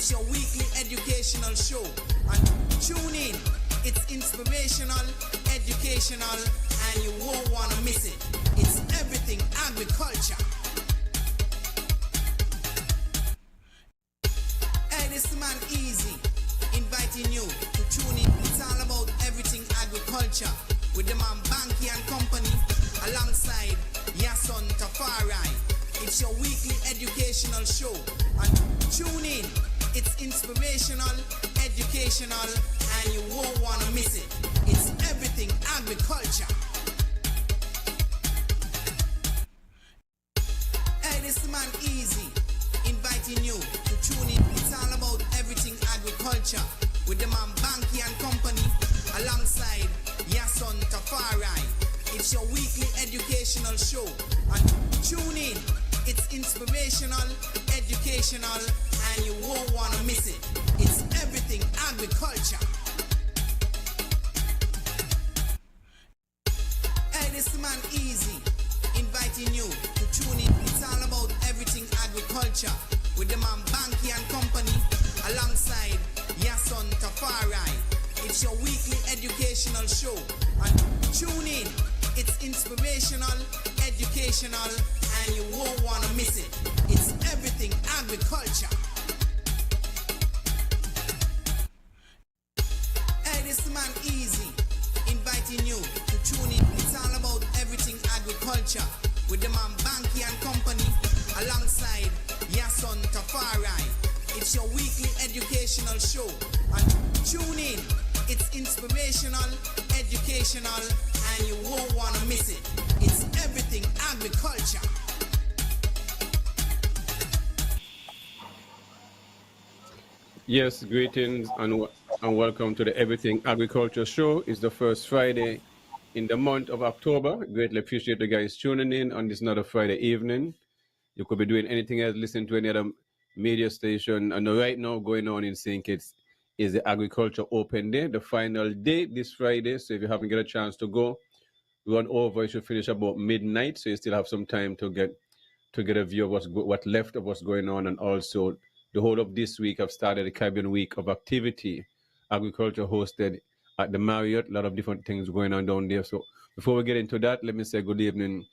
It's your weekly educational show. And tune in. It's inspirational, educational, and you won't want to miss it. It's everything agriculture. Hey, this man Easy, inviting you to tune in. It's all about everything agriculture with the man Bankie and company alongside Yahsonn Tafari. It's your weekly educational show. And tune in. It's inspirational, educational, and you won't want to miss it. It's everything agriculture. Hey, this man Easy, inviting you to tune in. It's all about everything agriculture with the man Bankie and company alongside Yahsonn Tafari. It's your weekly educational show. And tune in. It's inspirational, educational, and you won't want to miss it. It's everything agriculture. Hey, this man Easy, inviting you to tune in. It's all about everything agriculture with the man Bankie and company alongside Yahsonn Tafari. It's your weekly educational show. And tune in. It's inspirational, educational, and you won't want to miss it. It's everything agriculture. Hey, this man Easy, inviting you to tune in. It's all about everything agriculture with the man Bankie and company alongside Yahsonn Tafari. It's your weekly educational show. And tune in. It's inspirational, educational, and you won't want to miss it. It's everything agriculture. Yes, greetings and welcome to the Everything Agriculture Show. It's the first Friday in the month of October. Greatly appreciate you guys tuning in on this another Friday evening. You could be doing anything else, listening to any other media station. And right now going on in St. Kitts is the Agriculture Open Day, the final day this Friday. So if you haven't got a chance to go, run over. You should finish about midnight, so you still have some time to get a view of what left of what's going on. And also, the whole of this week, I've started a Caribbean week of activity, agriculture hosted at the Marriott. A lot of different things going on down there. So before we get into that, let me say good evening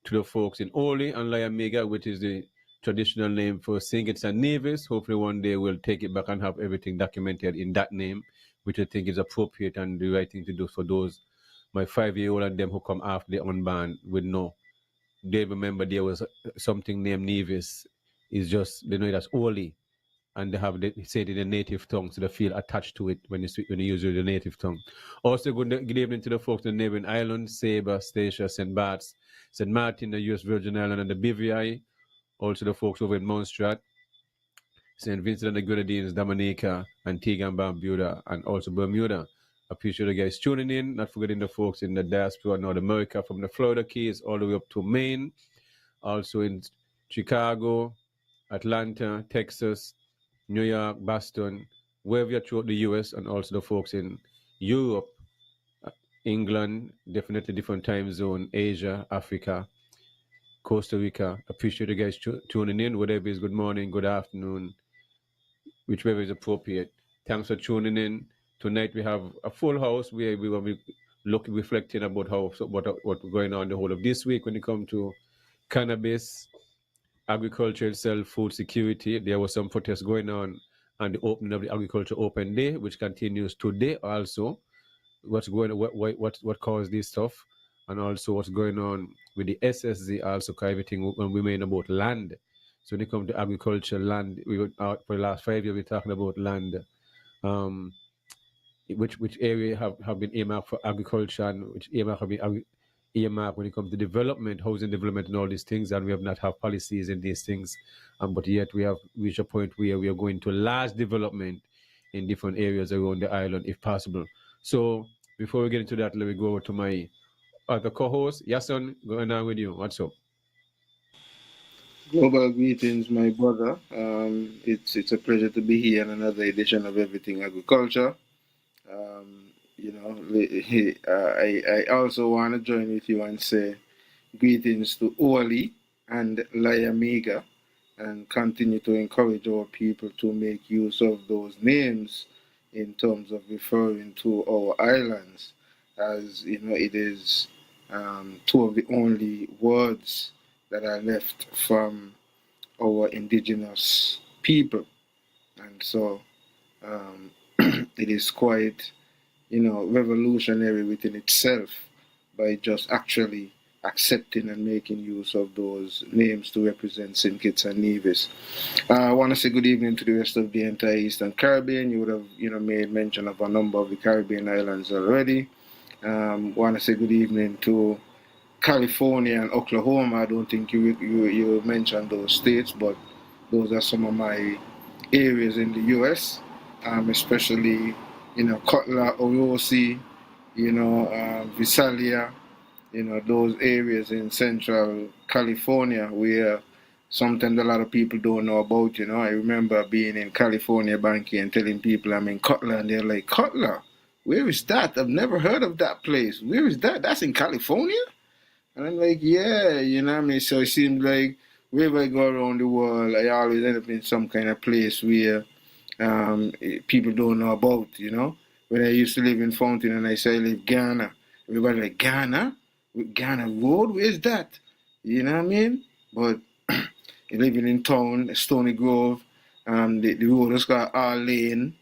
to the folks in Oli and Layamiga, which is the traditional name for St. Kitts and Nevis. Hopefully one day we'll take it back and have everything documented in that name, which I think is appropriate and the right thing to do for those, my 5-year-old and them who come after the unborn would know. They remember there was something named Nevis. It's just, they know it as Oli. And they say it in the native tongue, so they feel attached to it when you use the native tongue. Also, good evening to the folks in the neighboring islands, Sabre, Statia, St. Bart's, St. Martin, the U.S. Virgin Islands, and the BVI. Also, the folks over in Montserrat, St. Vincent and the Grenadines, Dominica, Antigua and Barbuda, and also Bermuda. Appreciate you guys tuning in. Not forgetting the folks in the diaspora, North America, from the Florida Keys all the way up to Maine. Also in Chicago, Atlanta, Texas, New York, Boston, wherever you're throughout the US, and also the folks in Europe, England, definitely different time zone, Asia, Africa, Costa Rica. Appreciate you guys tuning in, whatever is good morning, good afternoon, whichever is appropriate. Thanks for tuning in. Tonight we have a full house where we will be reflecting about what's going on the whole of this week when it comes to cannabis, agriculture itself, food security. There was some protests going on the opening of the Agriculture Open Day, which continues today also. What's going on, what caused this stuff, and also what's going on with the SSZ also, everything when we mean about land. So when it comes to agriculture, land, we were out for the last 5 years, we're talking about land, which area have been earmarked for agriculture and which area have been earmarked when it comes to development, housing development and all these things, and we have not have policies in these things, but yet we have reached a point where we are going to large development in different areas around the island if possible. So before we get into that, let me go over to my other co-host, Yahsonn, going on with you. What's up? Global greetings, my brother. It's a pleasure to be here in another edition of Everything Agriculture. I also want to join with you and say greetings to Oli and Layamiga, and continue to encourage our people to make use of those names in terms of referring to our islands, as you know, it is two of the only words that are left from our indigenous people, and so um, it is quite, revolutionary within itself by just actually accepting and making use of those names to represent St. Kitts and Nevis. I want to say good evening to the rest of the entire Eastern Caribbean. You would have, made mention of a number of the Caribbean islands already. Want to say good evening to California and Oklahoma. I don't think you mentioned those states, but those are some of my areas in the U.S., especially Cutler, Orosi, Visalia, those areas in Central California where sometimes a lot of people don't know about. I remember being in California, Bankie, and telling people I'm in Cutler, and they're like, Cutler, where is that? I've never heard of that place. Where is that? That's in California? And I'm like, yeah, what I mean? So it seems like wherever I go around the world, I always end up in some kind of place where people don't know about. When I used to live in Fountain and I say I live Ghana, everybody like, Ghana? Ghana Road? Where's that? You know what I mean? But living in town, Stony Grove, the road is called R Lane.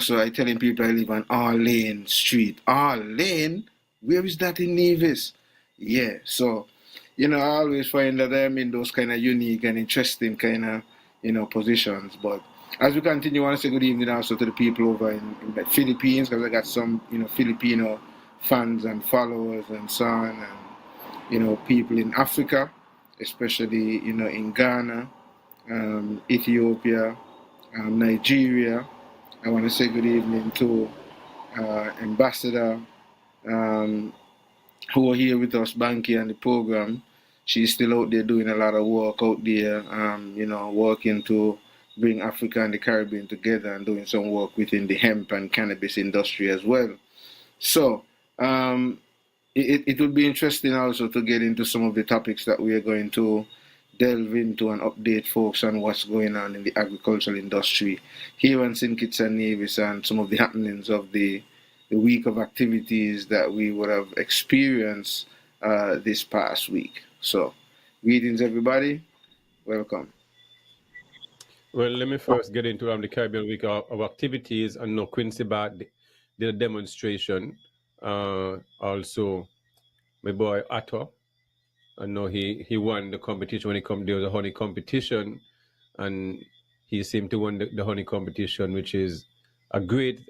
So I telling people I live on R Lane Street. R Lane? Where is that in Nevis? Yeah, so, I always find that I'm in those kind of unique and interesting kind of, positions. But as we continue, I want to say good evening also to the people over in the Philippines, because I got some, Filipino fans and followers and so on, and, people in Africa, especially, in Ghana, Ethiopia, Nigeria. I want to say good evening to Ambassador um, who are here with us, Bankie, and the program. She's still out there doing a lot of work out there, working to bring Africa and the Caribbean together and doing some work within the hemp and cannabis industry as well. So, it would be interesting also to get into some of the topics that we are going to delve into and update folks on what's going on in the agricultural industry here in St. Kitts and Nevis, and some of the happenings of the week of activities that we would have experienced this past week. So, greetings, everybody. Welcome. Well, let me first get into the Caribbean Week of activities. And no Quincy Bat did a demonstration. Also, my boy Atto, I know he won the competition when there was a honey competition, and he seemed to win the honey competition, which is a great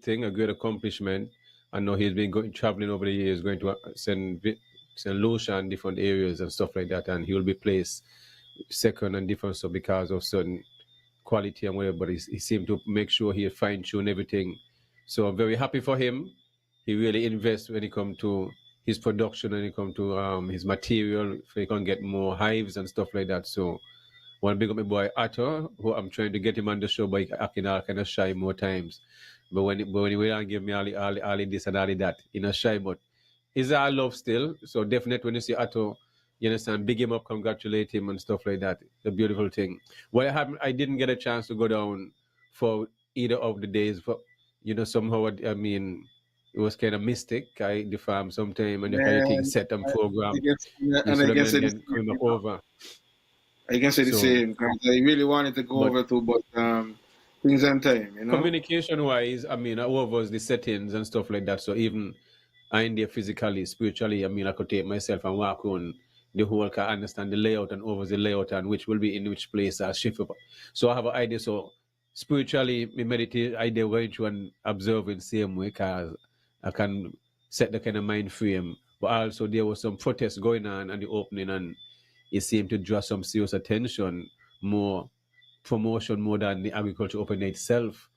thing, a great accomplishment. I know he's been traveling over the years, going to St. Lucia and different areas and stuff like that, and he will be placed second and different so because of certain quality and whatever. But he seemed to make sure he fine tune everything. So I'm very happy for him. He really invests when it comes to his production, when it comes to his material, so he can get more hives and stuff like that. So want to big up my boy Atto, who I'm trying to get him on the show, but he acting all kind of shy more times. But when he will give me all this and all that, he not shy, but he's all love still. So definitely when you see Atto, you understand, big him up, congratulate him and stuff like that. The beautiful thing. Well, I didn't get a chance to go down for either of the days, but somehow I mean it was kind of mystic. I the farm sometime and the kind of thing Man, set and program. I guess, You and see I them guess and it is, then coming back over. I can say the So same, because I really wanted to go but over to, but things and time. communication wise, I mean, over the settings and stuff like that. So even I in there physically, spiritually, I mean, I could take myself and walk on the whole, can understand the layout and over the layout and which will be in which place I shift up. So I have an idea. So spiritually, me meditate, idea going through and observing same way, cause I can set the kind of mind frame. But also there was some protests going on at the opening, and it seemed to draw some serious attention, more promotion more than the agriculture open itself.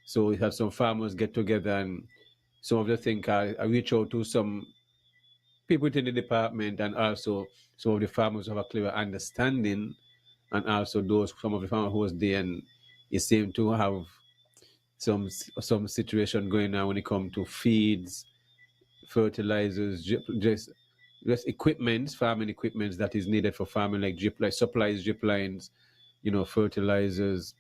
So we had some farmers get together, and some of the things I reach out to some people within the department, and also some of the farmers have a clearer understanding, and also some of the farmers who was there, and it seemed to have some situation going on when it comes to feeds, fertilizers, just equipments, farming equipments that is needed for farming, like drip, like supplies, drip lines, fertilizers,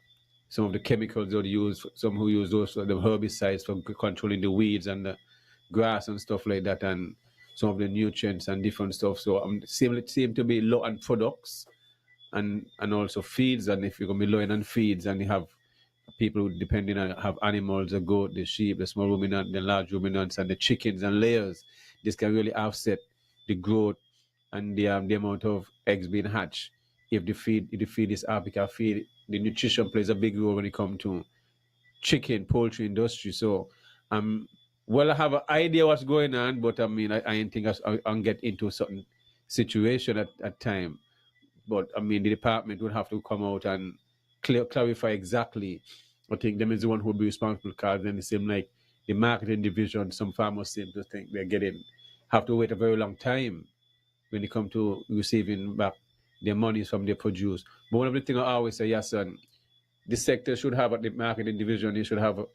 some of the chemicals they'll use, some who use those the herbicides for controlling the weeds and the grass and stuff like that, and some of the nutrients and different stuff. So seem to be low on products and also feeds. And if you're gonna be low on feeds and you have people who depending on have animals, the goat, the sheep, the small ruminant, the large ruminants, and the chickens and layers, this can really offset the growth and the amount of eggs being hatched. If the feed is up, because feed the nutrition plays a big role when it comes to chicken, poultry industry. So well, I have an idea what's going on, but I mean I ain't think I'll get into a certain situation at time. But I mean the department would have to come out and clarify exactly. I think them is the one who will be responsible, because then it seems like the marketing division, some farmers seem to think have to wait a very long time when it come to receiving back their monies from their produce. But one of the things I always say, Yahsonn, the sector should have at the marketing division, you should have a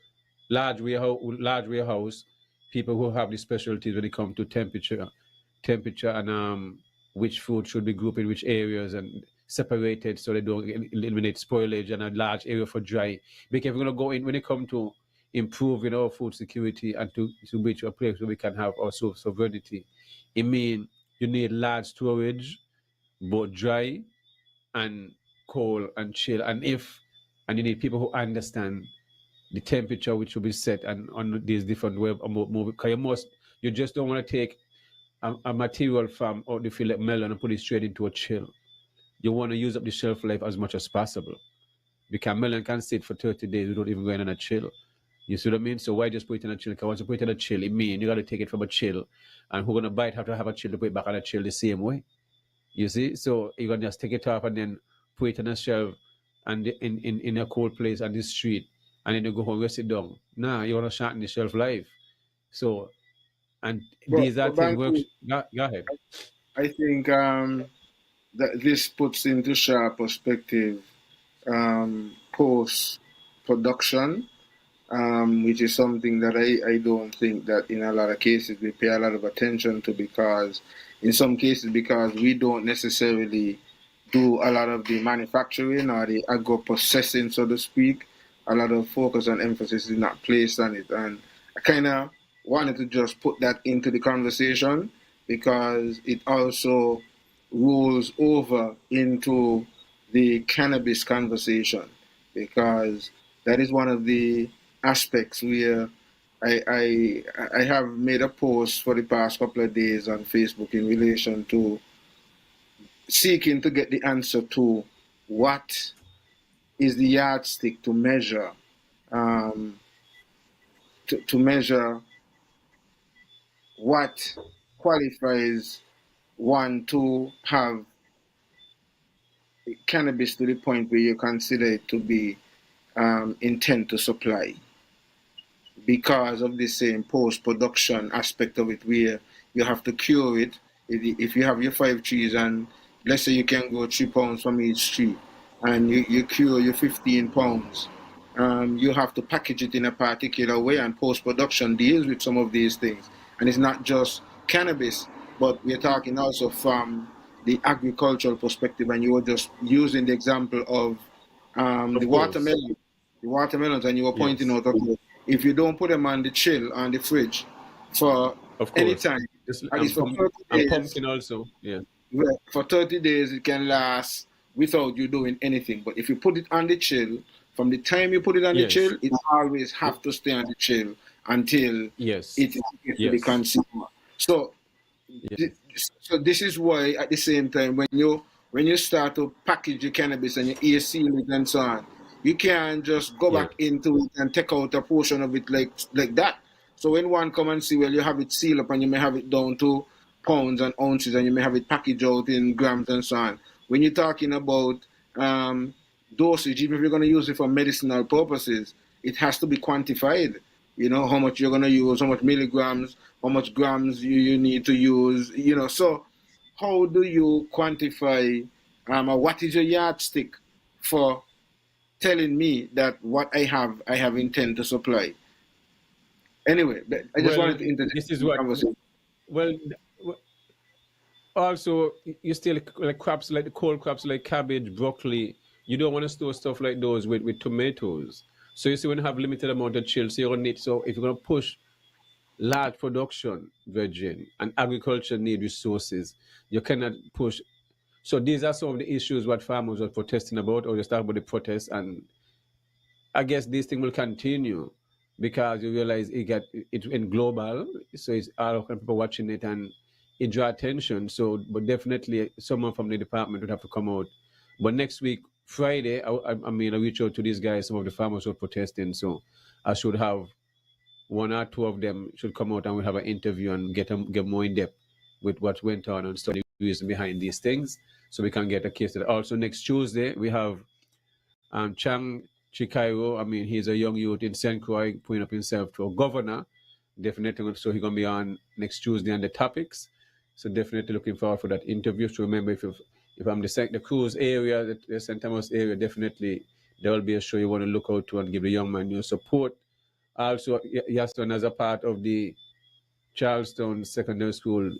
large warehouse, people who have the specialties when it comes to temperature and which food should be grouped in which areas and separated so they don't eliminate spoilage, and a large area for dry. Because if we're gonna go in when it comes to improving our food security and to reach a place where we can have our sovereignty, it means you need large storage, both dry and cold and chill. And you need people who understand the temperature which will be set and on these different way of moving. Because you just don't want to take a material from out the field like melon and put it straight into a chill. You want to use up the shelf life as much as possible. Because melon can sit for 30 days without even going on a chill. You see what I mean? So why just put it in a chill? Because once you put it in a chill, it means you got to take it from a chill. And who's going to buy it have to have a chill to put it back on a chill the same way. You see? So you're going to just take it off and then put it on a shelf and in a cold place on the street. And then you go home and sit down. Nah, you want to shorten the shelf life. So, and these are things works. Go ahead. I think that this puts into sharp perspective post production, which is something that I don't think that in a lot of cases we pay a lot of attention to, because in some cases because we don't necessarily do a lot of the manufacturing or the agro processing, so to speak. A lot of focus and emphasis is not placed on it, and I kind of wanted to just put that into the conversation because it also rolls over into the cannabis conversation, because that is one of the aspects where I have made a post for the past couple of days on Facebook in relation to seeking to get the answer to what is the yardstick to measure to measure what qualifies one to have cannabis to the point where you consider it to be intent to supply, because of the same post-production aspect of it, where you have to cure it. If you have your 5 trees and let's say you can go 3 pounds from each tree and you cure your 15 pounds, you have to package it in a particular way, and post-production deals with some of these things. And it's not just cannabis, but we're talking also from the agricultural perspective, and you were just using the example of the watermelons, and you were pointing out, okay, if you don't put them on the chill, on the fridge, for any time, at least for 30 days, and pumpkin also, for 30 days it can last without you doing anything. But if you put it on the chill, from the time you put it on the chill, it always have to stay on the chill until it gets to the consumer. So, so this is why at the same time when you start to package your cannabis and you air seal it and so on, you can't just go back into it and take out a portion of it like that. So when one come and see, well, you have it sealed up and you may have it down to pounds and ounces, and you may have it packaged out in grams and so on. When you're talking about dosage, even if you're going to use it for medicinal purposes, it has to be quantified. You know, how much you're going to use, how much milligrams, how much grams you need to use, you know. So how do you quantify, or what is your yardstick for telling me that what I have intent to supply? Anyway, I just wanted to interject. This is what conversation. Well, also you still like crops like the cold crops like cabbage, broccoli. you don't want to store stuff like those with tomatoes. So you see, when you have limited amount of chill, so you're gonna need, so if you're gonna push large production, virgin, and agriculture need resources, you cannot push. So these are some of the issues what farmers are protesting about, or just talk about the protests, and I guess this thing will continue because you realize it in global, so it's all kind of people watching it and it draw attention. So, but definitely someone from the department would have to come out. But next week, Friday, I mean, I reach out to these guys. Some of the farmers were protesting, so I should have one or two of them should come out and we'll have an interview and get more in depth with what went on and study the reason behind these things, so we can get a case. Also, next Tuesday we have Chang Chikairo. I mean, he's a young youth in St. Croix putting up himself to a governor. Definitely, so he's gonna be on next Tuesday on the topics. So definitely looking forward for that interview. So remember, if I'm the cruise area, the St. Thomas area, definitely there will be a show you want to look out to and give the young man your support. Also, Yahsonn, as a part of the Charlestown Secondary School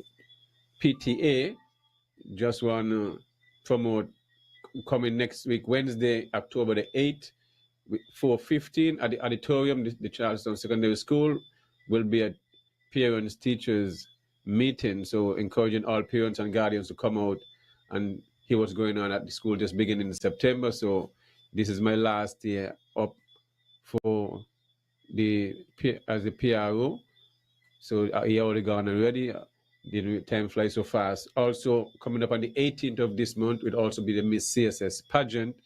PTA, just want to promote coming next week, Wednesday, October the 8th, 4:15 at the auditorium, the Charlestown Secondary School will be a parents teachers meeting. So encouraging all parents and guardians to come out and hear what's going on at the school, just beginning in September. So this is my last year up for as a PRO. So he already gone already. The time flies so fast. Also coming up on the 18th of this month will also be the Miss CSS pageant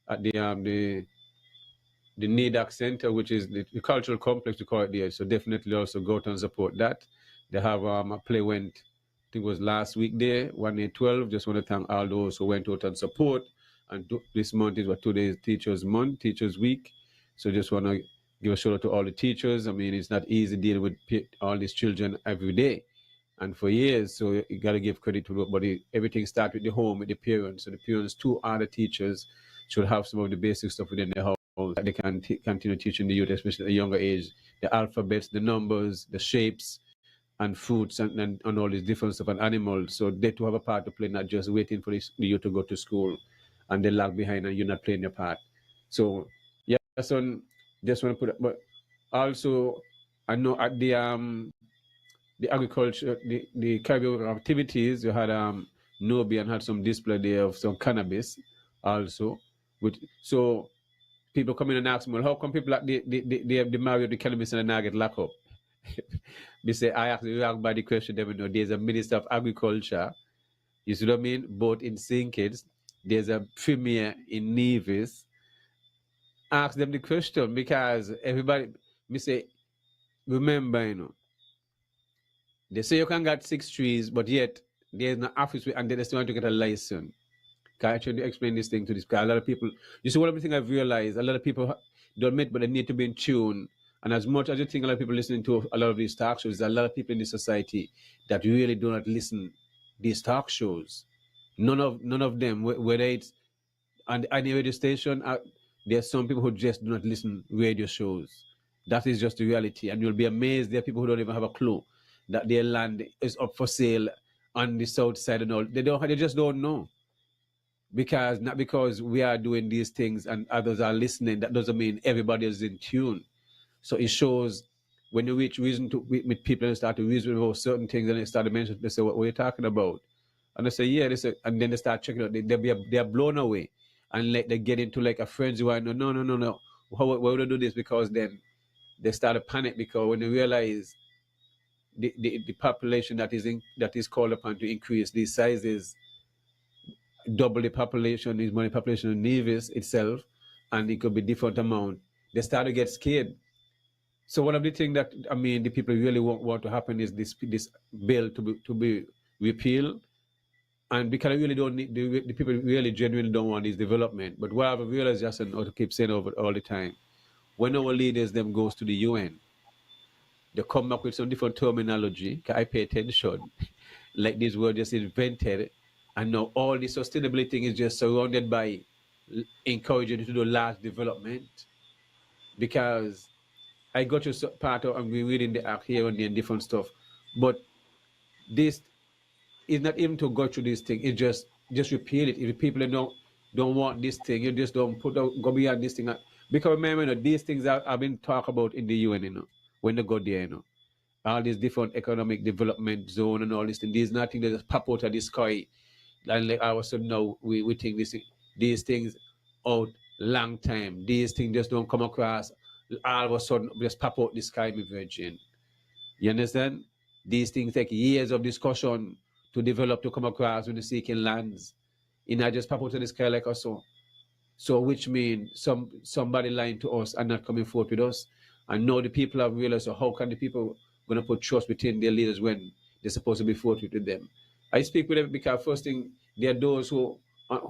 at the NEDAC Center, which is the cultural complex, we call it there. So definitely also go out and support that. They have a play went, I think it was last week there, 1/8/12. Just want to thank all those who went out and support. And this month is what today is Teachers Month, Teachers Week. So just want to give a shout out to all the teachers. I mean, it's not easy dealing with all these children every day and for years. So you got to give credit to everybody. Everything starts with the home, with the parents. So the parents too are the teachers, should have some of the basic stuff within their house that they can continue teaching the youth, especially at a younger age, the alphabets, the numbers, the shapes, and fruits, and all these different stuff, and animals. So they too have a part to play, not just waiting for the youth to go to school and they lag behind and you're not playing your part. So yeah, son, just want to put it, but also I know at the agriculture, the caribou activities, you had Nobi and had some display there of some cannabis also. So people come in and ask me, well, how come people like they marry the cannabis and now get locked up? They say, I actually react by the question, they know there's a Minister of Agriculture, you see what I mean? Both in St. Kitts, there's a Premier in Nevis. Ask them the question because everybody, me say, remember, they say you can get 6 trees, but yet there's no office and they still want to get a license. Can I try to explain this thing to this guy? A lot of people, you see, one of the things I've realized, a lot of people don't admit, but they need to be in tune. And as much as you think a lot of people listening to a lot of these talk shows, there's a lot of people in this society that really do not listen these talk shows. None of them, whether it's on any radio station, there's some people who just do not listen radio shows. That is just the reality. And you'll be amazed there are people who don't even have a clue that their land is up for sale on the south side and all. They just don't know. Because not because we are doing these things and others are listening, that doesn't mean everybody is in tune. So it shows when you reach reason to with people and start to reason about certain things and they start to mention, they say, what are you talking about? And they say, yeah, and then they start checking out, they're blown away. And like they get into like a frenzy where no. Why would they do this? Because then they start to panic because when they realize the population that is called upon to increase these sizes double the population, is money population of Nevis itself, and it could be different amount. They start to get scared. So one of the things that the people really want to happen is this bill to be repealed, and because I really don't need the people really genuinely don't want this development. But what I've realized, Yahsonn, or to keep saying over all the time, when our leaders them goes to the UN, they come up with some different terminology. I pay attention, like this word just invented. And now all the sustainability thing is just surrounded by encouraging you to do large development. Because I got you part of, I'm reading the act here and there and different stuff. But this is not even to go through this thing. It just repeal it. If people don't know, don't want this thing. You just don't go beyond this thing. Because remember, these things have been talked about in the UN, when they go there, all these different economic development zone and all this thing. These nothing that just pop out of the sky. And like all of a sudden now we think these things out long time. These things just don't come across all of a sudden just pop out the sky, my virgin. You understand? These things take years of discussion to develop to come across when you're seeking lands. It not just pop out of the sky like us so. So which means somebody lying to us and not coming forth with us. And now the people have realized, so how can the people gonna put trust between their leaders when they're supposed to be forth with them? I speak with them because first thing, there are those who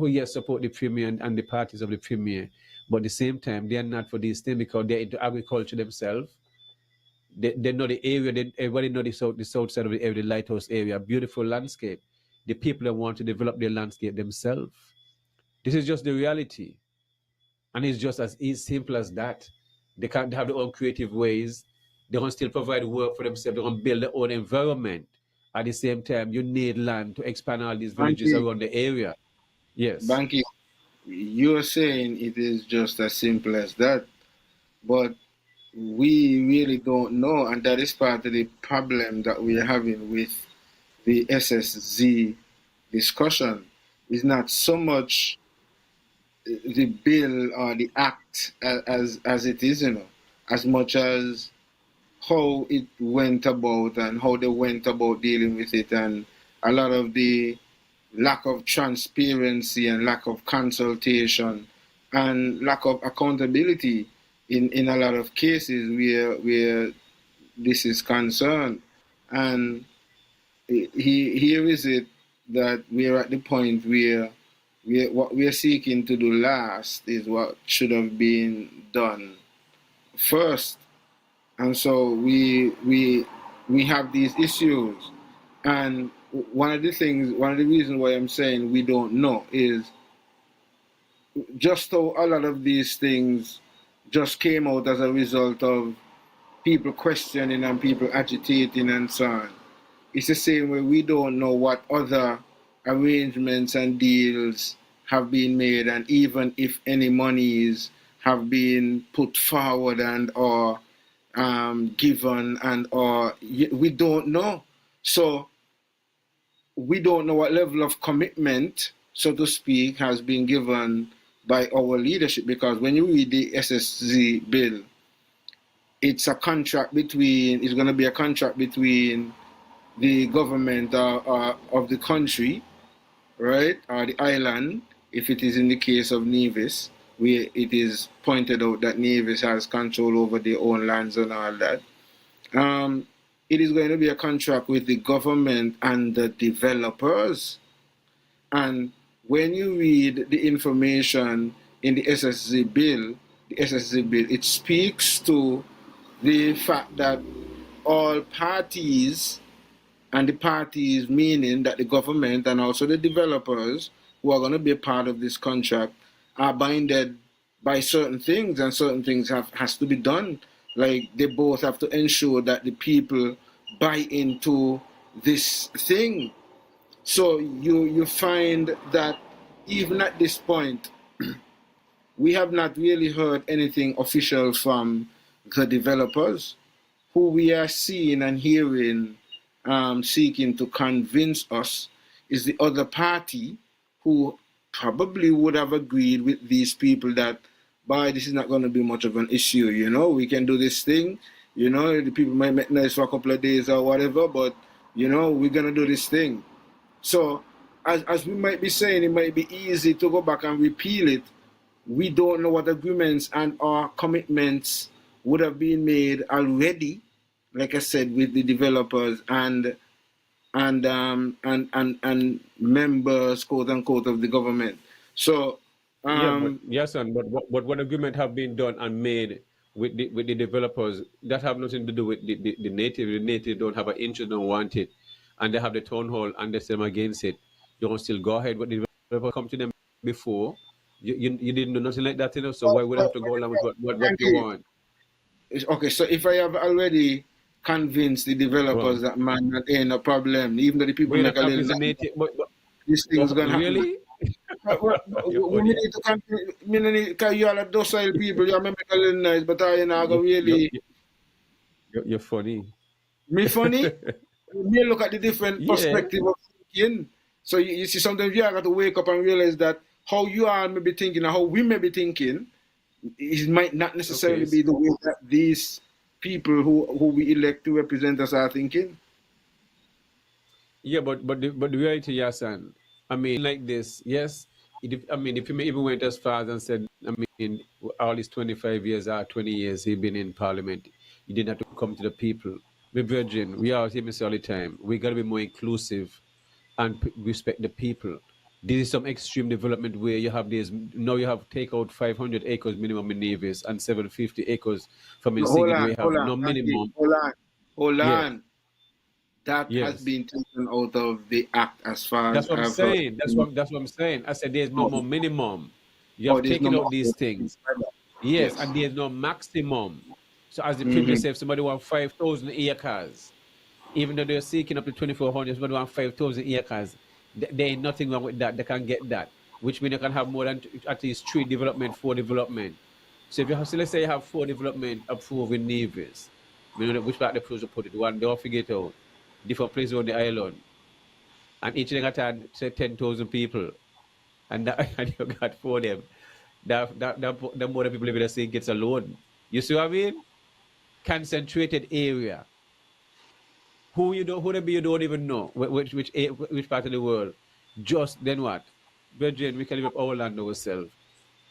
yes support the premier and the parties of the premier, but at the same time they are not for these things because they're into agriculture themselves. They know the area. Everybody know the south side of the area, the lighthouse area, beautiful landscape. The people that want to develop their landscape themselves. This is just the reality. And it's just as simple as that. They can't have their own creative ways. They can still provide work for themselves. They can build their own environment. At the same time, you need land to expand all these villages Banky, around the area. Yes. Banky, you're saying it is just as simple as that, but we really don't know, and that is part of the problem that we are having with the SSZ discussion. Is not so much the bill or the act as it is, as much as how it went about and how they went about dealing with it, and a lot of the lack of transparency and lack of consultation and lack of accountability in a lot of cases where this is concerned. And here is it that we're at the point where what we are seeking to do last is what should have been done first. And so we have these issues. And one of the reasons why I'm saying we don't know is just how a lot of these things just came out as a result of people questioning and people agitating and so on. It's the same way we don't know what other arrangements and deals have been made, and even if any monies have been put forward and or given and or we don't know. So we don't know what level of commitment, so to speak, has been given by our leadership, because when you read the SSZ bill, it's going to be a contract between the government of the country, right, or the island, if it is in the case of Nevis, where it is pointed out that Nevis has control over their own lands and all that. It is going to be a contract with the government and the developers. And when you read the information in the SSZ bill, it speaks to the fact that all parties, and the parties meaning that the government and also the developers who are going to be a part of this contract, are binded by certain things, and certain things has to be done. Like they both have to ensure that the people buy into this thing. So you find that even at this point, we have not really heard anything official from the developers, who we are seeing and hearing seeking to convince us is the other party, who probably would have agreed with these people that, boy, this is not going to be much of an issue, we can do this thing, the people might make noise for a couple of days or whatever, but, we're going to do this thing. So, as we might be saying, it might be easy to go back and repeal it. We don't know what agreements and our commitments would have been made already, like I said, with the developers and members, quote unquote, of the government. So Yahsonn, but what agreement have been done and made with the developers that have nothing to do with the native. The native don't have an interest, don't want it, and they have the town hall and they them against it. You can still go ahead with the developer come to them before. You didn't do nothing like that, so why would I have to go along with what you want? Okay, so if I have already convinced the developers that man, that ain't no problem, even though the people make a little, but this thing's gonna happen. really? You're we funny. need to continue. Because you are a docile people, you are make a little nice, but I not You, go you, really. you, you're funny. Me funny? Me look at the different Yeah. perspective of thinking. So you see, sometimes you have got to wake up and realize that how you are may be thinking and how we may be thinking, it might not necessarily Okay. be the way that these people who we elect to represent us are thinking. Yeah, but the reality, Yahsonn, I mean, like this, yes. If you even went as far as and said, I mean, all these 25 years or 20 years he been in parliament, you didn't have to come to the people. The virgin, we are here say all the time. We got to be more inclusive and respect the people. This is some extreme development where you have this. Now you have take out 500 acres minimum in Nevis and 750 acres from in No, hold Sigid where on, you hold have on, no Bankie, minimum. hold Yes, on. That has yes. been taken out of the act as far as That's what I'm I've heard. saying. That's what I'm saying. I said there's no Oh, more minimum. You oh, have there's no taken out more. these things. Yes, Yes. and there's no maximum. So as the premier Mm-hmm. said, if somebody want 5,000 acres, even though they're seeking up to 2,400, somebody want 5,000 acres, there ain't nothing wrong with that. They can get that, which means they can have more than at least 3 development, 4 development. So if you have, so let's say you have 4 development approved in Nevis, we know which part the pros will put it. One, they'll figure it out. Different places on the island. And each of them got say 10,000 people. And that and you got 4 of them. The more the people living in the state gets alone. You see what I mean? Concentrated area. Who they be you don't even know which part of the world. Just then what? Virgin, we can live up our land ourselves.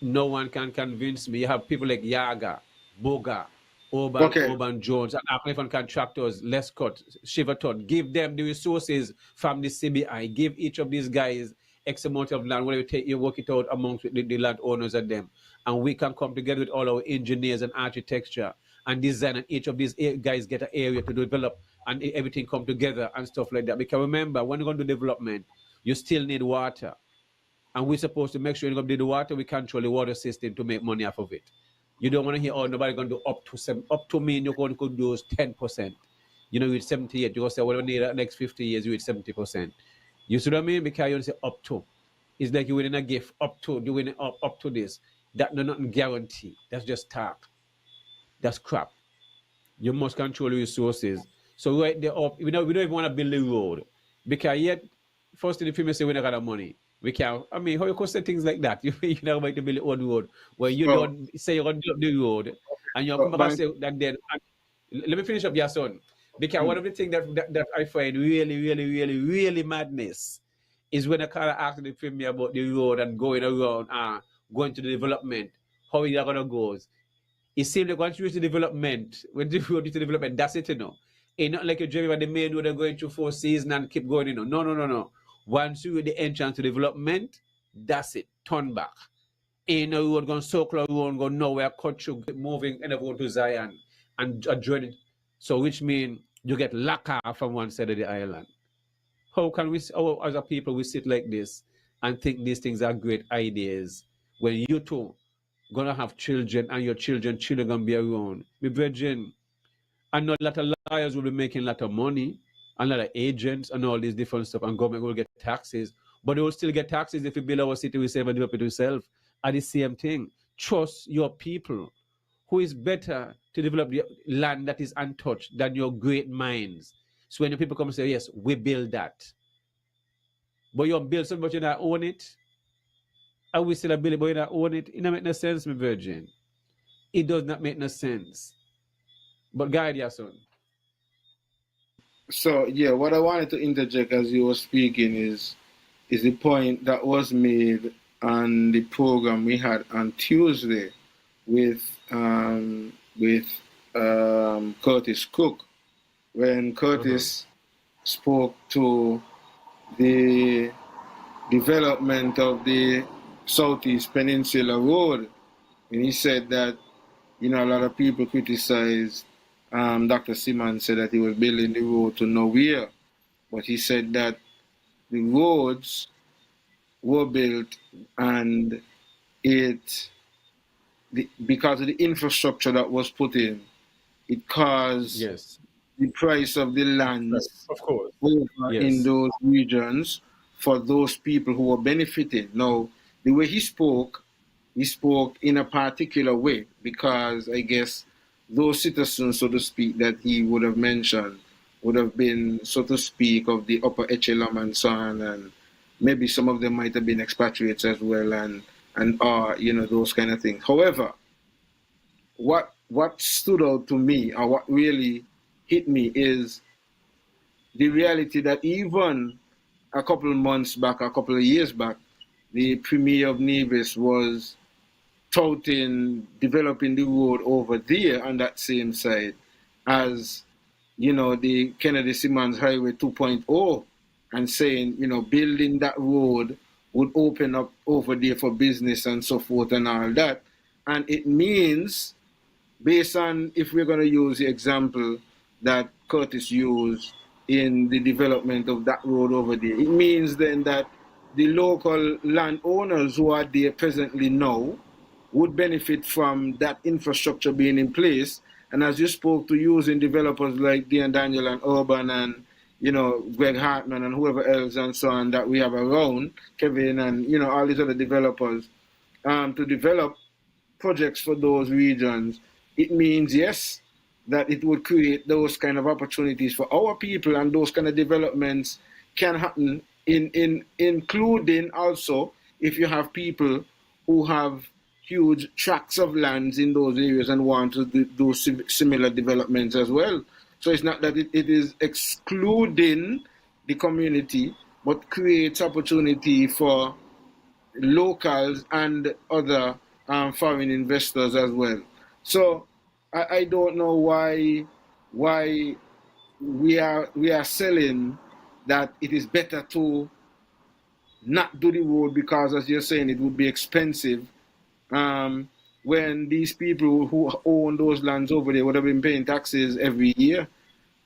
No one can convince me. You have people like Yaga, Boga, Okay. Urban Jones, and African contractors, Lescott, Shiverton. Give them the resources from the CBI. Give each of these guys X amount of land. Where you take, you work it out amongst the landowners and them, and we can come together with all our engineers and architecture and design, and each of these guys get an area to develop, and everything come together and stuff like that. Because remember, when you're going to do development, you still need water. And we're supposed to make sure you're going to do the water, we control the water system to make money off of it. You don't want to hear, oh, nobody going to do up to me, you're going to do 10%. You know, with 78, you're going to say, well, we need the next 50 years, you with 70%. You see what I mean? Because you say up to. It's like you're winning a gift, up to, you're winning up to this. That no nothing guarantee. That's just talk. That's crap. You must control your resources. So right there up, we don't even want to build the road. Because yet, first thing the people say we don't got the money. We can't, I mean, how you could say things like that? You're not going to build the old road where you So, don't say you're going to build the road and you come so back and say that then, let me finish up, Yahsonn. Because one of the things that I find really, really, really, really madness is when I kind of ask the premier about the road and going around, going to the development, how is that going to go? It seems like once you reach the development, when you reach the development, that's it, you know. It's not like you're driving on the main road and going through 4 seasons and keep going, you know. No, no, no, no. Once you reach the entrance to development, that's it. Turn back. Ain't no road going circle road, going nowhere, cut through, moving and everyone to Zion and joining. So which means you get locked off from one side of the island. How can we, as a people, we sit like this and think these things are great ideas when you too gonna have children and your children gonna be around? Me virgin, I know a lot of lawyers will be making a lot of money, and a lot of agents and all these different stuff, and government will get taxes, but they will still get taxes if you build our city we save and develop it yourself. Are the same thing. Trust your people. Who is better to develop the land that is untouched than your great minds? So when the people come and say, yes, we build that. But you build something, but you not own it. I will still build it, but you not own it. It don't make no sense, my virgin. It does not make no sense. But guide your son. so yeah, what I wanted to interject as you were speaking is the point that was made on the program we had on Tuesday with Curtis Cook when Uh-huh. Curtis spoke to the development of the Southeast Peninsula Road, and he said that a lot of people criticized Dr. Simmons said that he was building the road to nowhere, but he said that the roads were built and it because of the infrastructure that was put in, it caused Yes. the price of the Right. lands Of course. over in Yes. those regions for those people who were benefiting. Now, the way he spoke in a particular way because I guess those citizens, so to speak, that he would have mentioned would have been, so to speak, of the upper echelon and so on, and maybe some of them might have been expatriates as well, and you know, those kind of things. However, what stood out to me, or what really hit me, is the reality that even a couple of months back, a couple of years back, the Premier of Nevis was touting developing the road over there on that same side as, you know, the Kennedy Simmons Highway 2.0, and saying, you know, building that road would open up over there for business and so forth and all that. And it means, based on, if we're going to use the example that Curtis used in the development of that road over there, it means then that the local landowners who are there presently now would benefit from that infrastructure being in place. And as you spoke to, using developers like Dean Daniel and Urban and, you know, Greg Hartman and whoever else and so on that we have around, Kevin and, you know, all these other developers, to develop projects for those regions, it means, yes, that it would create those kind of opportunities for our people, and those kind of developments can happen including also if you have people who have huge tracts of lands in those areas and want to do similar developments as well. So it's not that it is excluding the community, but creates opportunity for locals and other foreign investors as well. So I don't know why we are selling that it is better to not do the road because, as you're saying, it would be expensive. When these people who own those lands over there would have been paying taxes every year,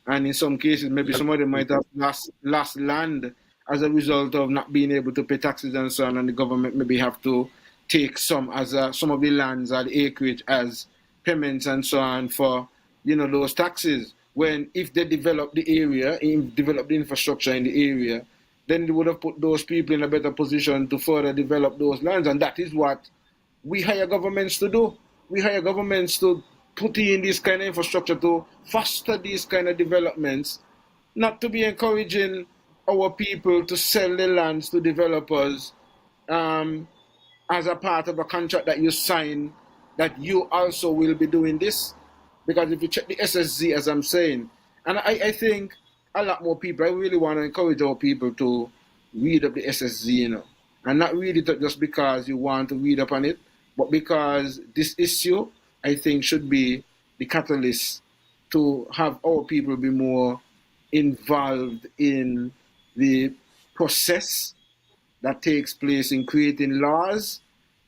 and in some cases, maybe some of them might have lost land as a result of not being able to pay taxes and so on, and the government maybe have to take some some of the lands or the acreage as payments and so on for, you know, those taxes. When if they develop the area, develop the infrastructure in the area, then they would have put those people in a better position to further develop those lands, and that is what we hire governments to do. We hire governments to put in this kind of infrastructure to foster these kind of developments, not to be encouraging our people to sell their lands to developers as a part of a contract that you sign, that you also will be doing this. Because if you check the SSZ, as I'm saying, and I think a lot more people, I really want to encourage our people to read up the SSZ, you know, and not read it just because you want to read up on it, but because this issue, I think, should be the catalyst to have our people be more involved in the process that takes place in creating laws,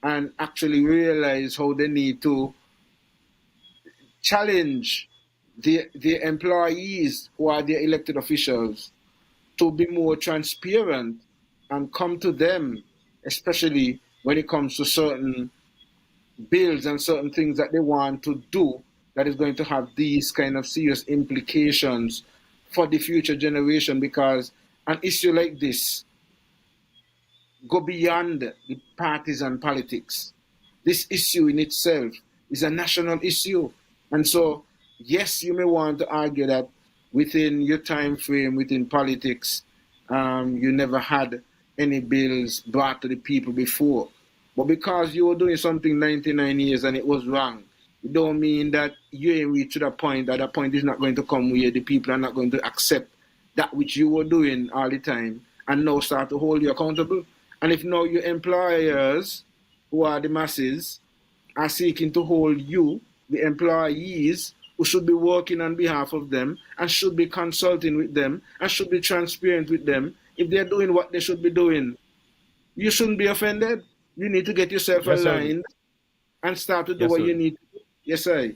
and actually realize how they need to challenge the employees who are their elected officials to be more transparent and come to them, especially when it comes to certain bills and certain things that they want to do that is going to have these kind of serious implications for the future generation, because an issue like this go beyond the parties and politics. This issue in itself is a national issue. And so, yes, you may want to argue that within your time frame, within politics, you never had any bills brought to the people before. But because you were doing something 99 years and it was wrong, it don't mean that you ain't reached that point, that that point is not going to come where the people are not going to accept that which you were doing all the time and now start to hold you accountable. And if now your employers, who are the masses, are seeking to hold you, the employees, who should be working on behalf of them and should be consulting with them and should be transparent with them, if they're doing what they should be doing, you shouldn't be offended. You need to get yourself Yes, sir. aligned and start to do Yes, what sir. you need to do. Yes, sir.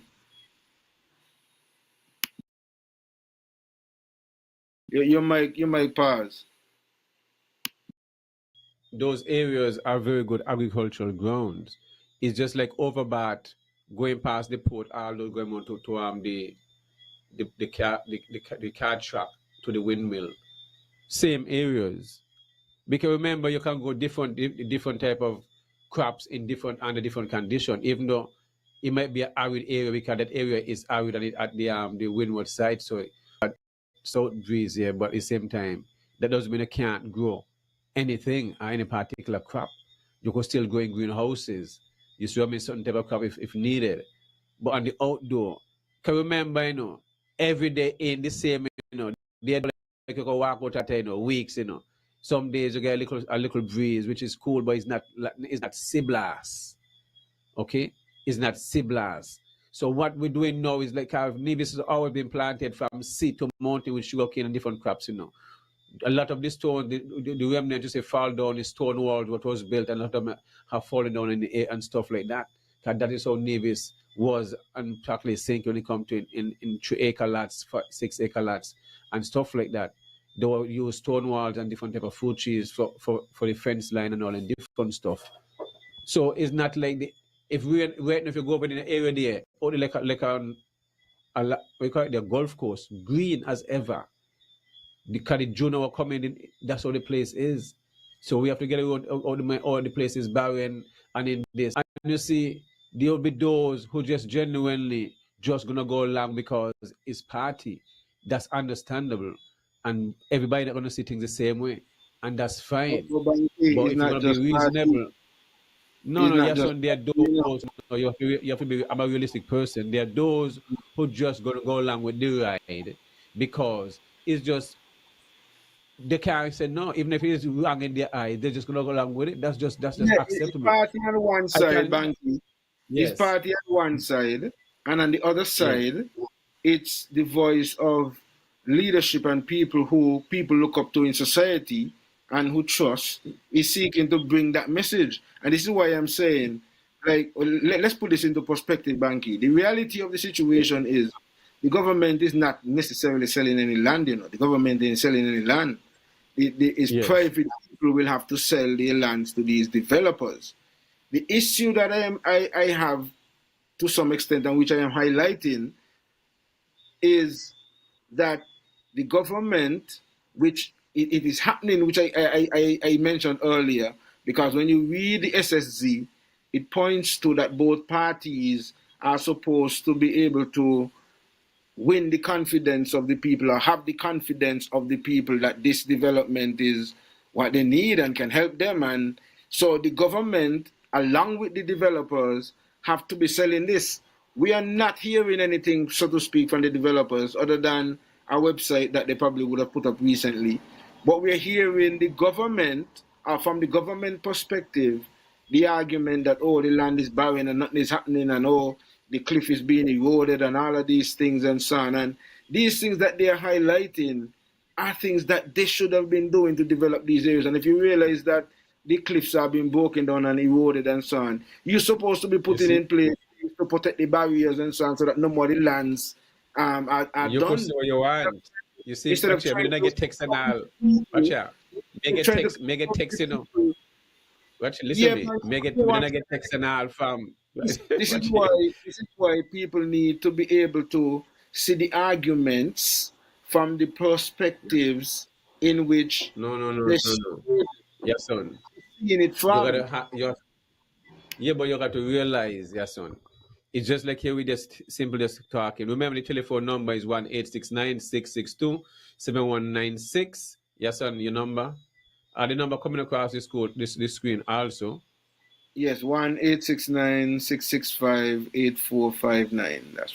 Your mic pause. Those areas are very good agricultural grounds. It's just like Overbat, going past the port, all those going on to the car track to the windmill. Same areas. Because remember, you can go different type of crops in under different condition, even though it might be an arid area because that area is arid at the windward side, so south breeze here, but at the same time, that doesn't mean you can't grow anything or any particular crop. You could still grow in greenhouses. You see what I mean? Certain type of crop if needed. But on the outdoor, can remember, every day in the same, they like you can walk out at weeks, Some days you get a little breeze, which is cool, but it's not sea blast. Okay? It's not sea blast. So what we're doing now is like how Nevis has always been planted from sea to mountain with sugarcane and different crops, A lot of the stone, the remnant, you say, fall down, the stone walls, what was built, and a lot of them have fallen down in the air and stuff like that. Because that is how Nevis was and practically sink when it comes to in 3-acre lots, 6-acre lots, and stuff like that. They will use stone walls and different type of fruit trees for the fence line and all and different stuff. So it's not like if you go over in the area there, only like we call it the golf course, green as ever. Because the Juno are coming in, that's how the place is. So we have to get around all the places barren and in this. And you see, there will be those who just genuinely just gonna go along because it's party. That's understandable. And everybody not gonna see things the same way. And that's fine. Bankie But is if you're not gonna be just party. reasonable, no, It's not yes, just on there are those. No, you have to be. I'm a realistic person. There are those who just gonna go along with the ride because it's just they can't say no, even if it's wrong in their eyes, they're just gonna go along with it. That's just it's acceptable. party on one I side, can, Bankie. It's yes, party on one side, and on the other yes, side, it's the voice of leadership and people look up to in society and who trust is seeking to bring that message. And this is why I'm saying, like, let's put this into perspective, Banky. The reality of the situation is the government is not necessarily selling any land, The government isn't selling any land. It's yes. private people will have to sell their lands to these developers. The issue that I have to some extent and which I am highlighting is that the government, which it is happening, which I mentioned earlier, because when you read the SSZ, it points to that both parties are supposed to be able to win the confidence of the people or have the confidence of the people that this development is what they need and can help them. And so the government, along with the developers, have to be selling this. We are not hearing anything, so to speak, from the developers other than a website that they probably would have put up recently. But we're hearing the government, from the government perspective, the argument that, oh, the land is barren and nothing is happening, and oh, the cliff is being eroded and all of these things and so on. And these things that they are highlighting are things that they should have been doing to develop these areas. And if you realize that the cliffs are being broken down and eroded and so on, you're supposed to be You putting see, in place to protect the barriers and so on so that no more the lands are you could done. say what you want. You see, Instead of watch here, me trying did not to get text and all. Watch people, out. Me get trying to text, me get text, Watch, listen yeah, me. but Me did not once get text and all from. this is Watch why here. people need to be able to see the arguments from the perspectives in which No, no, no, they're no, no. Yes, son. seeing it You from. yeah, but you got to realize, yes, son. It's just like here we just simply just talking. Remember the telephone number is 1-869-662-7196. Yes, son, your number. The number coming across this screen also. Yes, 1-869-665-8459. That's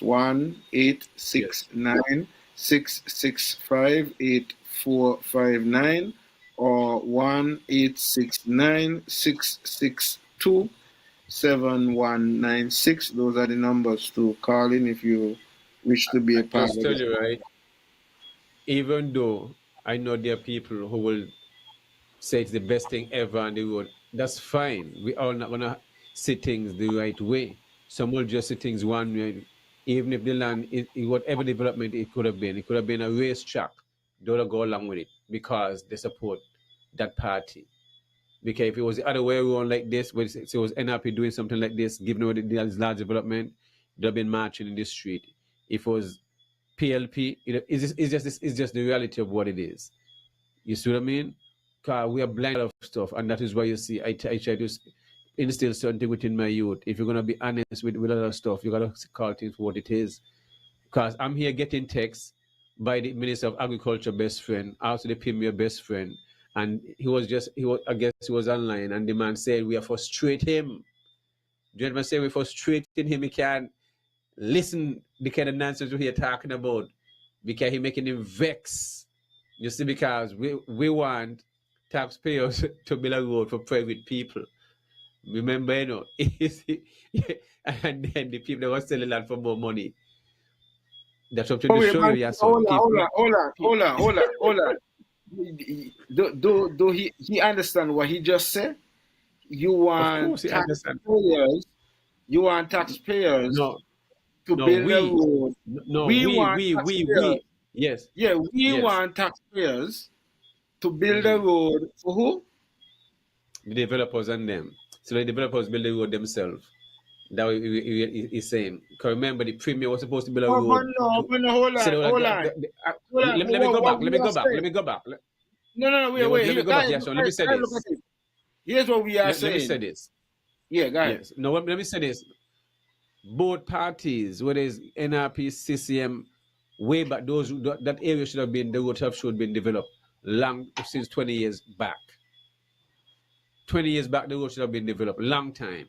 1-869-665-8459 or 1-869-662-7196. Those are the numbers to call in if you wish to be a part Just of tell this. you, right? Even though I know there are people who will say it's the best thing ever on the road, that's fine. We all not gonna see things the right way. Some will just see things one way, even if the land whatever development it could have been. It could have been a racetrack. They will go along with it because they support that party. Because if it was the other way around like this, where it was NRP doing something like this, giving away this large development, they'd have been marching in the street. If it was PLP, it's just the reality of what it is. You see what I mean? Because we are blind of stuff, and that is why you see I try to instill something within my youth. If you're gonna be honest with other stuff, you gotta call things for what it is. Because I'm here getting texts by the Minister of Agriculture best friend, also the Premier best friend, and I guess he was online, and the man said we are frustrating him. Gentleman say we frustrating him. He can't listen the kind of nonsense we're talking about because he making him vex. You see, because we want taxpayers to build a road for private people. Remember, you know, and then the people that were selling land for more money. That's something Oh, to wait, show you, Bankie, Yahsonn. hold on. Do he understand what he just said? You Of want course, you understand. taxpayers, you want taxpayers No, to no, build a road. no, We want taxpayers. we. Yes, Yeah, we yes. want taxpayers to build a Mhm. road for who? The developers and them. So the developers build the road themselves. That way he's saying. Because remember, the premier was supposed to build a Oh, road to. but no, hold So on, they were hold like, on, hold on. let me go back. What Let we me are go back. saying? Let me go back. No, Yeah, wait. let me go back, Yahsonn. Let me say Guys, look this. at it. Here's what we are Let me say saying. this. Yeah, guys. Yes. No, let me say this. Both parties, whether it's NRP, CCM, way back, that area should have been, the road should have been developed long since 20 years back. 20 years back, the road should have been developed long time.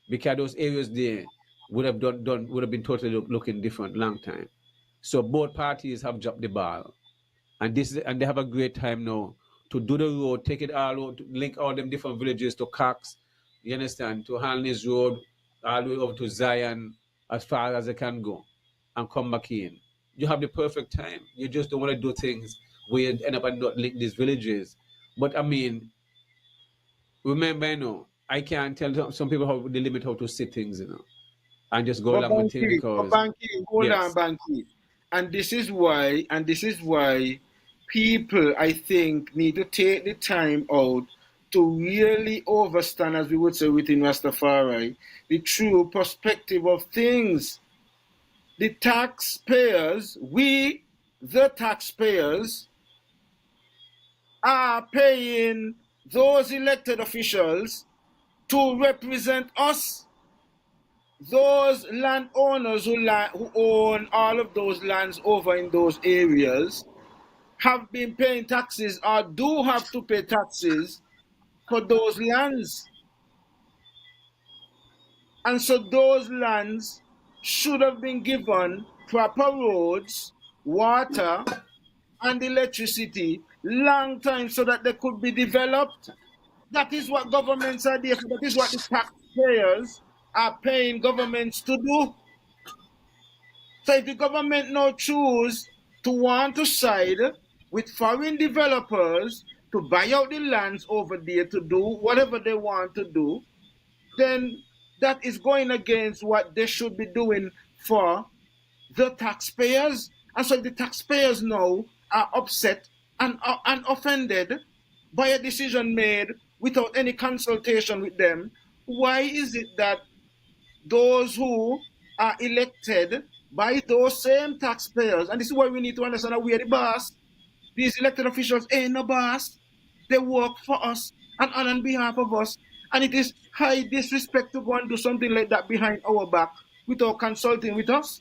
Because those areas there would have would have been totally looking different long time. So both parties have dropped the ball. And they have a great time now to do the road, take it all out, to link all them different villages to Cox, you understand, to Hanley's Road, all the way over to Zion, as far as they can go, and come back in. You have the perfect time. You just don't want to do things where you end up and not link these villages. But I mean, remember, I can't tell some people how the limit how to see things, and just go along with things But because, Bankie, hold on, yes, Bankie. And this is why people, I think, need to take the time out to really understand, as we would say within Rastafari, the true perspective of things. The taxpayers, the taxpayers, are paying those elected officials to represent us. Those landowners who own all of those lands over in those areas have been paying taxes or do have to pay taxes for those lands. And so those lands should have been given proper roads, water, and electricity long time so that they could be developed. That is what governments are there for. That is what the taxpayers are paying governments to do. So if the government now choose to want to side with foreign developers to buy out the lands over there to do whatever they want to do, then that is going against what they should be doing for the taxpayers. And so the taxpayers now are upset and offended by a decision made without any consultation with them. Why is it that those who are elected by those same taxpayers, and this is why we need to understand that we are the boss. These elected officials ain't no boss. They work for us and on behalf of us. And it is high disrespect to go and do something like that behind our back without consulting with us.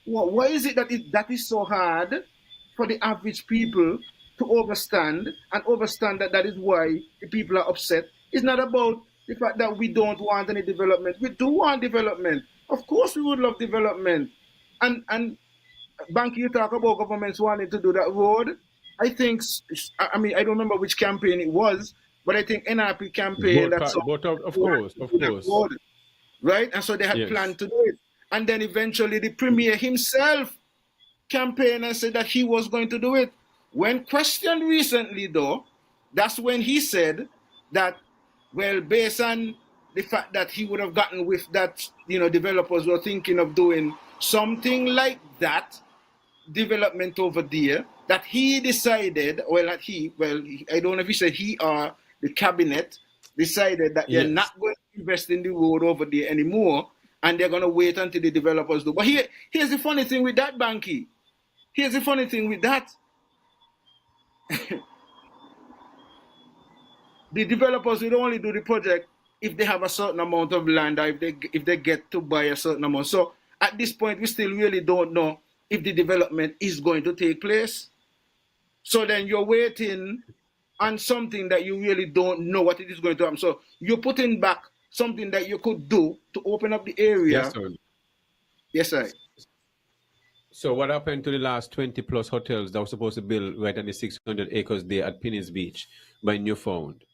Why is it that that is so hard for the average people to understand that that is why the people are upset? It's not about the fact that we don't want any development. We do want development. Of course, we would love development. And Banky, you talk about governments wanting to do that road. I think, I mean, I don't remember which campaign it was, but I think NRP campaign both, that's of course, of that course. road, right? And so they had Yes. planned to do it. And then eventually the premier himself campaigned and said that he was going to do it. When questioned recently, though, that's when he said that, well, based on the fact that he would have gotten with that, developers were thinking of doing something like that, development over there, that he decided, I don't know if he said he or the cabinet decided that they're Yes. not going to invest in the road over there anymore, and they're going to wait until the developers do. But here's the funny thing with that, Banky. Here's the funny thing with that. The developers will only do the project if they have a certain amount of land or if they get to buy a certain amount. So at this point, we still really don't know if the development is going to take place. So then you're waiting on something that you really don't know what it is going to happen. So you're putting back something that you could do to open up the Yes, area. sir. Yes, sir. So what happened to the last 20 plus hotels that were supposed to build right on the 600 acres there at Penny's Beach by Newfound?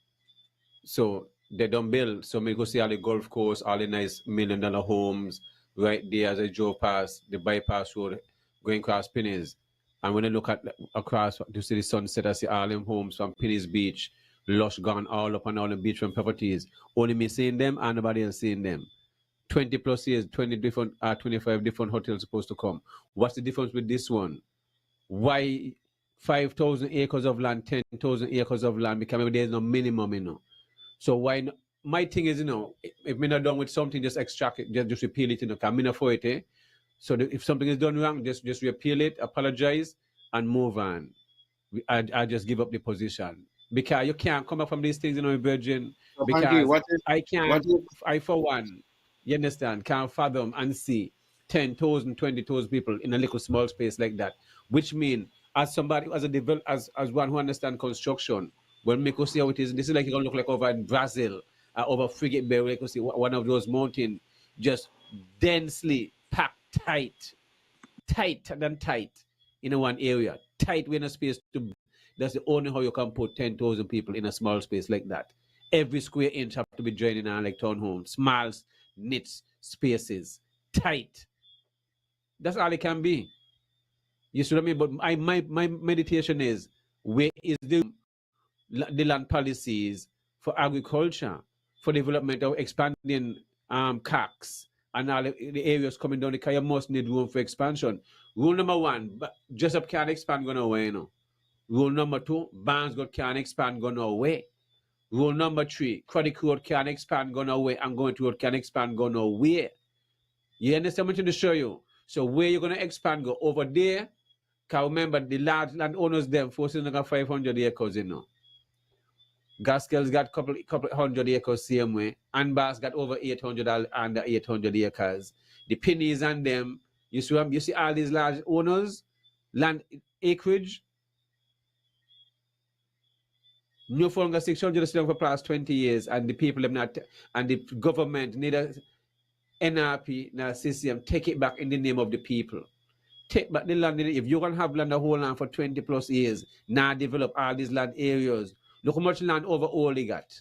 So they don't build. So me go see all the golf course, all the nice $1 million homes right there as I drove past the bypass road going across Penny's. And when I look at across to see the sunset, I see all them homes from Penny's Beach, lush gone all up on all the beachfront properties. Only me seeing them and nobody else seeing them. 20 plus years, 20 different 25 different hotels supposed to come. What's the difference with this one? Why 5,000 acres of land, 10,000 acres of land? Because maybe there's no minimum, So why not? My thing is, if me not done with something, just extract it, just repeal it, because I'm not for it, eh? So if something is done wrong, just repeal it, apologize, and move on. I just give up the position. Because you can't come up from these things, Virgin, So Bankie, because I what can't, is I for one, you understand, can't fathom and see 10,000, 20,000 people in a little small space like that. Which means, as somebody, as one who understands construction, when we could see how it is, this is like it's gonna look like over in Brazil, over Frigate Bay, where you could see one of those mountains just densely packed tight than tight in one area. Tight with a space to. That's the only how you can put 10,000 people in a small space like that. Every square inch have to be draining on like townhomes, small knits spaces, tight. That's all it can be. You see what I mean? But my meditation is, where is the land policies for agriculture, for development of expanding CACs and all the areas coming down, because you must need room for expansion. Rule number one, Jessup can't expand going away, Rule number two, Barnesgate can't expand going away. Rule number three, Craddock Road can't expand going away, and going to road can expand going away. You understand what I'm trying to show you? So where you're going to expand, go over there. Because remember, the large landowners, them, forcing 500 acres, Gaskell's got couple hundred acres same way. Anbar's got over 800 under 800 acres. The pennies and them, you see all these large owners, land acreage. Newfound got 600 for the past 20 years, and the people have not, and the government, neither NRP nor CCM, take it back in the name of the people. Take back the land. If you're going to have land, a whole land for 20 plus years, now develop all these land areas. Look how much land over all they got.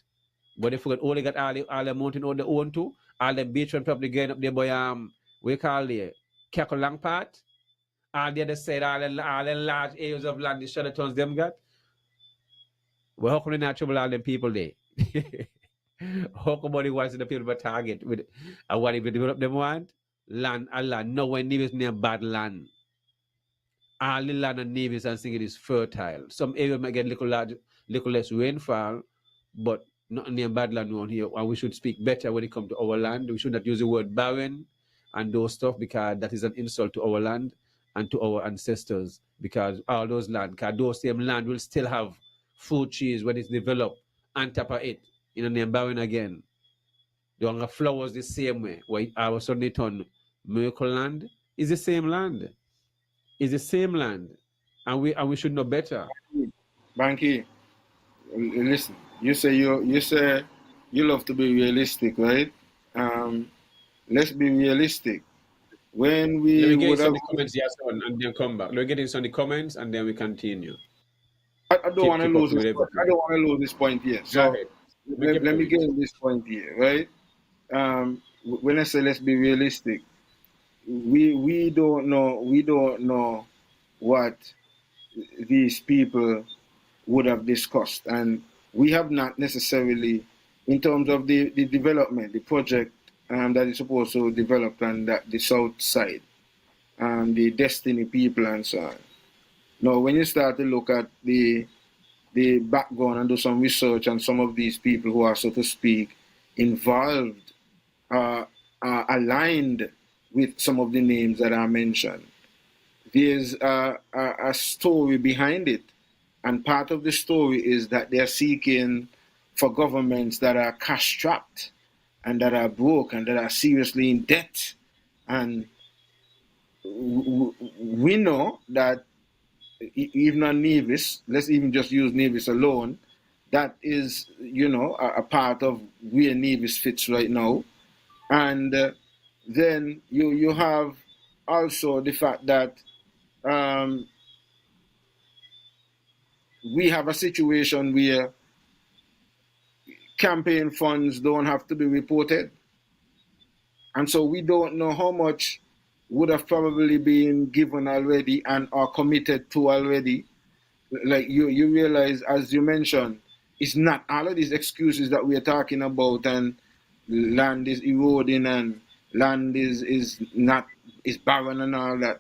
But they forget all they got all the mountain all they own too, all the beachfront property going up there by we call it Kakolang part. All the other side, all the large areas of land the Charlatans them got. Well, how come they not trouble all them people there? How come they wants the people to target with and what if they develop them want? Land and land. No one needs near bad land. All the land and navies and things is fertile. Some areas might get little less rainfall, but not near bad land around here. And we should speak better when it comes to our land. We should not use the word barren and those stuff, because that is an insult to our land and to our ancestors. Because all those land, because those same land will still have fruit trees when it's developed on top of it. Name barren again. They want flowers the same way. Where our Sunday turn miracle land is the same land. It's the same land. And we should know better. Bankie, listen, you say you love to be realistic, right? Let's be realistic. When Let we me get would into have, the comments, Yahsonn, and then come back. Let me get into the comments and then we continue. I don't want to Keep up lose with this. I everything. don't want to lose this point here. Go So ahead. Make your let me point. get in this point here, right? When I say let's be realistic, we don't know what these people would have discussed, and we have not necessarily, in terms of the development, the project that is supposed to develop on the south side, the Destiny people and so on. Now, when you start to look at the background and do some research on some of these people who are, so to speak, involved, aligned with some of the names that are mentioned, there's a story behind it. And part of the story is that they're seeking for governments that are cash strapped and that are broke and that are seriously in debt. And we know that even on Nevis, let's even just use Nevis alone, that is, a part of where Nevis fits right now. And then you have also the fact that we have a situation where campaign funds don't have to be reported. And so we don't know how much would have probably been given already and are committed to already. Like you realize, as you mentioned, it's not all of these excuses that we're talking about, and land is eroding and land is barren and all that.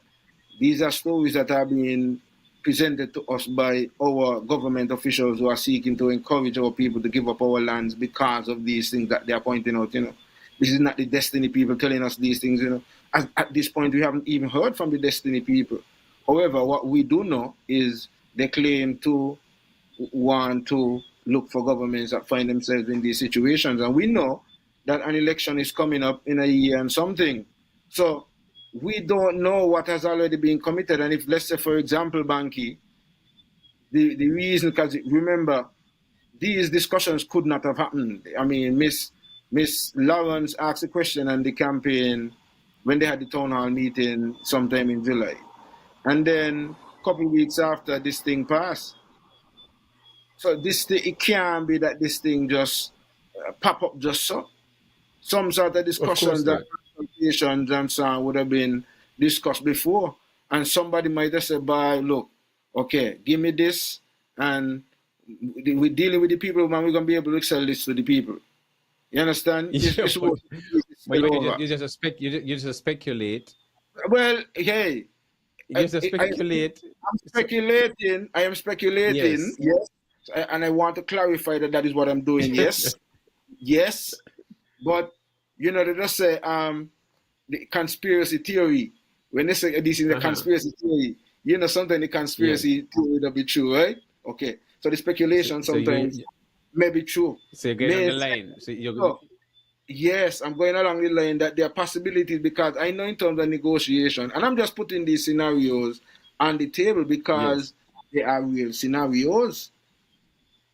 These are stories that are being presented to us by our government officials who are seeking to encourage our people to give up our lands because of these things that they are pointing out. This is not the Destiny people telling us these things. At this point, we haven't even heard from the Destiny people. However, what we do know is they claim to want to look for governments that find themselves in these situations. And we know that an election is coming up in a year and something. So we don't know what has already been committed. And if, let's say, for example, Bankie, the reason, because remember, these discussions could not have happened. I mean, Miss Lawrence asked a question on the campaign when they had the town hall meeting sometime in July. And then a couple of weeks after, this thing passed. So it can't be that this thing just pop up just so. Some sort of discussions that consultations and so on would have been discussed before. And somebody might have said, look, okay, give me this, and we're dealing with the people, man, we're going to be able to sell this to the people. You understand? But you just speculate. Well, hey. You just speculate. I am speculating, yes. And I want to clarify that is what I'm doing, yes. Yes. But, they just say the conspiracy theory. When they say this is a conspiracy theory, sometimes the conspiracy theory will be true, right? Okay. So the speculation sometimes may be true. So you're going on the line. Yes, I'm going along the line that there are possibilities, because I know in terms of negotiation, and I'm just putting these scenarios on the table because they are real scenarios.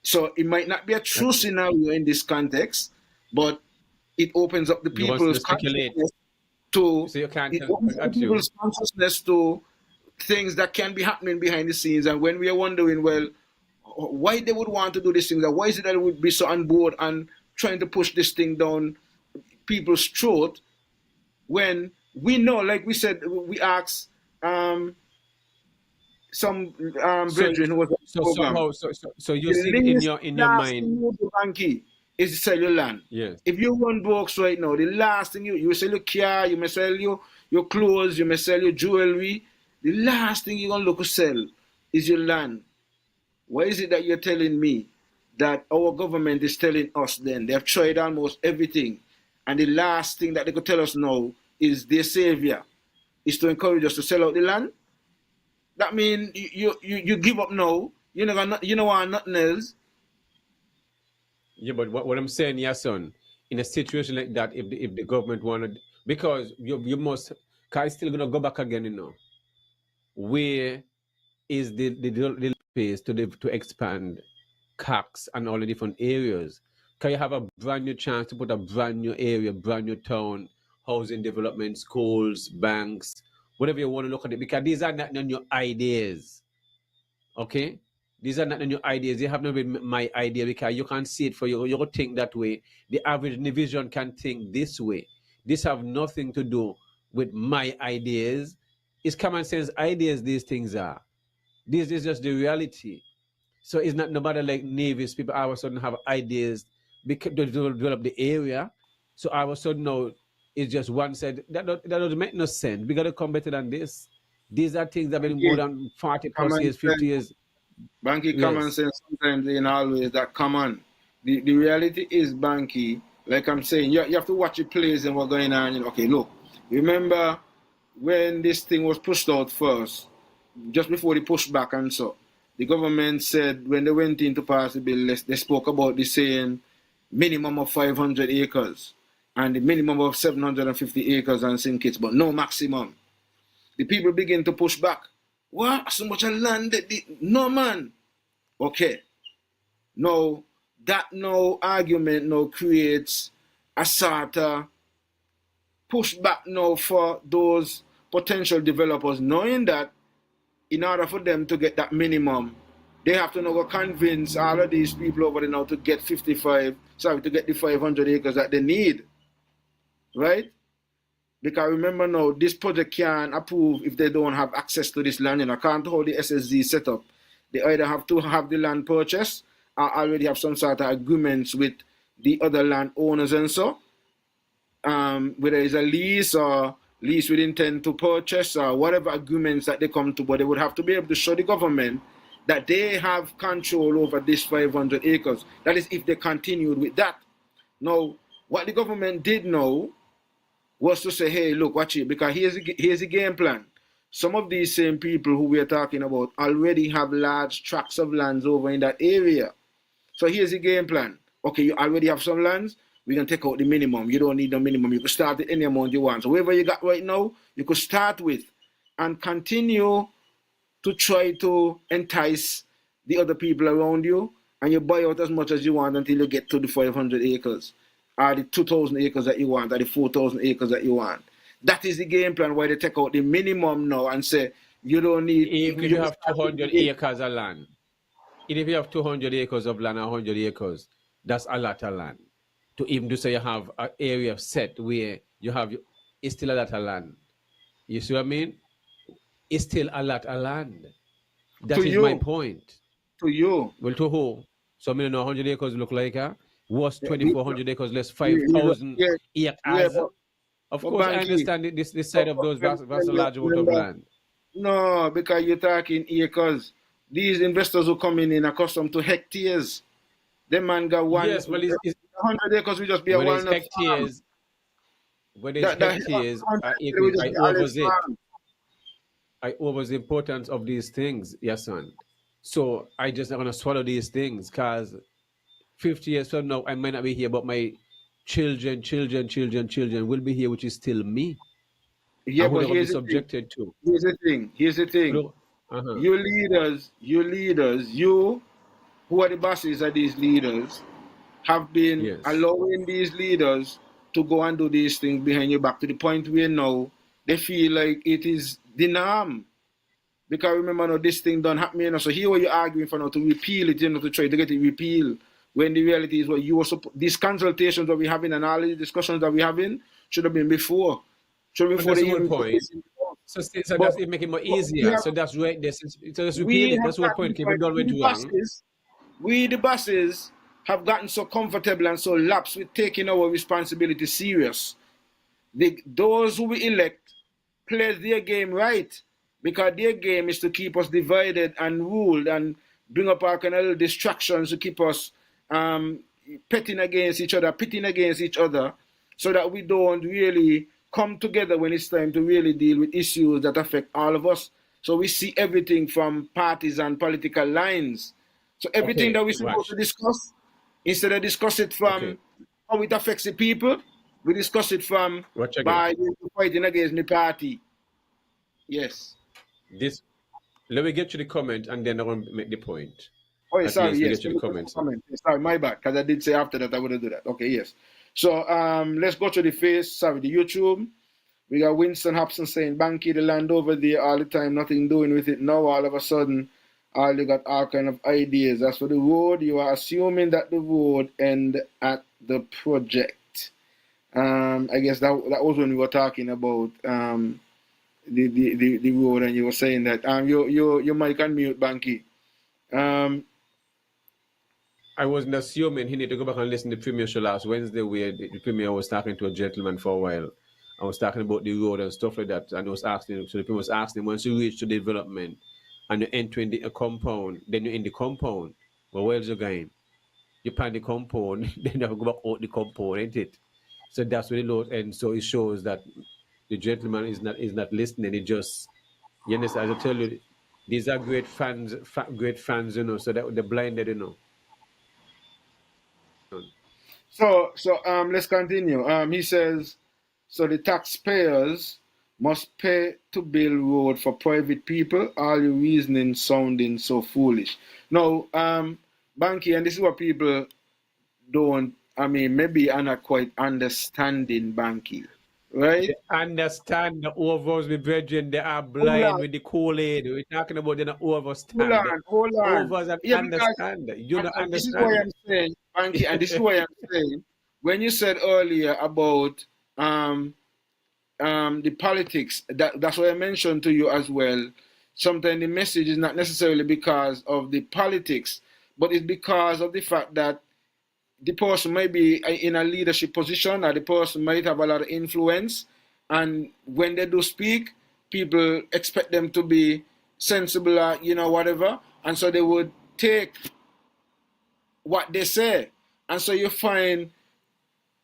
So it might not be a true scenario in this context, but it opens up the people's consciousness to things that can be happening behind the scenes. And when we are wondering, well, why they would want to do this thing, why is it that they would be so on board and trying to push this thing down people's throat, when we know, like we said, we asked some brethren who was so you see in your mind, Bankie, is to sell your land. Yes. If you run books right now, the last thing you sell your car, you may sell your clothes, you may sell your jewelry. The last thing you're gonna look to sell is your land. Why is it that you're telling me that our government is telling us then they have tried almost everything, and the last thing that they could tell us now is their savior is to encourage us to sell out the land? That means you give up now. You know what, nothing else. Yeah, but what I'm saying, Yahsonn, in a situation like that, if the government wanted, because you must, because it's still gonna go back again, where is the space to expand CACs and all the different areas? Can you have a brand new chance to put a brand new area, brand new town, housing development, schools, banks, whatever you want to look at it, because these are not new ideas. Okay? These are not new ideas. They have not been my idea, because you can see it for you. You think that way. The average division can think this way. This have nothing to do with my ideas. It's common sense ideas, these things are. This is just the reality. So it's not nobody like navies. People all of a sudden have ideas because to develop the area. So all of a sudden now it's just one side. That doesn't make no sense. We got to come better than this. These are things that have been more than 40 plus years, 50 years. Bankie, common sense sometimes ain't always that common. The reality is, Bankie, like I'm saying, you have to watch the plays and what's going on. Okay, look, remember when this thing was pushed out first, just before the pushback and so, the government said when they went in to pass the bill, they spoke about the saying minimum of 500 acres and the minimum of 750 acres and sink it, but no maximum. The people begin to push back. What? So much land? No, man. Okay. Now, that no argument now creates a sort of pushback now for those potential developers, knowing that in order for them to get that minimum, they have to now go convince all of these people over there now to get to get the 500 acres that they need. Right? Because remember now, this project can't approve if they don't have access to this land. Can't hold the SSZ set up. They either have to have the land purchased or already have some sort of agreements with the other land owners and so. Whether it's a lease or lease with intent to purchase or whatever agreements that they come to, but they would have to be able to show the government that they have control over this 500 acres. That is if they continued with that. Now, what the government did now was to say, hey, look, watch it, because here's the game plan. Some of these same people who we are talking about already have large tracts of lands over in that area. So here's the game plan. Okay, you already have some lands, we can take out the minimum. You don't need the minimum. You can start with any amount you want. So whatever you got right now, you could start with and continue to try to entice the other people around you, and you buy out as much as you want until you get to the 500 acres. Or the 2,000 acres that you want, or the 4,000 acres that you want. That is the game plan why they take out the minimum now and say, you don't need... Even if you have 200 acres of land, even if you have 200 acres of land or 100 acres, that's a lot of land. To even to say you have an area set where you have, it's still a lot of land. You see what I mean? It's still a lot of land. That is my point. To you. Well, to who? So I mean, 100 acres look like was 2,400 acres less 5,000 acres. Of course, Bankie, I understand this side of those vast large amount of land. No, because you're talking acres. These investors who coming in are accustomed to hectares. The man got one. Yes, well, 100 acres will just be a walnut hectares. When it's hectares, I over the importance of these things, Yahsonn. So I just not gonna swallow these things because 50 years from now I might not be here, but my children will be here, which is still me. Yeah, but here's subjected to. Here's the thing. Your leaders, you who are the bosses of these leaders, have been allowing these leaders to go and do these things behind your back to the point where now they feel like it is the norm. Because remember now, this thing don't happen, so here what you're arguing for now to repeal it, to try to get it repealed. When the reality is what you were these consultations that we're having and all these discussions that we're having should have been before. Should have been before the whole point. So that's it, make it more easier. So that's right. So let's repeal it. That's the whole point. Keep it done with we, the bosses, have gotten so comfortable and so lax with taking our responsibility serious. Those who we elect play their game right, because their game is to keep us divided and ruled and bring up our kind of little distractions to keep us pitting against each other, so that we don't really come together when it's time to really deal with issues that affect all of us. So we see everything from parties and political lines. So everything that we're supposed to discuss, instead of discuss it from how it affects the people, we discuss it from by fighting against the party. Yes. Let me get to the comment and then I want to make the point. Oh, yes, sorry, yes. Get to the comment. Sorry, my bad, because I did say after that I wouldn't do that. Okay, yes. So let's go to the YouTube. We got Winston Hobson saying, Bankie, the land over there all the time, nothing doing with it. Now all of a sudden, you got all kind of ideas. As for the road, you are assuming that the road end at the project. I guess that was when we were talking about the road, and you were saying that your mic and mute, Bankie. I wasn't assuming. He need to go back and listen to the premier show last Wednesday, where the premier was talking to a gentleman for a while. I was talking about the road and stuff like that, and I was asking. So the premier was asking, once you reach to development and you enter in the compound, then you're in the compound. Well, where's your game? You plan the compound, then you have to go back out the compound, ain't it? So that's where the Lord, and so it shows that the gentleman is not listening. It just, you understand? As I tell you, These are great fans, great fans, you know. So that they're blinded, you know. So let's continue. He says, so the taxpayers must pay to build road for private people. All your reasoning sounding so foolish. No, Banky, and this is what people don't. I mean, maybe are not quite understanding Banky, right? They understand the overs, my brethren. They are Hold blind on, with the Kool-Aid. We're talking about they don't hold overstand. The on, hold on. overs and Yeah, because understand. You don't and this is why understand. I'm saying, Banky, and this is why I'm saying, when you said earlier about um the politics, that's what I mentioned to you as well. Sometimes the message is not necessarily because of the politics, but it's because of the fact that the person might be in a leadership position, or the person might have a lot of influence, and when they do speak, people expect them to be sensible, or whatever, and so they would take what they say, and so you find,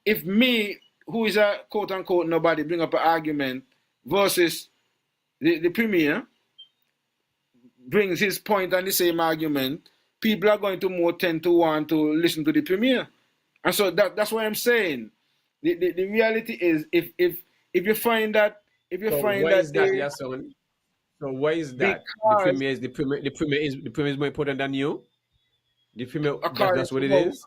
if me, who is a quote unquote nobody, bring up an argument versus the premier brings his point on the same argument, people are going to more tend to want to listen to the premier. And so that's what I'm saying. The reality is, if you find that, So why is that, they, Yahsonn? So why is that? The because premier is more important than you. The premier, according that's to what it how, is.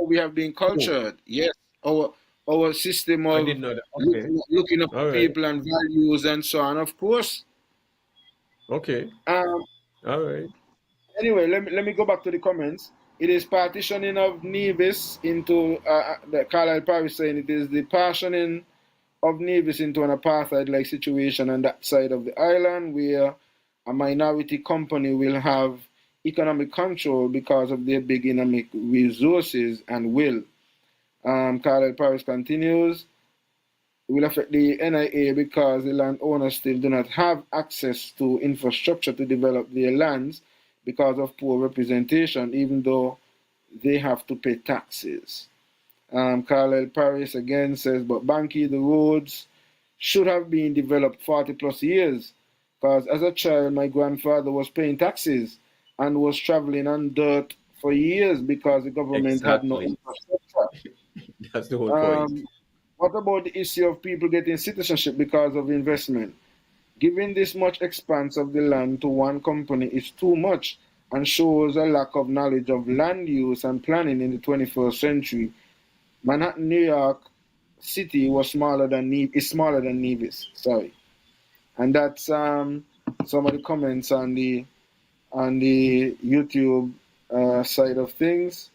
we have been Oh, cultured, yes, our system I of didn't know that. Okay, looking up all to right, people and values and so on, of course. okay, Um, all right. Anyway, let me go back to the comments. It is partitioning of Nevis into the Carlisle Parish saying it is the partitioning of Nevis into an apartheid-like situation on that side of the island, where a minority company will have economic control because of their big economic resources and will. Carlisle Parish continues. It will affect the NIA because the landowners still do not have access to infrastructure to develop their lands because of poor representation, even though they have to pay taxes. Carlisle Paris again says, but Bankie, the roads should have been developed 40 plus years because as a child, my grandfather was paying taxes and was traveling on dirt for years because the government had no Exactly. infrastructure. That's the whole point. Um, what about the issue of people getting citizenship because of investment? Giving this much expanse of the land to one company is too much and shows a lack of knowledge of land use and planning in the 21st century. Manhattan, New York City is smaller than Nevis. Sorry, and that's some of the comments on the YouTube side of things,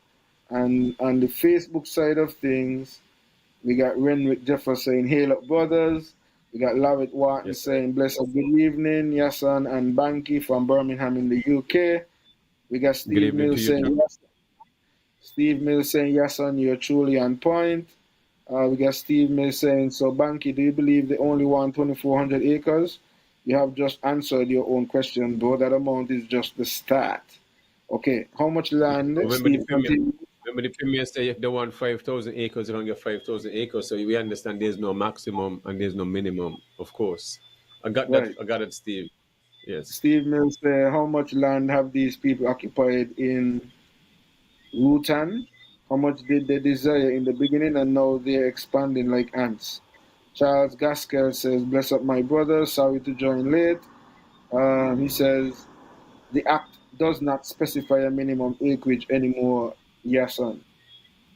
and on the Facebook side of things. We got Renwick Jeffers saying, "Hail up, brothers." We got Larry Wharton Yes, sir. saying, "Blessed good evening, Yahsonn and Bankie from Birmingham in the UK." We got Good evening to you too. Steve Mills saying, "Yahsonn, you're truly on point." We got Steve Mills saying, "So Bankie, do you believe they only want 2,400 acres? You have just answered your own question, bro. That amount is just the start." Okay, how much land? Remember the Steve premier. continues. Remember the premier say if they want 5,000 acres, they don't get 5,000 acres. So we understand there's no maximum and there's no minimum, of course. I got that. Right. I got it, Steve. Yes. Steve Mills says, "How much land have these people occupied in Rutan? How much did they desire in the beginning, and now they're expanding like ants?" Charles Gaskell says, "Bless up my brother. Sorry to join late." He says, "The act does not specify a minimum acreage anymore, Yahsonn.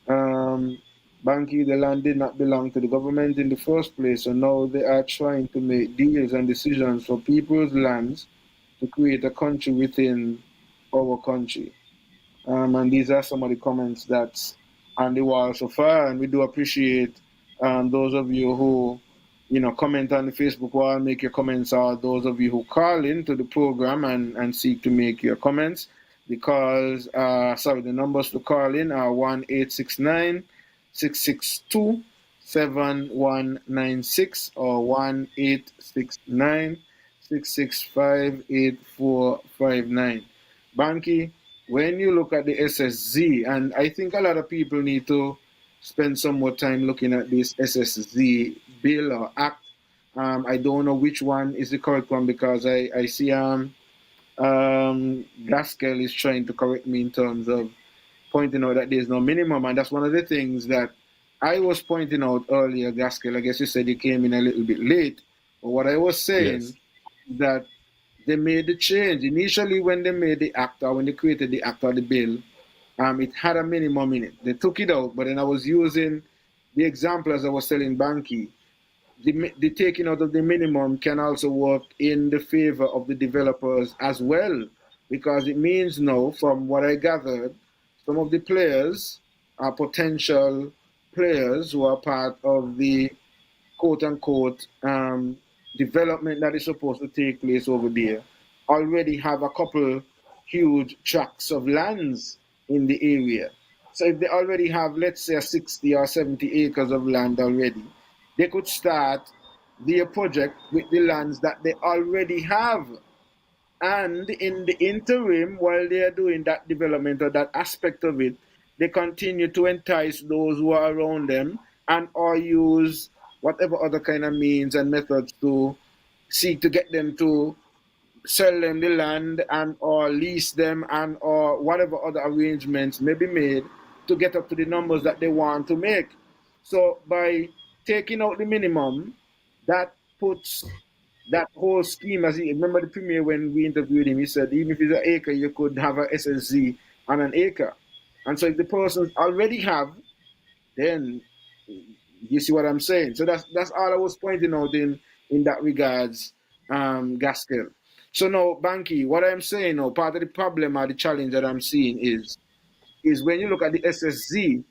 Um, Banky, the land did not belong to the government in the first place, so now they are trying to make deals and decisions for people's lands to create a country within our country." And these are some of the comments that's on the wall so far. And we do appreciate those of you who, comment on the Facebook wall, make your comments, or those of you who call into the program and seek to make your comments. Because, the numbers to call in are 1-869 662 7196 or 1-869 665 8459. Banky, when you look at the SSZ, and I think a lot of people need to spend some more time looking at this SSZ bill or act. I don't know which one is the correct one because I see Gaskell is trying to correct me in terms of pointing out that there's no minimum, and that's one of the things that I was pointing out earlier, Gaskell. I guess you said you came in a little bit late, but what I was Yes. saying that they made the change initially when they made the act or when they created the act or the bill. It had a minimum in it. They took it out, but then I was using the example as I was telling Bankie. The taking out of the minimum can also work in the favor of the developers as well, because it means now, from what I gathered, some of the players are potential players who are part of the quote unquote development that is supposed to take place over there already have a couple huge tracts of lands in the area. So if they already have, let's say, 60 or 70 acres of land already, they could start their project with the lands that they already have. And in the interim, while they are doing that development or that aspect of it, they continue to entice those who are around them and or use whatever other kind of means and methods to seek to get them to sell them the land and or lease them and or whatever other arrangements may be made to get up to the numbers that they want to make. So by taking out the minimum, that puts that whole scheme, as he remember the premier when we interviewed him, he said even if it's an acre, you could have a SSZ on an acre. And so if the persons already have, then you see what I'm saying. So that's all I was pointing out in that regards, Gaskell. So now, Banky, what I'm saying now, part of the problem or the challenge that I'm seeing is when you look at the SSZ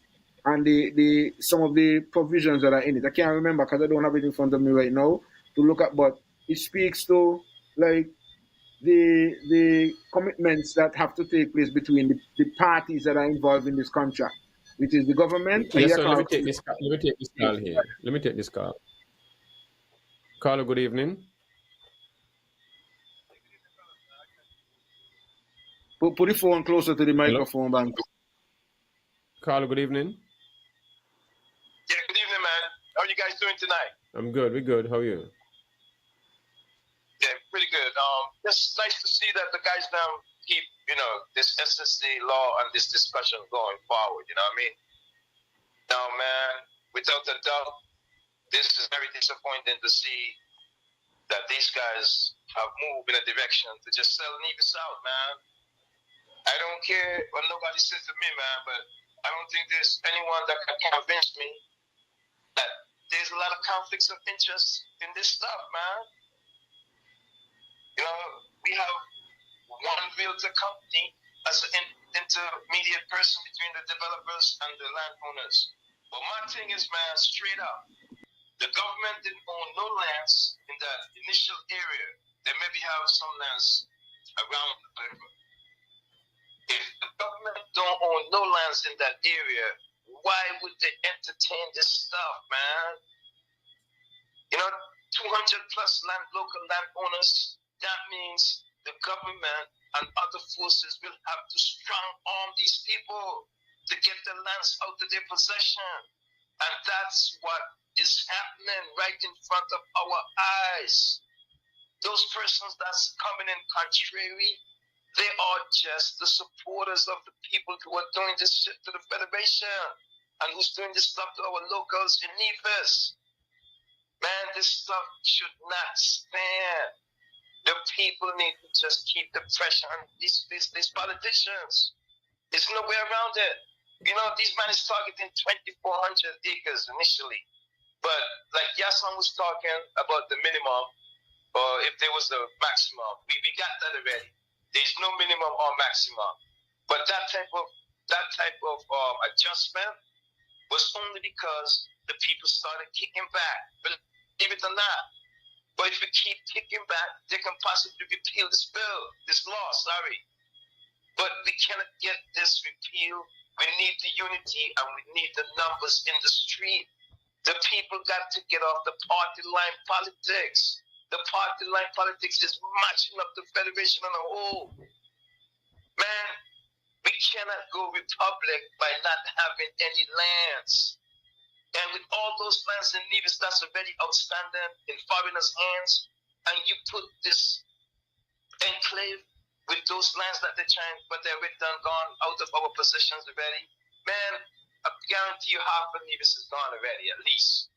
and the some of the provisions that are in it. I can't remember because I don't have it in front of me right now to look at, but it speaks to like the commitments that have to take place between the parties that are involved in this contract, which is the government and Yes, your sir. call. Let me take this call here. Let me take this call. Carlo, good evening. Put the phone closer to the Hello, microphone, Banky. Carlo, good evening. Yeah, good evening, man. How are you guys doing tonight? I'm good. We're good. How are you? Yeah, pretty good. It's nice to see that the guys now keep, this SSC law and this discussion going forward. You know what I mean? Now, man, without a doubt, this is very disappointing to see that these guys have moved in a direction to just sell Nevis out, man. I don't care what nobody says to me, man, but I don't think there's anyone that can convince me that there's a lot of conflicts of interest in this stuff, man. We have one realtor company as an intermediate person between the developers and the landowners. But my thing is, man, straight up, the government didn't own no lands in that initial area. They maybe have some lands around the river. If the government don't own no lands in that area, why would they entertain this stuff, man? 200 plus local landowners, that means the government and other forces will have to strong arm these people to get the lands out of their possession. And that's what is happening right in front of our eyes. Those persons that's coming in contrary, they are just the supporters of the people who are doing this shit to the Federation and who's doing this stuff to our locals in Nevis. Man, this stuff should not stand. The people need to just keep the pressure on these politicians. There's no way around it. These men is targeting 2,400 acres initially. But like Yahsonn was talking about the minimum, or if there was a maximum, we got that already. There's no minimum or maximum. But that type of adjustment was only because the people started kicking back. Believe it or not. But if we keep kicking back, they can possibly repeal this bill, this law, sorry. But we cannot get this repealed. We need the unity and we need the numbers in the street. The people got to get off the party line politics. The party line politics is matching up the Federation on a whole. Man, we cannot go republic by not having any lands. And with all those lands in Nevis that's already outstanding in foreigners' hands, and you put this enclave with those lands that they're trying, but they're already done gone out of our possessions already. Man, I guarantee you half of Nevis is gone already, at least.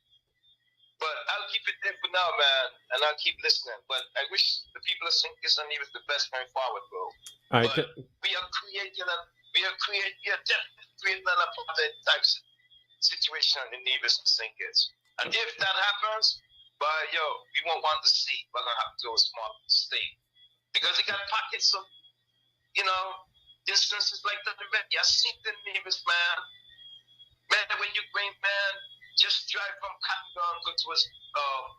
But I'll keep it there for now, man, and I'll keep listening. But I wish the people of St. Kitts and Nevis the best going forward, bro. But we are definitely creating an apartheid type situation in Nevis and St. Kitts. And if that happens, but yo, we won't want to see. We're gonna have to go a small state because they got pockets of, instances like that already. I seen the Nevis, man. Man, when you bring, man, just drive from Cotton go to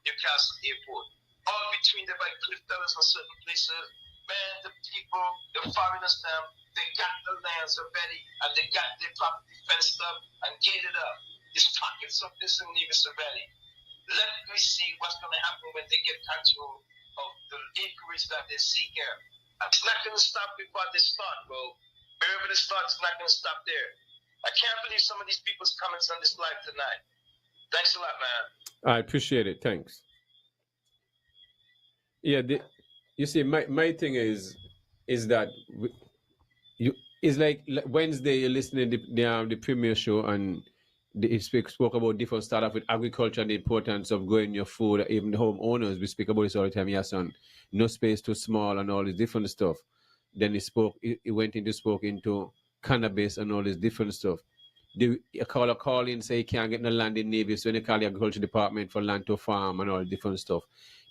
Newcastle Airport. All between the cliff dwellers in certain places, man, the people, the foreigners, they got the lands already and they got their property fenced up and gated up. There's pockets of this in Nevis already. Let me see what's going to happen when they get control of the acreage that they seek here. And it's not going to stop before they start, bro. Wherever they start, it's not going to stop there. I can't believe some of these people's comments on this live tonight. Thanks a lot, man. I appreciate it. Thanks. Yeah, you see, my thing is that it's like Wednesday you're listening to the premiere show and it spoke about different start off with agriculture and the importance of growing your food. Even the homeowners, we speak about this all the time. Yahsonn, no space too small and all this different stuff. Then it went into cannabis and all this different stuff. A caller call in, say he can't get no land in Navy, so when they call the agriculture department for land to farm and all different stuff.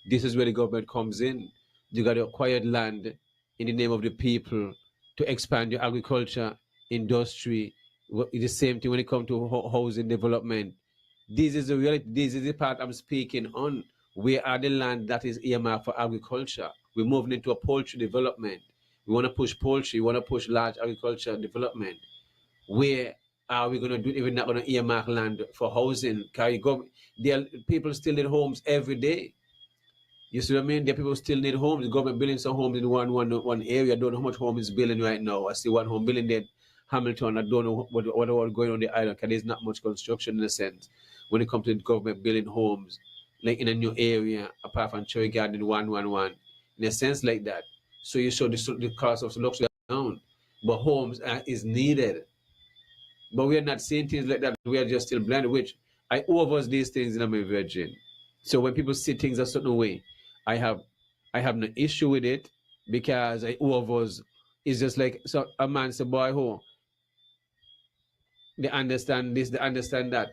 This is where the government comes in. You got to acquire land in the name of the people to expand your agriculture, industry. It's the same thing when it comes to housing development. This is the reality. This is the part I'm speaking on. Where are the land that is earmarked for agriculture? We're moving into a poultry development. We want to push poultry. We want to push large agriculture development. Where are we going to do it if we're not going to earmark land for housing? People still need homes every day. You see what I mean? There people still need homes. The government building some homes in one area. I don't know how much home is building right now. I see one home building there, Hamilton. I don't know what going on the island because there's not much construction in a sense. When it comes to the government building homes, like in a new area, apart from Cherry Garden 111, in a sense like that. So you show the cost of luxury down, but homes is needed. But we are not seeing things like that. We are just still blinded, which I overs these things in my virgin. So when people see things a certain way, I have no issue with it because I overs. It's just like so a man say, boy, who they understand this, they understand that.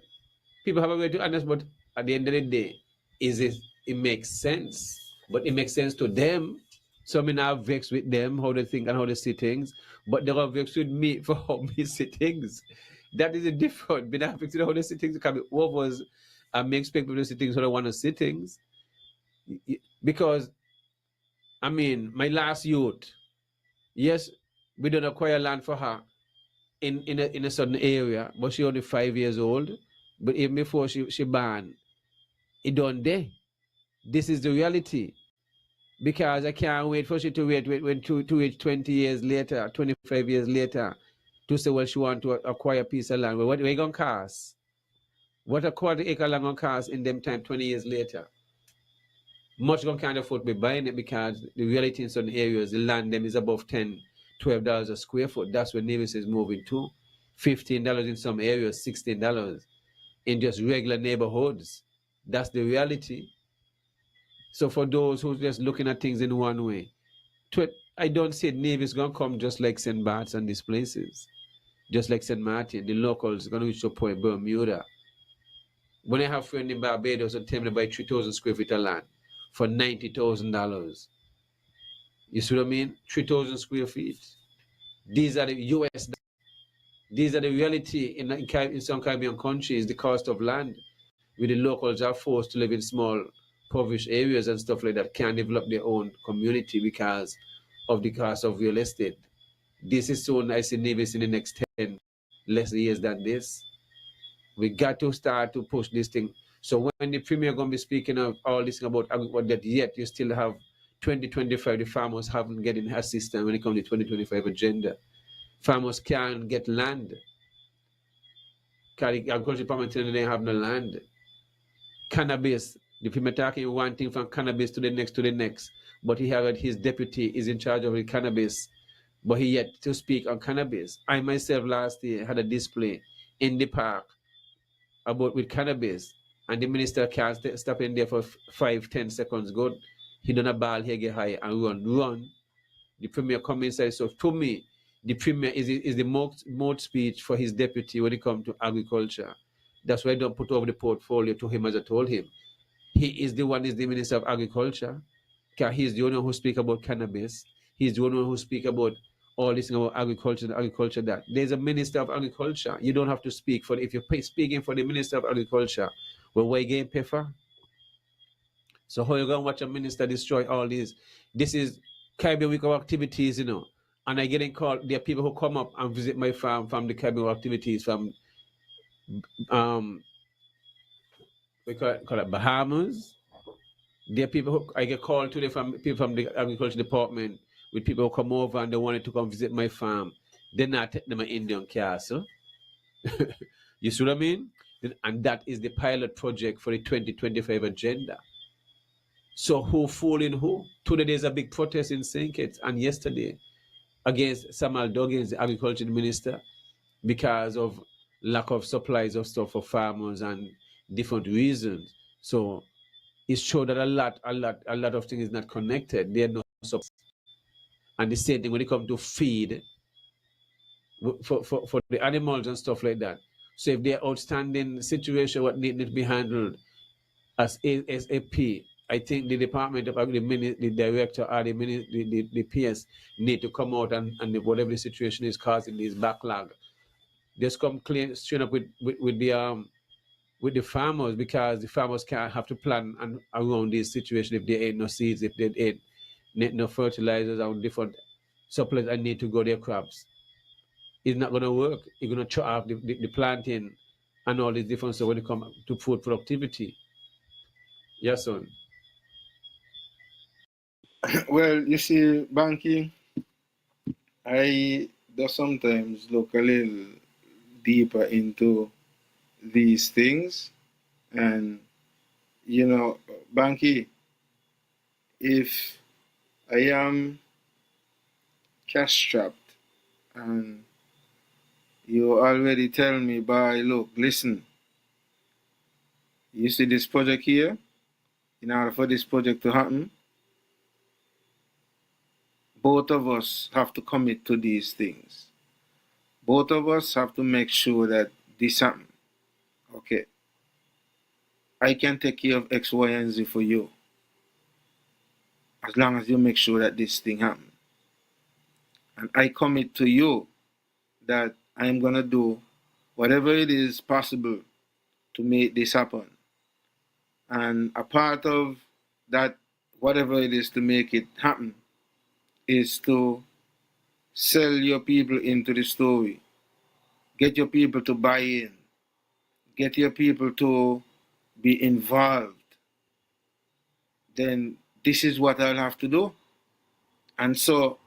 People have a way to understand, but at the end of the day, it makes sense. But it makes sense to them. So I'm not vexed with them, how they think and how they see things, but they're vexed with me for how me see things. That is a different. Being not vexed with how they see things can be overs and me expect people to see things how they want to see things. Because, I mean, my last youth, yes, we don't acquire land for her in a certain area, but she only 5 years old. But even before she born, it done there. This is the reality. Because I can't wait for she to wait when to age 20 years later, 25 years later, to say, well, she want to acquire a piece of land. Well, what are we going to cost? What a quarter acre land going to cost in them time 20 years later? Much going to can't afford to be buying it because the reality in certain areas, the land them is above $10, $12 a square foot. That's where Nevis is moving to. $15 in some areas, $16 in just regular neighborhoods. That's the reality. So for those who just looking at things in one way, I don't see Navy is going to come just like St. Bart's and these places. Just like St. Martin, the locals are going to reach to point Bermuda. When I have friends in Barbados and tell me to buy 3,000 square feet of land for $90,000. You see what I mean? 3,000 square feet. These are the US. These are the reality in some Caribbean countries, the cost of land. Where the locals are forced to live in small, impoverished areas and stuff like that, can't develop their own community because of the cost of real estate. This is so nice in Nevis in the next 10 less years than this. We got to start to push this thing. So when the premier going to be speaking of all this about that, yet you still have 2025, the farmers haven't getting assistance when it comes to 2025 agenda. Farmers can't get land. Because the agriculture department they have no land. Cannabis, the people talking one thing from cannabis to the next, but he had his deputy is in charge of the cannabis, but he yet to speak on cannabis. I myself last year had a display in the park about with cannabis, and the minister can't stop in there for 5-10 seconds. Good, he done a ball here, get high and run. The premier come inside. So to me, the premier is the mouth speech for his deputy when it comes to agriculture. That's why I don't put over the portfolio to him as I told him. He is the one is the minister of agriculture. He's the only one who speak about cannabis. He's the only one who speak about all this thing about agriculture and agriculture that. There's a minister of agriculture. You don't have to speak for if you're speaking for the minister of agriculture. Well, why getting pay for? So how you gonna watch a minister destroy all these? This is Caribbean Week of activities, you know. And I getting called. There are people who come up and visit my farm from the Caribbean activities from we call it Bahamas. There are people who I get called today from people from the agriculture department with people who come over and they wanted to come visit my farm. They're not taking them an Indian castle. You see what I mean? And that is the pilot project for the 2025 agenda. So who fooling who? Today there's a big protest in St. Kitts and yesterday against Samuel Duggins, the agriculture minister, because of lack of supplies of stuff for farmers and different reasons. So it showed that a lot of things is not connected. They're not supplies. And the same thing when it comes to feed for the animals and stuff like that. So if there are outstanding situation what need to be handled as ASAP, I think the department of the director or the PS need to come out and whatever the situation is causing this backlog, just come clean straight up with the farmers, because the farmers can't have to plan and around this situation if they ain't no seeds, if they ain't no fertilizers or different supplies that need to grow their crops. It's not going to work. You're going to chop off the planting and all these different stuff when it comes to food productivity. Yes, son. Well, you see, Bankie, I do sometimes look a little deeper into these things. And, you know, Bankie, if I am cash strapped and you already tell me, boy, look, listen, you see this project here? In order for this project to happen, both of us have to commit to these things. Both of us have to make sure that this happens. Okay. I can take care of X, Y, and Z for you, as long as you make sure that this thing happens. And I commit to you that I'm going to do whatever it is possible to make this happen. And a part of that, whatever it is to make it happen, is to sell your people into the story. Get your people to buy in. Get your people to be involved. Then this is what I'll have to do. And so,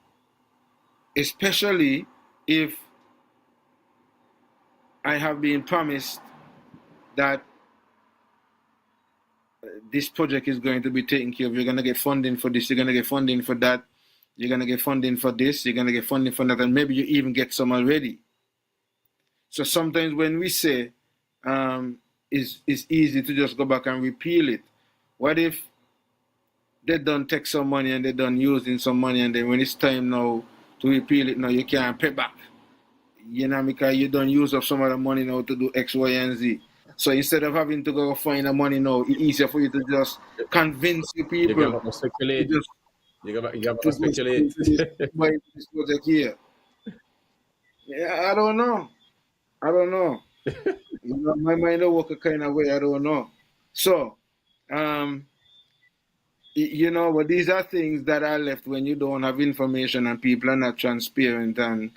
especially if I have been promised that this project is going to be taken care of, you're going to get funding for this, you're going to get funding for that, you're going to get funding for this, you're going to get funding for that, and maybe you even get some already. So sometimes when we say it's easy to just go back and repeal it, what if they done take some money and they done using some money, and then when it's time now to repeal it, now you can't pay back? You know, because you don't use up some of the money now to do X, Y, and Z. So instead of having to go find the money now, it's easier for you to just convince the people. You got to speculate. You got to speculate. Buy this project here. Yeah, I don't know. You know, my mind don't work a kind of way. I don't know. So, you know, but these are things that are left when you don't have information and people are not transparent and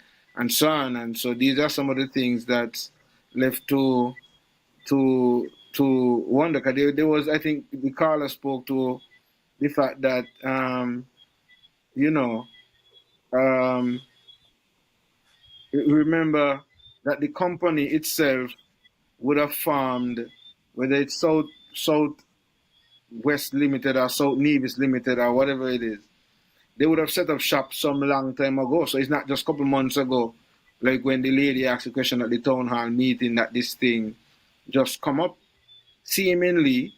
so on. And so these are some of the things that's left to wonder. Because there was, I think, the caller spoke to the fact that, you know, remember that the company itself would have farmed, whether it's South West Limited or South Nevis Limited or whatever it is, they would have set up shop some long time ago. So it's not just a couple months ago, like when the lady asked a question at the town hall meeting that this thing just come up. Seemingly,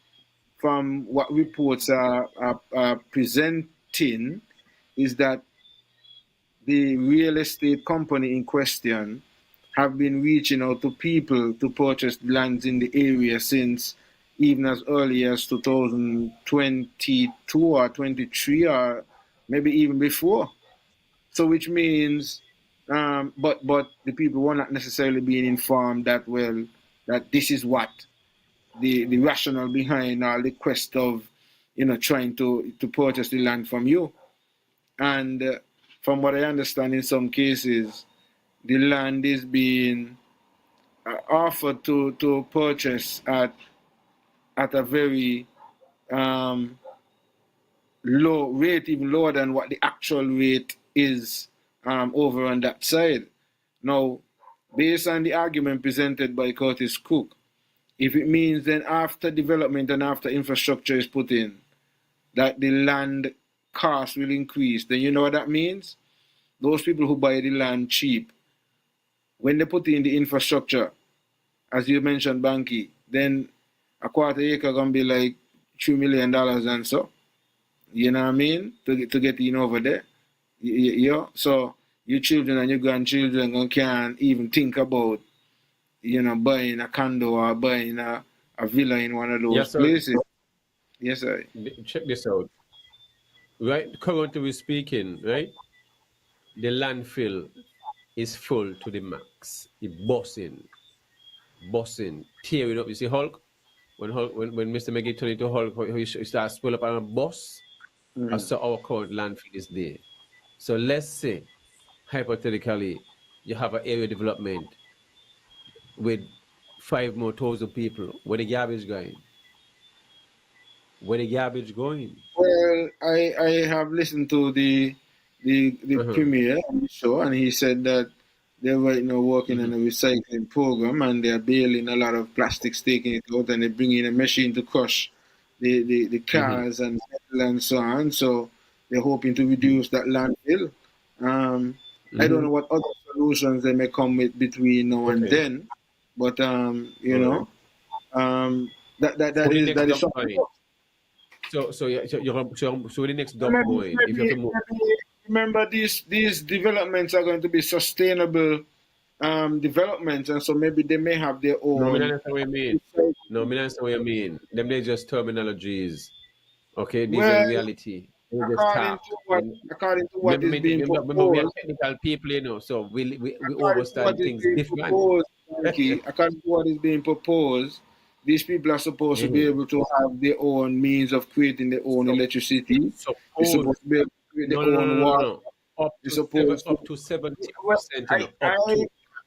from what reports are presenting, is that the real estate company in question have been reaching out to people to purchase lands in the area since even as early as 2022 or 23 or maybe even before. So which means, but the people were not necessarily being informed that well that this is what the rationale behind all the quest of trying to purchase the land from you. And from what I understand, in some cases, the land is being offered to purchase at a very um, low rate, even lower than what the actual rate is over on that side. Now, based on the argument presented by Curtis Cook, if it means then after development and after infrastructure is put in, that the land cost will increase, then you know what that means? Those people who buy the land cheap, when they put in the infrastructure, as you mentioned, Bankie, then a quarter acre gonna be like $2 million and so. You know what I mean? To get in over there. Yeah. So your children and your grandchildren can't even think about, buying a condo or buying a villa in one of those Yes, sir. places. Yes, sir. Check this out. Right, currently we're speaking, right? The landfill is full to the max. It bossing, tearing up. You see Hulk? When Mr. McGee turned into Hulk, he starts to pull up on a bus. So our current landfill is there. So let's say, hypothetically, you have an area development with 5,000 more people. Where the garbage going? Where the garbage going? Well, I have listened to the Uh-huh. premiere on the show, and he said that they're right now working on a recycling program, and they're baling a lot of plastics, taking it out, and they bring in a machine to crush the cars and metal and so on. So they're hoping to reduce that landfill. I don't know what other solutions they may come with between now and Okay. then, but All right. that For the is next dump something. going. So the next dump Maybe, going, if you have to move. remember these developments are going to be sustainable developments, and so maybe they may have their No, I own. understand what you mean. No, I understand what you mean. Them they just terminologies. Okay, these are Well, reality. They just talk. according to what Remember, is being remember we are proposed, technical people, so we according to what understand is things being different. proposed, Banky, according to what is being proposed, these people are supposed to be able to have their own means of creating their own So electricity. They're suppose supposed to be able to create no, their no, no, own no, no, water. no. Up They're to seven, supposed to. up to Well, 70%, I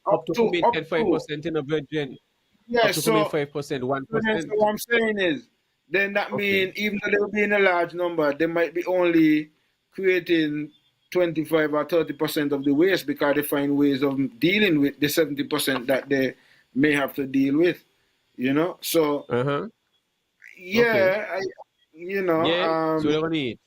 up to commit up to 5%, Virgin, yeah. up to commit So 5%, one So then, so percent. what I'm saying is, then that Okay. mean even though they will be in a large number, they might be only creating 25 or 30% of the waste because they find ways of dealing with the 70% that they may have to deal with. So Uh-huh. Okay. yeah, Yeah. So what do you need?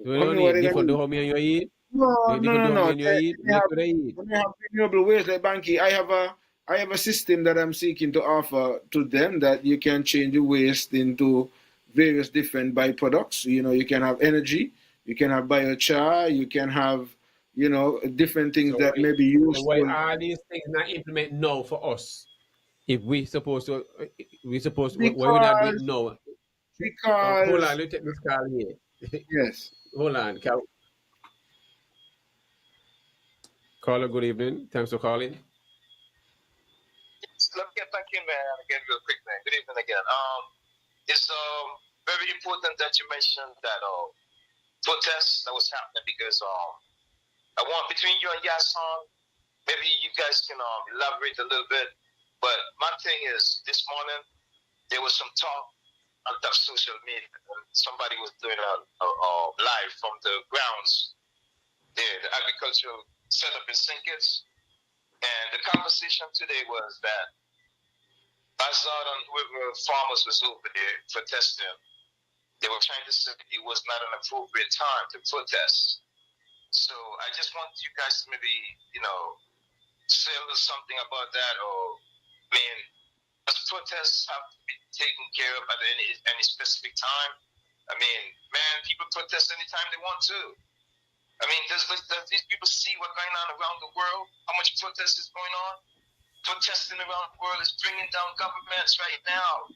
So what I do you mean, what need? they gonna Different the do? homie and you eat? No, no, Different no, the no. homie and you eat? They That's have what I eat. they have renewable waste like Banky. I have a system that I'm seeking to offer to them that you can change the waste into various different byproducts. You can have energy, you can have biochar, you can have different things So that may be why useful are these things not implement now for us? If why we not do it because now? Hold on, because let me take this call here. yes. Hold on, caller, good evening. Thanks for calling. Let me get back in, man, again, real quick, man. Good evening again. It's very important that you mentioned that protest that was happening because I want between you and Yahsonn, maybe you guys can elaborate a little bit. But my thing is, this morning there was some talk on the social media. Somebody was doing a live from the grounds there, the agricultural setup in St. Kitts. And the conversation today was that Azad and whoever farmers was over there protesting, They were trying to say it was not an appropriate time to protest. So I just want you guys to maybe, say a little something about that, or, I mean, does protests have to be taken care of at any specific time? I mean, man, people protest anytime they want to. I mean, does these people see what's going on around the world? How much protest is going on? Protesting around the world is bringing down governments right now.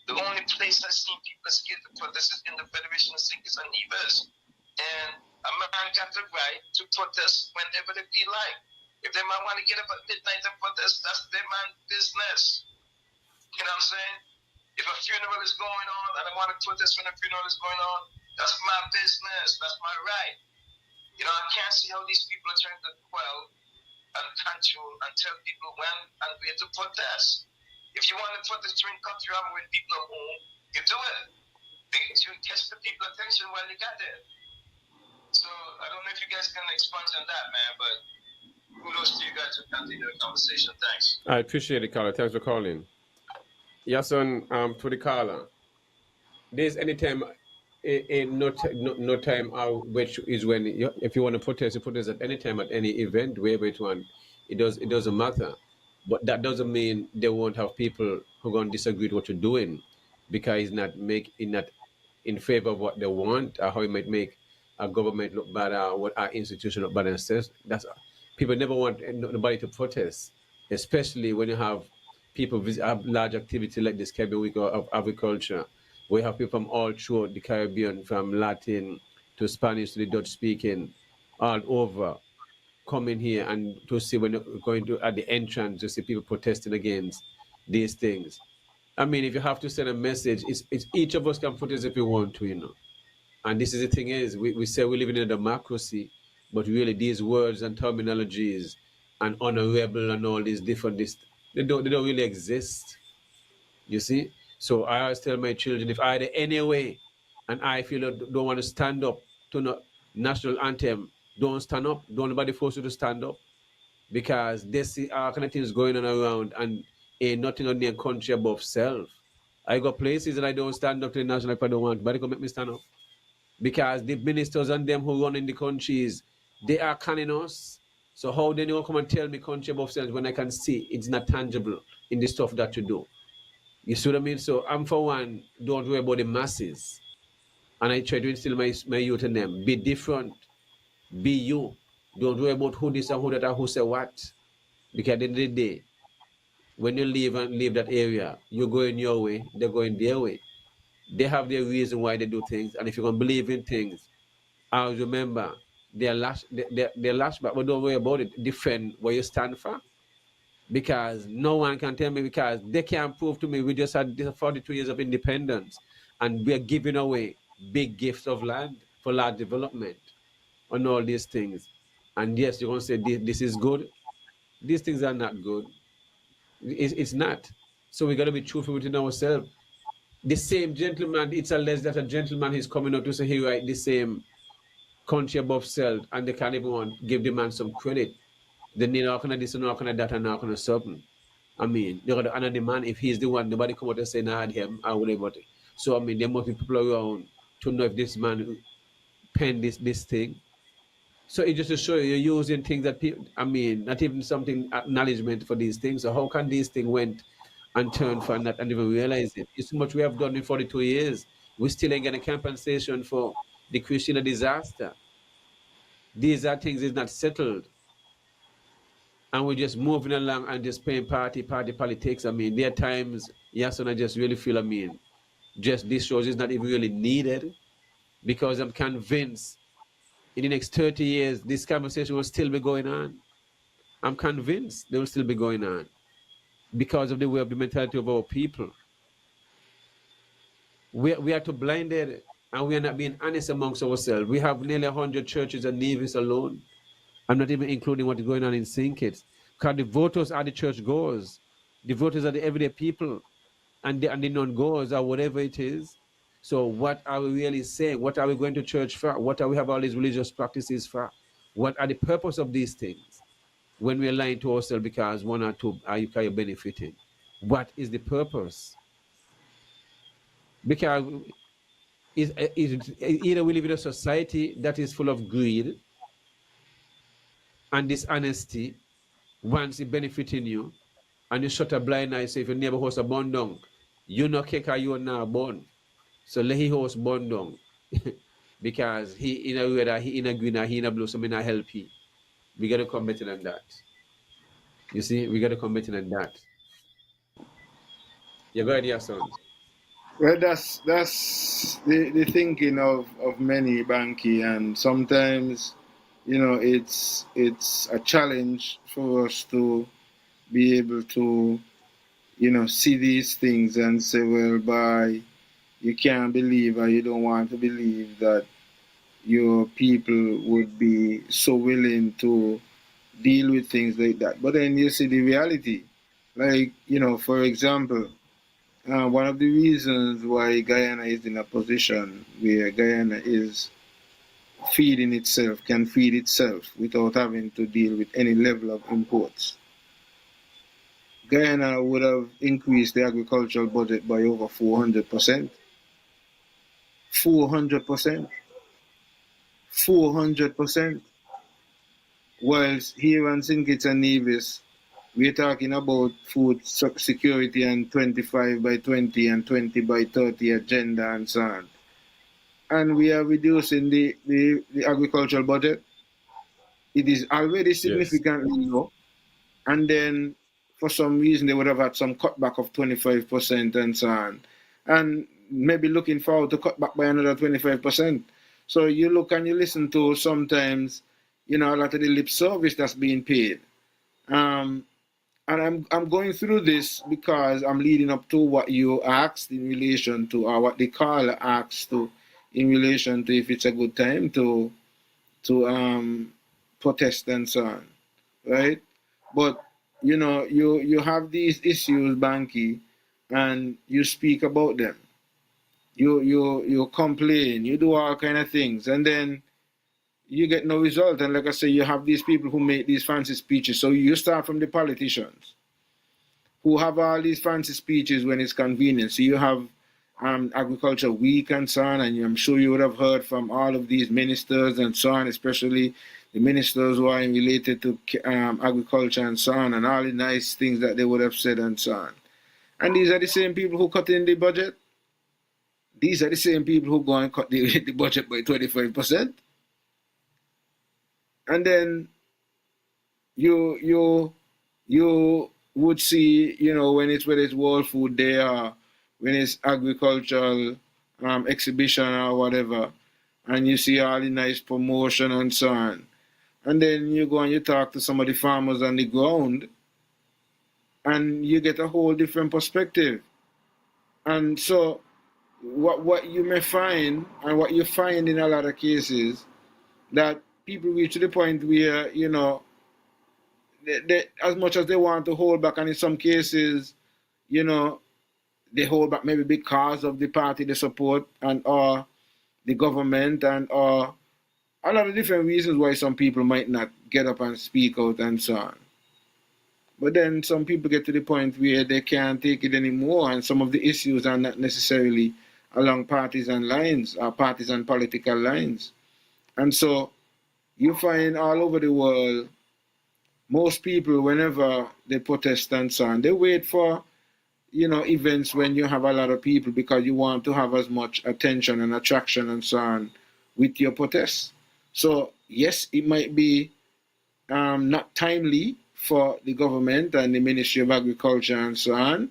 The only place I've seen people scared to protest is in the Federation of Sinkers and Neavers. And a man got the right to protest whenever they feel like. If they might want to get up at midnight and protest, that's their man's business. You know what I'm saying? If a funeral is going on and I want to protest when a funeral is going on, that's my business. That's my right. I can't see how these people are trying to quell and control and tell people when and where to protest. If you want to protest during country hour when people are home, you do it. You catch the people attention while you got there. So I don't know if you guys can expand on that, man, but kudos to you guys for continuing the conversation. Thanks. I appreciate it, caller. Thanks for calling. Yahsonn, to the caller. There's any time, no time out, which is when if you want to protest, you protest at any time, at any event, wherever it want. It doesn't matter. But that doesn't mean they won't have people who are going to disagree with what you're doing, because it's not in favor of what they want, or how it might make our government look bad, or what our institution look bad. And says that's people never want nobody to protest, especially when you have people have large activity like this Caribbean Week of Agriculture. We have people from all throughout the Caribbean, from Latin to Spanish to the Dutch speaking, all over, coming here and to see when you're going to at the entrance to see people protesting against these things. I mean, if you have to send a message, it's each of us can protest if we want to. And this is the thing is, we say we live in a democracy, but really these words and terminologies and honorable and all these different they don't really exist. You see? So I always tell my children, if I any way and I feel don't want to stand up to the national anthem, don't stand up. Don't nobody force you to stand up. Because they see all kind of things going on around, and ain't nothing on their country above self. I go places and I don't stand up to the national if I don't want, but they can make me stand up. Because the ministers and them who run in the countries, they are canning us. So how they know come and tell me country above self when I can see it's not tangible in the stuff that you do? You see what I mean? So I'm for one, don't worry about the masses. And I try to instill my youth in them. Be different. Be you. Don't worry about who this and who that and who say what. Because at the end of the day, when you leave that area, you're going your way, they're going their way. They have their reason why they do things. And if you're going to believe in things, always remember, they're lash back. But don't worry about it. Defend what you stand for. Because no one can tell me, because they can't prove to me we just had 42 years of independence and we're giving away big gifts of land for large development and all these things. And yes, you're going to say this is good. These things are not good. It's not. So we got to be truthful within ourselves. The same gentleman, it's unless that a gentleman is coming up to say he write the same country above self, and they can't even give the man some credit. They need all kind of this and all kind of that and all kind of something. I mean, they got to honor the man. If he's the one, nobody come out and say, nah, I had him, or whatever. So, I mean, there must be people around to know if this man penned this thing. So it's just to show you, you're using things that people, I mean, not even something acknowledgement for these things. So how can these things went and turn for not and even realize it? It's so much we have done in 42 years. We still ain't getting compensation for the Christina disaster. These are things is not settled. And we're just moving along and just playing party politics. I mean, there are times, Yahsonn, I just really feel, I mean, just this shows is not even really needed, because I'm convinced in the next 30 years, this conversation will still be going on. I'm convinced they will still be going on because of the way of the mentality of our people. We are too blinded, and we are not being honest amongst ourselves. We have nearly 100 churches and navies alone. I'm not even including what is going on in St. Kitts. Because the voters are the church goers. The voters are the everyday people, and the non-goers are whatever it is. So what are we really saying? What are we going to church for? What are we have all these religious practices for? What are the purpose of these things? When we're lying to ourselves because one or two are you benefiting? What is the purpose? Because is either we live in a society that is full of greed and dishonesty, once it benefiting you, and you shut a blind eye. So if your neighbor house a burn down, you no kick or you now burn. So let he house burn down. Because he in a way that he in a green or he in a blue, so me not help he. We gotta come better than that. You see, we gotta come better than that. You go ahead, son. Well, that's the thinking of many, Banky, and sometimes, it's a challenge for us to be able to, see these things and say, well, by you can't believe or you don't want to believe that your people would be so willing to deal with things like that. But then you see the reality. Like, for example, one of the reasons why Guyana is in a position where Guyana is can feed itself without having to deal with any level of imports. Guyana would have increased the agricultural budget by over 400%. 400%. 400%. Whilst here in St. Kitts and Nevis, we're talking about food security and 25 by 20 and 20 by 30 agenda and so on. And we are reducing the agricultural budget. It is already significantly low. And then for some reason they would have had some cutback of 25% and so on. And maybe looking forward to cut back by another 25%. So you look and you listen to sometimes, a lot of the lip service that's being paid. And I'm going through this because I'm leading up to what you asked in relation to, or what the caller asked to, in relation to if it's a good time to protest and so on, right? But you have these issues, Banky, and you speak about them. You complain, you do all kind of things, and then you get no result. And like I say, you have these people who make these fancy speeches. So you start from the politicians who have all these fancy speeches when it's convenient. So you have Agriculture Week and so on, and I'm sure you would have heard from all of these ministers and so on, especially the ministers who are related to agriculture and so on, and all the nice things that they would have said and so on. And these are the same people who cut in the budget. These are the same people who go and cut the budget by 25%. And then you would see, when it's whether it's World Food Day or when it's agricultural exhibition or whatever, and you see all the nice promotion and so on. And then you go and you talk to some of the farmers on the ground, and you get a whole different perspective. And so what you may find, and what you find in a lot of cases, that people reach to the point where, they, as much as they want to hold back, and in some cases, they hold back maybe because of the party they support and or the government and or a lot of different reasons why some people might not get up and speak out and so on. But then some people get to the point where they can't take it anymore, and some of the issues are not necessarily along partisan lines or partisan political lines. And so you find all over the world, most people, whenever they protest and so on, they wait for, events when you have a lot of people because you want to have as much attention and attraction and so on with your protests. So yes, it might be not timely for the government and the Ministry of Agriculture and so on,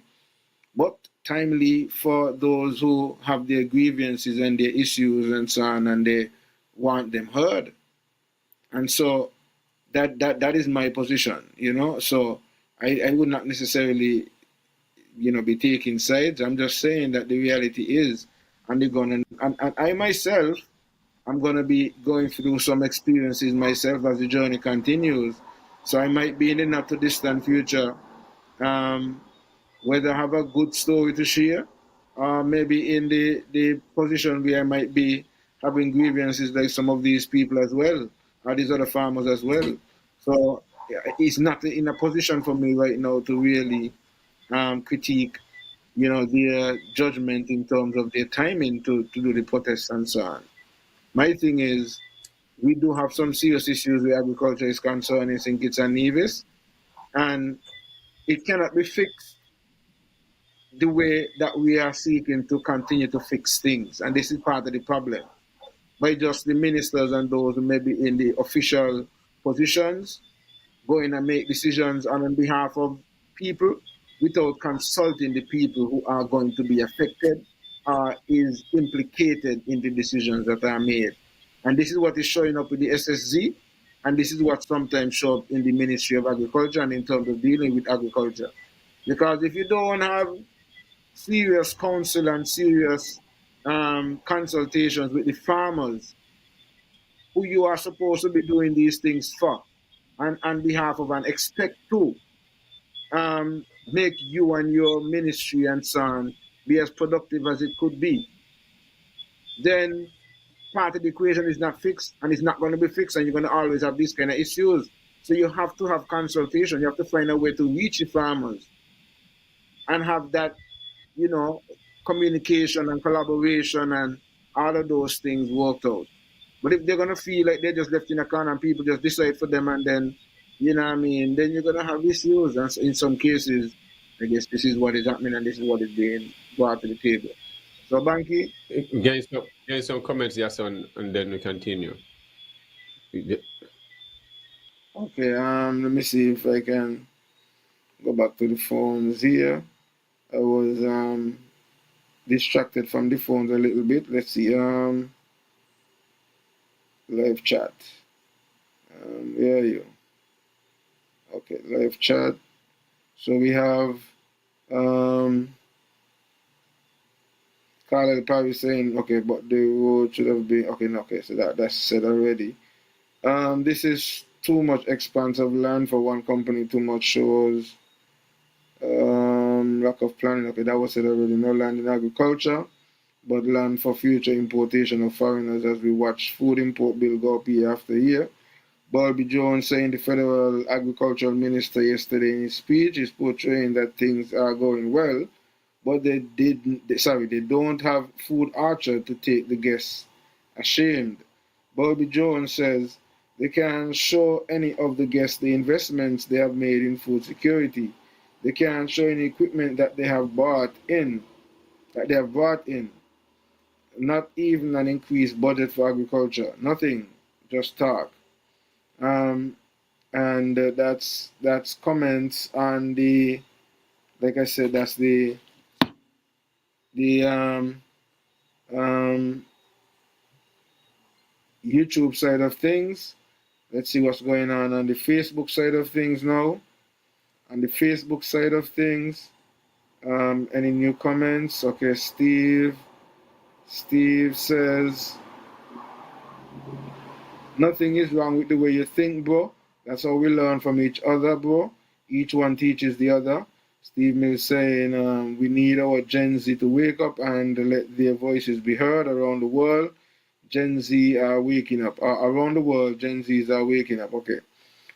but timely for those who have their grievances and their issues and so on, and they want them heard. And so that is my position, So I would not necessarily, be taking sides. I'm just saying that the reality is, and they're going and I myself, I'm going to be going through some experiences myself as the journey continues. So I might be in the not too distant future, whether I have a good story to share, or maybe in the position where I might be having grievances like some of these people as well, or these other farmers as well. So it's not in a position for me right now to really critique their judgment in terms of their timing to do the protests and so on. My thing is, we do have some serious issues where agriculture is concerned in St. Kitts and Nevis, and it cannot be fixed the way that we are seeking to continue to fix things. And this is part of the problem. By just the ministers and those who may be in the official positions going and make decisions on behalf of people without consulting the people who are going to be affected or is implicated in the decisions that are made. And this is what is showing up with the SSZ, and this is what sometimes shows up in the Ministry of Agriculture and in terms of dealing with agriculture. Because if you don't have serious counsel and serious consultations with the farmers who you are supposed to be doing these things for, and on behalf of, and expect to make you and your ministry and so on be as productive as it could be, then part of the equation is not fixed, and it's not going to be fixed, and you're going to always have these kind of issues. So you have to have consultation. You have to find a way to reach the farmers and have that, communication and collaboration and all of those things worked out. But if they're gonna feel like they're just left in a corner and people just decide for them, and then, then you're gonna have issues. And in some cases, I guess this is what is happening, and this is what is being brought to the table. So, Bankie, Get some comments, Yahsonn, and then we continue. okay. Let me see if I can go back to the phones here. I was distracted from the phones a little bit. Let's see. Live chat. Where are you? Okay, live chat. So we have Carl probably saying, okay, but the road should have been okay. No, okay, so that's said already. This is too much expanse of land for one company. Too much shows. Lack of planning. Okay, that was said already. No land in agriculture, but land for future importation of foreigners as we watch food import bill go up year after year. Bobby Jones saying the federal agricultural minister yesterday in his speech is portraying that things are going well, but they don't have food archer to take the guests. Ashamed. Bobby Jones says they can't show any of the guests the investments they have made in food security. They can't show any equipment that they have brought in. Not even an increased budget for agriculture. Nothing. Just talk. And that's comments on the, like I said, that's the YouTube side of things. Let's see what's going on the Facebook side of things now. On the Facebook side of things, any new comments? Okay, Steve says, nothing is wrong with the way you think, bro. That's how we learn from each other, bro. Each one teaches the other. Steve Mills saying we need our Gen Z to wake up and let their voices be heard around the world. Gen Z are waking up. Around the world, Gen Zs are waking up. Okay.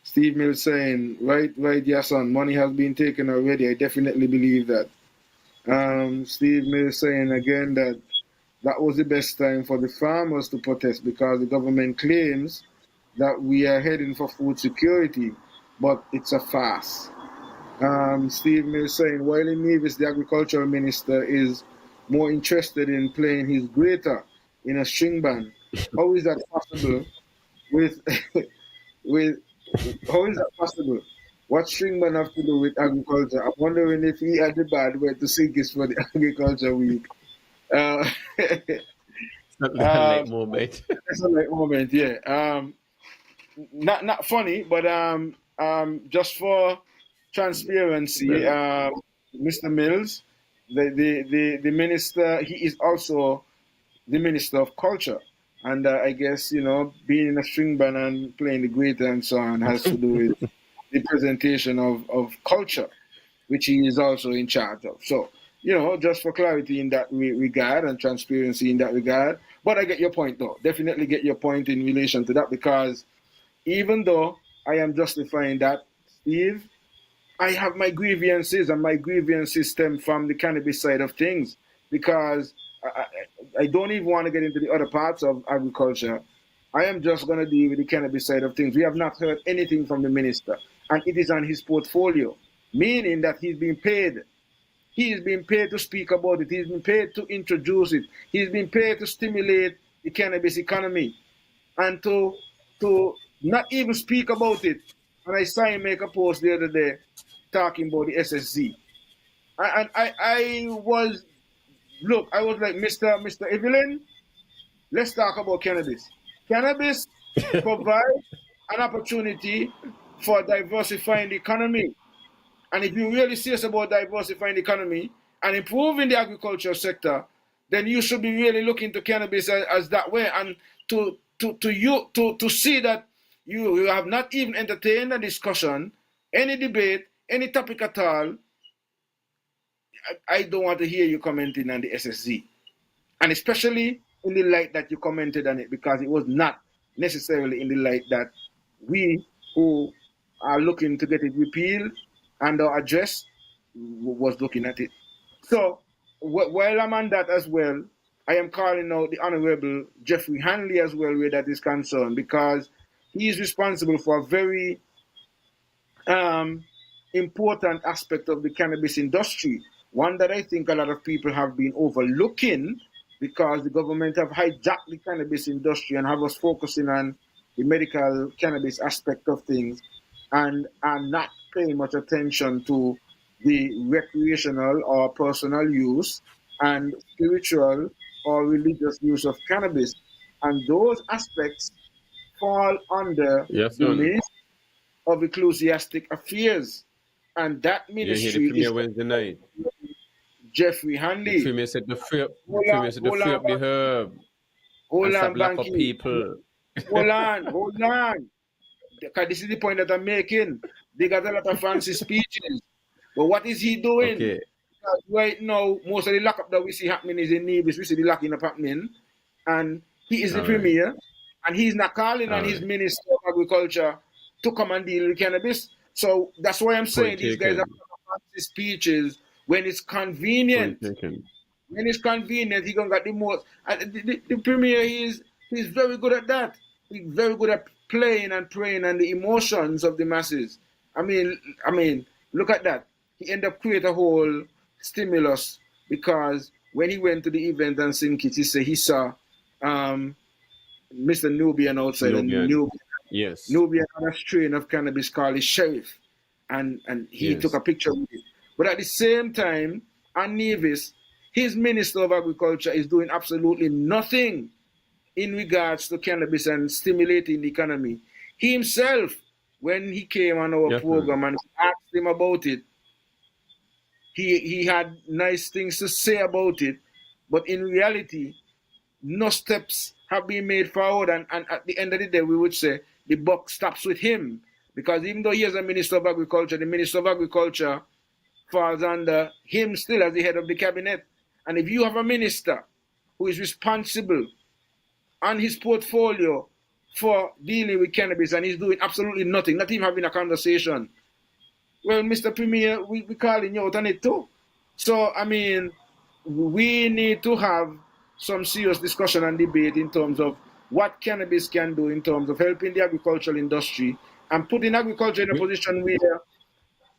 Steve Mills saying, right, Yahsonn, money has been taken already. I definitely believe that. Steve Mills saying again that was the best time for the farmers to protest because the government claims that we are heading for food security, but it's a farce. Steve Mills saying, while in Nevis, the agricultural minister is more interested in playing his greater in a string band. How is that possible with how is that possible? What string band have to do with agriculture? I'm wondering if he had the bad way to sing this for the agriculture week. It's not that late moment. That's a late moment, yeah. Not funny, but just for transparency, Mr. Mills, the minister, he is also the minister of culture, and I guess being in a string band and playing the greater and so on has to do with the presentation of culture, which he is also in charge of. So, just for clarity in that regard and transparency in that regard. But I get your point, though. Definitely get your point in relation to that, because even though I am justifying that, Steve, I have my grievances, and my grievances stem from the cannabis side of things, because I don't even want to get into the other parts of agriculture. I am just going to deal with the cannabis side of things. We have not heard anything from the minister, and it is on his portfolio, meaning that he's being paid. He is being paid to speak about it. He's been paid to introduce it. He's been paid to stimulate the cannabis economy, and to not even speak about it. And I saw him make a post the other day talking about the SSZ. I was, look, I was like, Mr. Evelyn, let's talk about cannabis. Cannabis provides an opportunity for diversifying the economy. And if you're really serious about diversifying the economy and improving the agricultural sector, then you should be really looking to cannabis as that way. And to see that you have not even entertained a discussion, any debate, any topic at all, I don't want to hear you commenting on the SSZ. And especially in the light that you commented on it, because it was not necessarily in the light that we who are looking to get it repealed and addressed was looking at it. So while I'm on that as well, I am calling out the Honorable Jeffrey Hanley as well where that is concerned, because he is responsible for a very important aspect of the cannabis industry, one that I think a lot of people have been overlooking, because the government have hijacked the cannabis industry and have us focusing on the medical cannabis aspect of things, and are not paying much attention to the recreational or personal use and spiritual or religious use of cannabis. And those aspects fall under the Yahsonn, Ministry of Ecclesiastic Affairs. And that you hear the ministry is premier Wednesday night. Jeffrey The Hanley. premier said the free up, the Hold premier on, said the hold free on, up the herb and hold stop on, lock up Bankie. people. Hold on. Because this is the point that I'm making. They got a lot of fancy speeches. But what is he doing? Okay. Because right now, most of the lockup that we see happening is in Nevis. We see the locking up happening. And he is the All right. premier. And he's not calling on All his right. Minister of Agriculture to come and deal with cannabis. So that's why I'm saying Point these guys have taken. fancy speeches when it's Point convenient. taken. When it's convenient, he gonna get the most. And the premier, he's very good at that. He's very good at playing and preying on the emotions of the masses. I mean, look at that. He ended up creating a whole stimulus, because when he went to the event and sing it, he said he saw Mr. Nubian outside, and Nubian. Yes. Nubian had a strain of cannabis called the Sheriff, and he took Yes. a picture with it. But at the same time, on Nevis, his Minister of Agriculture is doing absolutely nothing in regards to cannabis and stimulating the economy. He himself, when he came on our Yahsonn. program and asked him about it, he had nice things to say about it, but in reality, no steps have been made forward. And at the end of the day, we would say the buck stops with him. Because even though he is a Minister of Agriculture, the Minister of Agriculture falls under him still as the head of the cabinet. And if you have a minister who is responsible on his portfolio for dealing with cannabis and he's doing absolutely nothing, not even having a conversation, well, Mr. Premier, we calling you out on it too. So, I mean, we need to have some serious discussion and debate in terms of what cannabis can do in terms of helping the agricultural industry and putting agriculture in a We, position where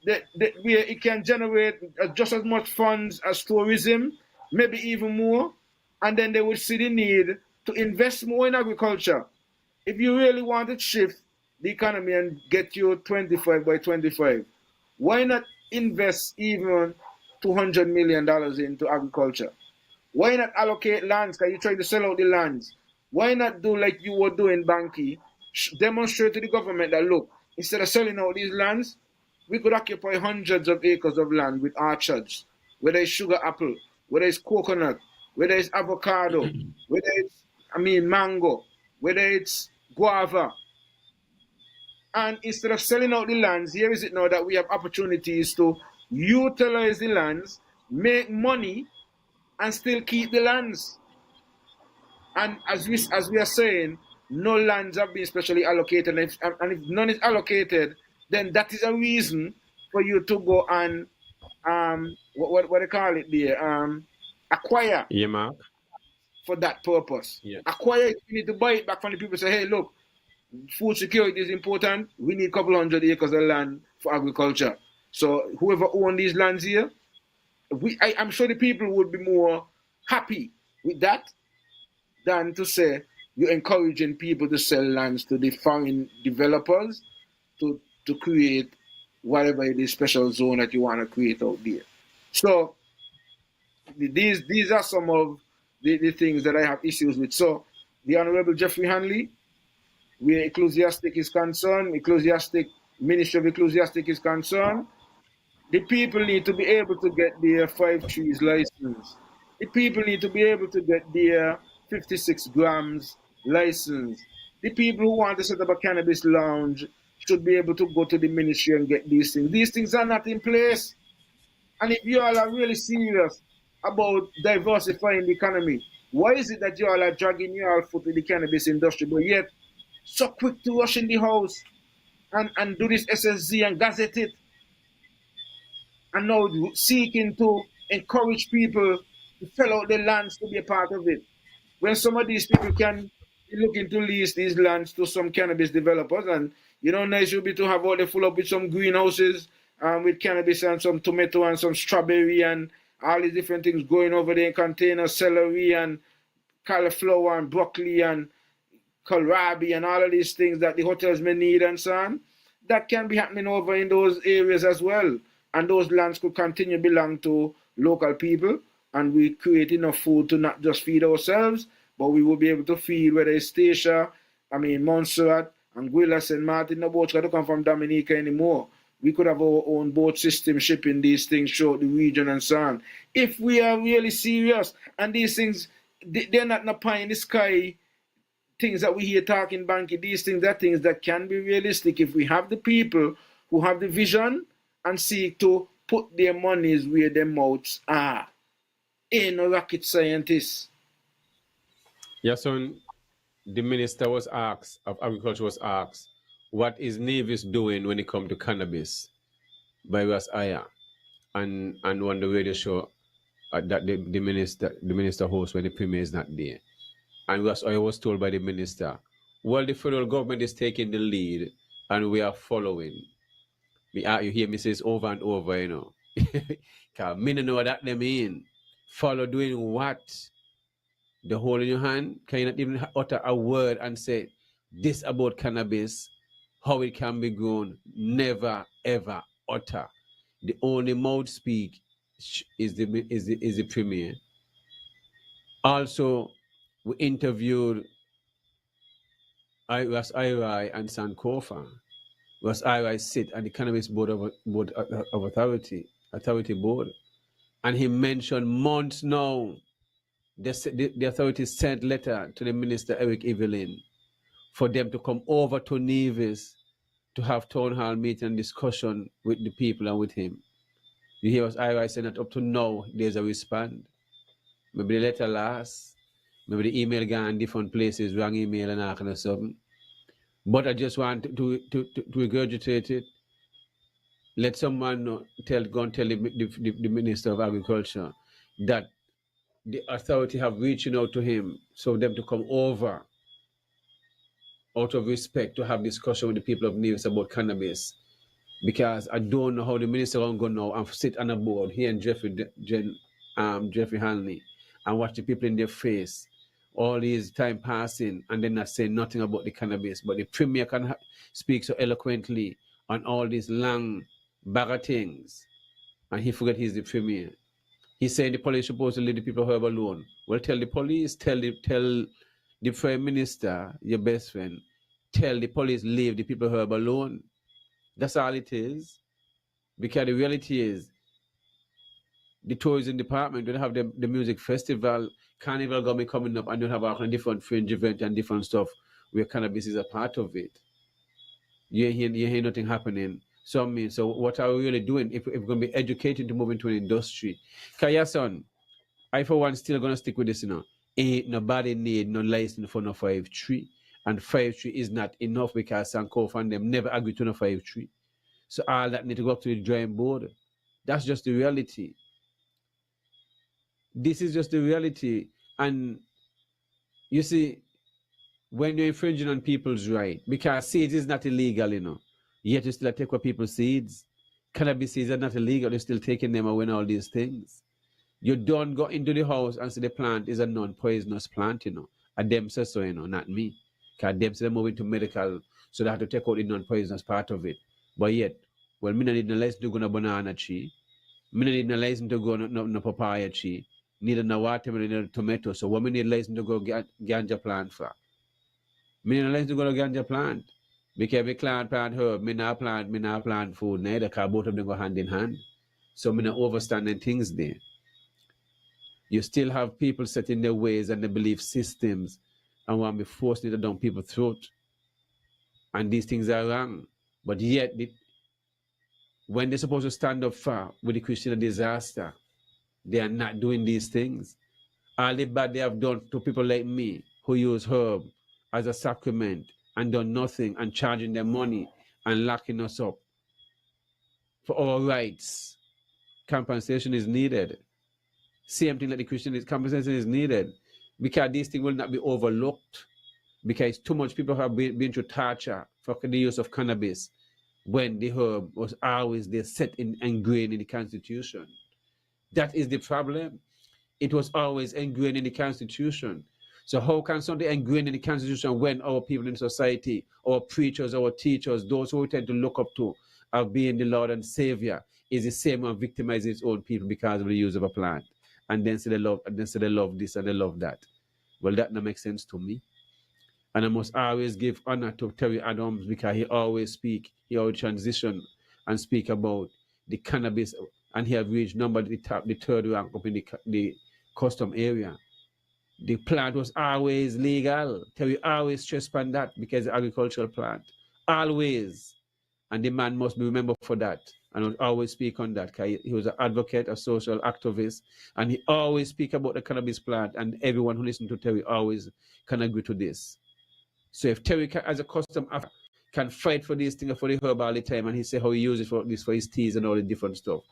where it can generate just as much funds as tourism, maybe even more, and then they would see the need to invest more in agriculture. If you really want to shift the economy and get you 25 by 25, why not invest even $200 million into agriculture? Why not allocate lands? Because you're trying to sell out the lands. Why not do like you were doing, Bankie? Demonstrate to the government that, look, instead of selling out these lands, we could occupy hundreds of acres of land with orchards, whether it's sugar apple, whether it's coconut, whether it's avocado, whether it's, mango, whether it's guava. And instead of selling out the lands, here is it now that we have opportunities to utilize the lands, make money, and still keep the lands. And as we are saying, no lands have been specially allocated. And if none is allocated, then that is a reason for you to go and what they call it there, acquire Yeah, Mark. for that purpose. Yeah. Acquire it, you need to buy it back from the people. Say, hey, look, food security is important. We need a couple hundred acres of land for agriculture. So whoever owns these lands here, I'm sure the people would be more happy with that than to say you're encouraging people to sell lands to the foreign developers to create whatever it is special zone that you want to create out there. So these are some of the things that I have issues with. So the Honorable Jeffrey Hanley, where ecclesiastic is concerned, Ministry of Ecclesiastic is concerned, the people need to be able to get their 5 trees license. The people need to be able to get their 56 grams license. The people who want to set up a cannabis lounge should be able to go to the ministry and get these things. These things are not in place. And if you all are really serious about diversifying the economy, why is it that you all are dragging your foot in the cannabis industry, but yet so quick to rush in the house and do this SSZ and gazette it, and now seeking to encourage people to sell out their lands to be a part of it? When some of these people can be looking to lease these lands to some cannabis developers, and nice would be to have all they full up with some greenhouses with cannabis and some tomato and some strawberry and all these different things going over there in containers, celery and cauliflower and broccoli and kohlrabi and all of these things that the hotels may need and so on. That can be happening over in those areas as well. And those lands could continue to belong to local people, and we create enough food to not just feed ourselves, but we will be able to feed whether it's Stacia, Montserrat, Anguilla, St. Martin. No boats got to come from Dominica anymore. We could have our own boat system shipping these things throughout the region and so on. If we are really serious, and these things, they're not no pie in the sky things that we hear talking, Bankie. These things are things that can be realistic if we have the people who have the vision and seek to put their monies where their mouths are. Ain't no rocket scientists. Yahsonn, the Minister of Agriculture was asked, what is Nevis doing when it comes to cannabis by Ras Aya? And on the radio show that the minister hosts when the premier is not there. And Ras Aya was told by the minister, well, the federal government is taking the lead and we are following. You hear me say this over and over, Because me don't know what that they mean. Follow doing what? The hole in your hand? Can you not even utter a word and say this about cannabis, how it can be grown? Never, ever utter. The only mouth speak is the premier. Also, we interviewed Ras Irai and Sankofa. Ras Irai sit at the Cannabis Board of Authority Board. And he mentioned months now, the authority sent letter to the Minister Eric Evelyn for them to come over to Nevis to have town hall meeting and discussion with the people and with him. You hear Ras Irai saying that up to now, there's a response. Maybe the letter last, maybe the email gone different places, wrong email and all kind of something. But I just want to regurgitate it. Let someone go and tell the Minister of Agriculture that the authority have reaching out to him so them to come over out of respect to have discussion with the people of Nevis about cannabis. Because I don't know how the minister will go now and sit on a board here and Jeffrey Hanley and watch the people in their face all these time passing and then not saying nothing about the cannabis. But the premier can speak so eloquently on all these long bag of things, and he forget he's the premier. He's saying the police supposed to leave the people herb alone. Well, tell the police, tell the prime minister, your best friend, tell the police leave the people herb alone. That's all it is. Because the reality is, the tourism department will have the music festival, carnival gonna be coming up, and you'll have a different fringe event and different stuff where cannabis is a part of it. You hear nothing happening. So what are we really doing if we're gonna be educated to move into an industry? Yahsonn, I for one still gonna stick with this, Ain't nobody need no license for no 5-3. And 5-3 is not enough because Sankofa and them never agree to no 5-3. So all that need to go up to the drawing board. That's just the reality. This is just the reality. And you see, when you're infringing on people's right, because seeds is not illegal, yet you still take away people's seeds. Cannabis seeds are not illegal, you're still taking them away and all these things. You don't go into the house and say the plant is a non-poisonous plant, And them say so, not me. Because them say they move into medical, so they have to take out the non-poisonous part of it. But yet, well, me not need no license to go on a banana tree. Me not need no license to go on a papaya tree. Neither no watermelon, neither tomato. So what me need license to go ganja plant for? Me need no license to go to ganja plant. Because me plant herb, me not plant food neither, because both of them go hand in hand. So me not overstanding things there. You still have people set in their ways and their belief systems and want to be forcing it down people's throat. And these things are wrong. But yet, when they're supposed to stand up for with the Christian disaster, they are not doing these things. All the bad they have done to people like me who use herb as a sacrament and done nothing and charging them money and locking us up for our rights. Compensation is needed. Same thing like the Christian is, compensation is needed, because these things will not be overlooked, because too much people have been through torture for the use of cannabis when the herb was always there set in ingrained in the Constitution. That is the problem. It was always ingrained in the Constitution. So how can something ingrained in the Constitution when our people in society, our preachers, our teachers, those who we tend to look up to of being the Lord and Savior, is the same one victimizing its own people because of the use of a plant? And then say they love this and they love that. Well, that doesn't make sense to me. And I must always give honor to Terry Adams, because he always transition and speak about the cannabis, and he have reached the third rank up in the custom area. The plant was always legal. Terry always stress on that, because it's an agricultural plant. Always. And the man must be remembered for that. And would always speak on that, because he was an advocate, a social activist, and he always speak about the cannabis plant, and everyone who listens to Terry always can agree to this. So if Terry as a custom can fight for these things, for the herb all the time, and he say how he uses for his teas and all the different stuff.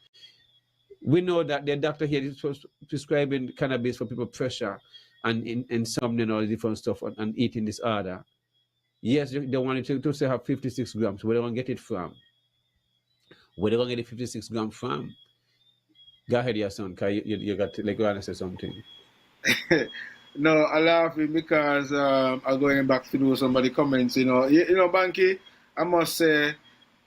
We know that the doctor here is prescribing cannabis for people pressure and insomnia and all the different stuff and eating disorder. Yes, they want to say have 56 grams. Where they want to get it from? Where they going to get the 56 grams from? Go ahead, Yahsonn, because you got to, you want to say something. No, I laughing because I'm going back through some of the comments. Bankie, I must say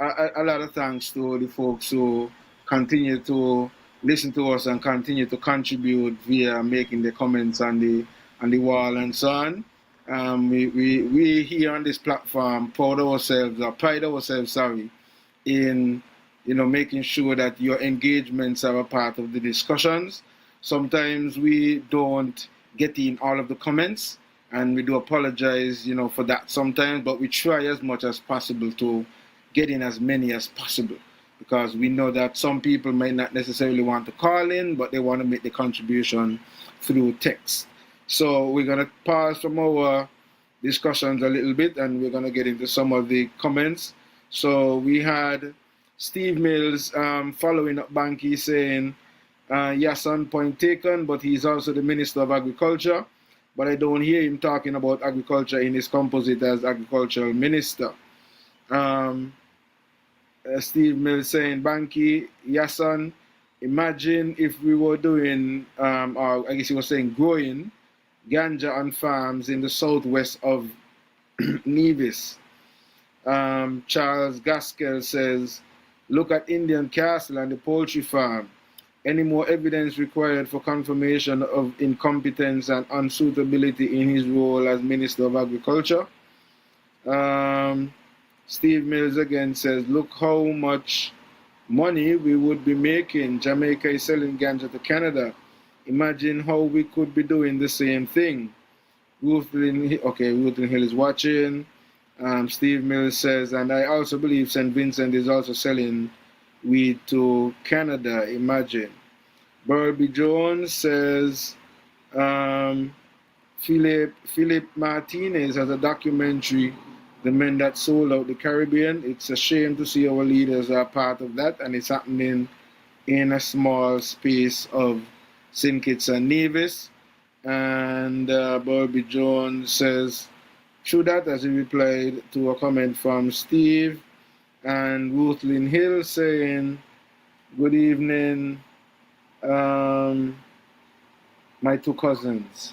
a lot of thanks to the folks who continue to listen to us and continue to contribute via making the comments on the wall and so on. We here on this platform pride ourselves, in making sure that your engagements are a part of the discussions. Sometimes we don't get in all of the comments, and we do apologize, for that sometimes, but we try as much as possible to get in as many as possible, because we know that some people may not necessarily want to call in, but they want to make the contribution through text. So we're going to pause from our discussions a little bit, and we're going to get into some of the comments. So we had Steve Mills following up Bankie saying, Yahsonn, point taken, but he's also the Minister of Agriculture. But I don't hear him talking about agriculture in his composite as Agricultural Minister. Steve Mills saying, Bankie, Yahsonn, imagine if we were doing, or I guess he was saying growing, ganja on farms in the southwest of Nevis. Charles Gaskell says, look at Indian Castle and the poultry farm. Any more evidence required for confirmation of incompetence and unsuitability in his role as Minister of Agriculture? Steve Mills again says, look how much money we would be making. Jamaica is selling ganja to Canada. Imagine how we could be doing the same thing. Ruthven Hill is watching. Steve Mills says, and I also believe St. Vincent is also selling weed to Canada. Imagine. Burby Jones says, Philip Martinez has a documentary the men that sold out the Caribbean. It's a shame to see our leaders are part of that, and it's happening in a small space of St. Kitts and Nevis. And Bobby Jones says, true that, as he replied to a comment from Steve. And Ruthlyn Hill saying, good evening, my two cousins.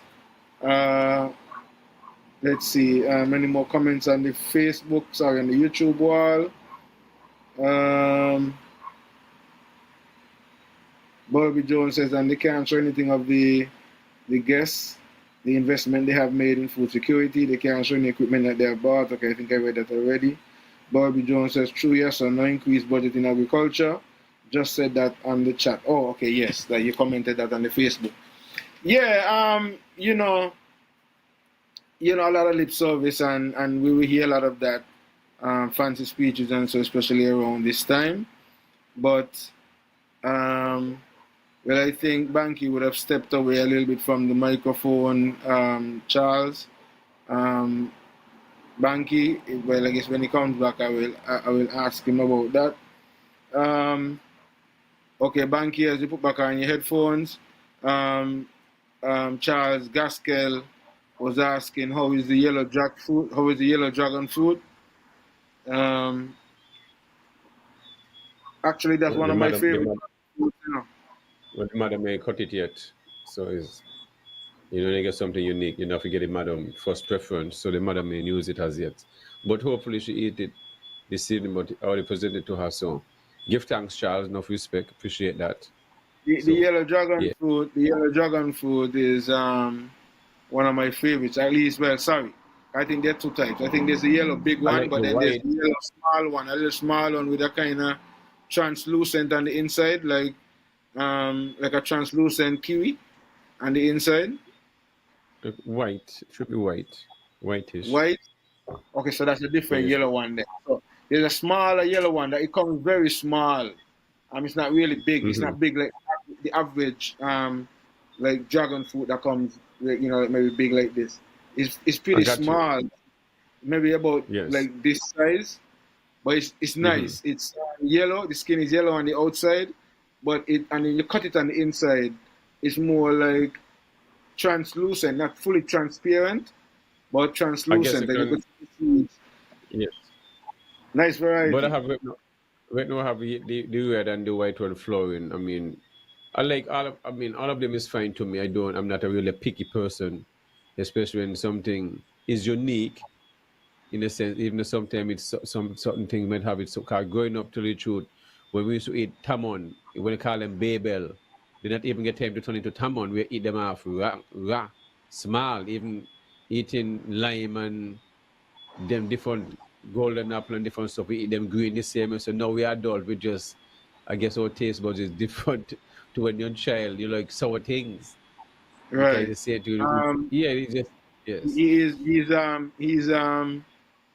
Let's see, many more comments on the Facebook, sorry, on the YouTube wall. Bobby Jones says, and they can't show anything of the guests, the investment they have made in food security. They can't show any equipment that they have bought. Okay, I think I read that already. Bobby Jones says, true, yes, or no increased budget in agriculture. Just said that on the chat. Oh, okay, yes, that you commented that on the Facebook. Yeah, you know, a lot of lip service, and we will hear a lot of that fancy speeches, and so especially around this time. But well, I think Bankie would have stepped away a little bit from the microphone, Charles. Bankie, well, I guess when he comes back, I will ask him about that. Okay, Bankie, as you put back on your headphones, Charles Gaskell was asking how is the yellow jackfruit, how is the yellow dragon fruit. Actually, that's one of my favorite fruits, you know. Well, the madam may cut it yet, so it's, you know, they get something unique. You know, if you get the madam first preference, so the madam may use it as yet. But hopefully she eat it this evening, but I already presented to her, so give thanks, Charles, enough respect, appreciate that. The yellow dragon fruit, the yellow dragon fruit is one of my favorites. At least, well, sorry, I think there are two types. I think there's the yellow big one, like but then white. there's the yellow small one, a little small one with a kind of translucent on the inside, like a translucent kiwi on the inside. White, it should be white, whitish. White. Okay, so that's a different yellow one there. So there's a smaller yellow one that it comes very small. It's not really big. It's not big like the average like dragon fruit that comes, like, you know, maybe big like this. It's pretty small, maybe about like this size, but it's nice. It's yellow. The skin is yellow on the outside, but and then you cut it on the inside, it's more like translucent, not fully transparent, but translucent. Yes. Nice variety. But I have right now I have the red and the white one flowering. I mean, I like all of them is fine to me. I'm not a really picky person, especially when something is unique. In a sense, even though sometimes it's some certain things might have it. So, growing up, to the truth, when we used to eat tamon, when they call them babel, they not even get time to turn into tamon. We eat them off raw, small, even eating lime and them different golden apple and different stuff. We eat them green the same. So now we are adult. We just, I guess our taste buds is different to when you're a child. You like sour things. Right. They say to yeah, it's just yes. He's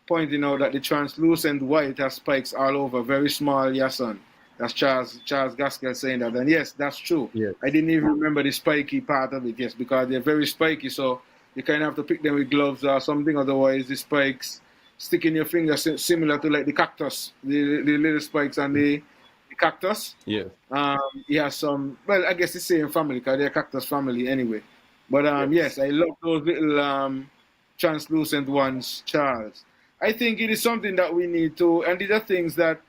pointing out that the translucent white has spikes all over, very small, Yahsonn. That's Charles Gaskell saying that. And yes, that's true. Yes. I didn't even remember the spiky part of it, yes, because they're very spiky, so you kind of have to pick them with gloves or something, otherwise the spikes stick in your finger, similar to like the cactus, the little spikes on the cactus. Yeah. He has some, well, I guess the same family, because they're cactus family anyway. But yes, I love those little translucent ones, Charles. I think it is something that we need to, and these are things that,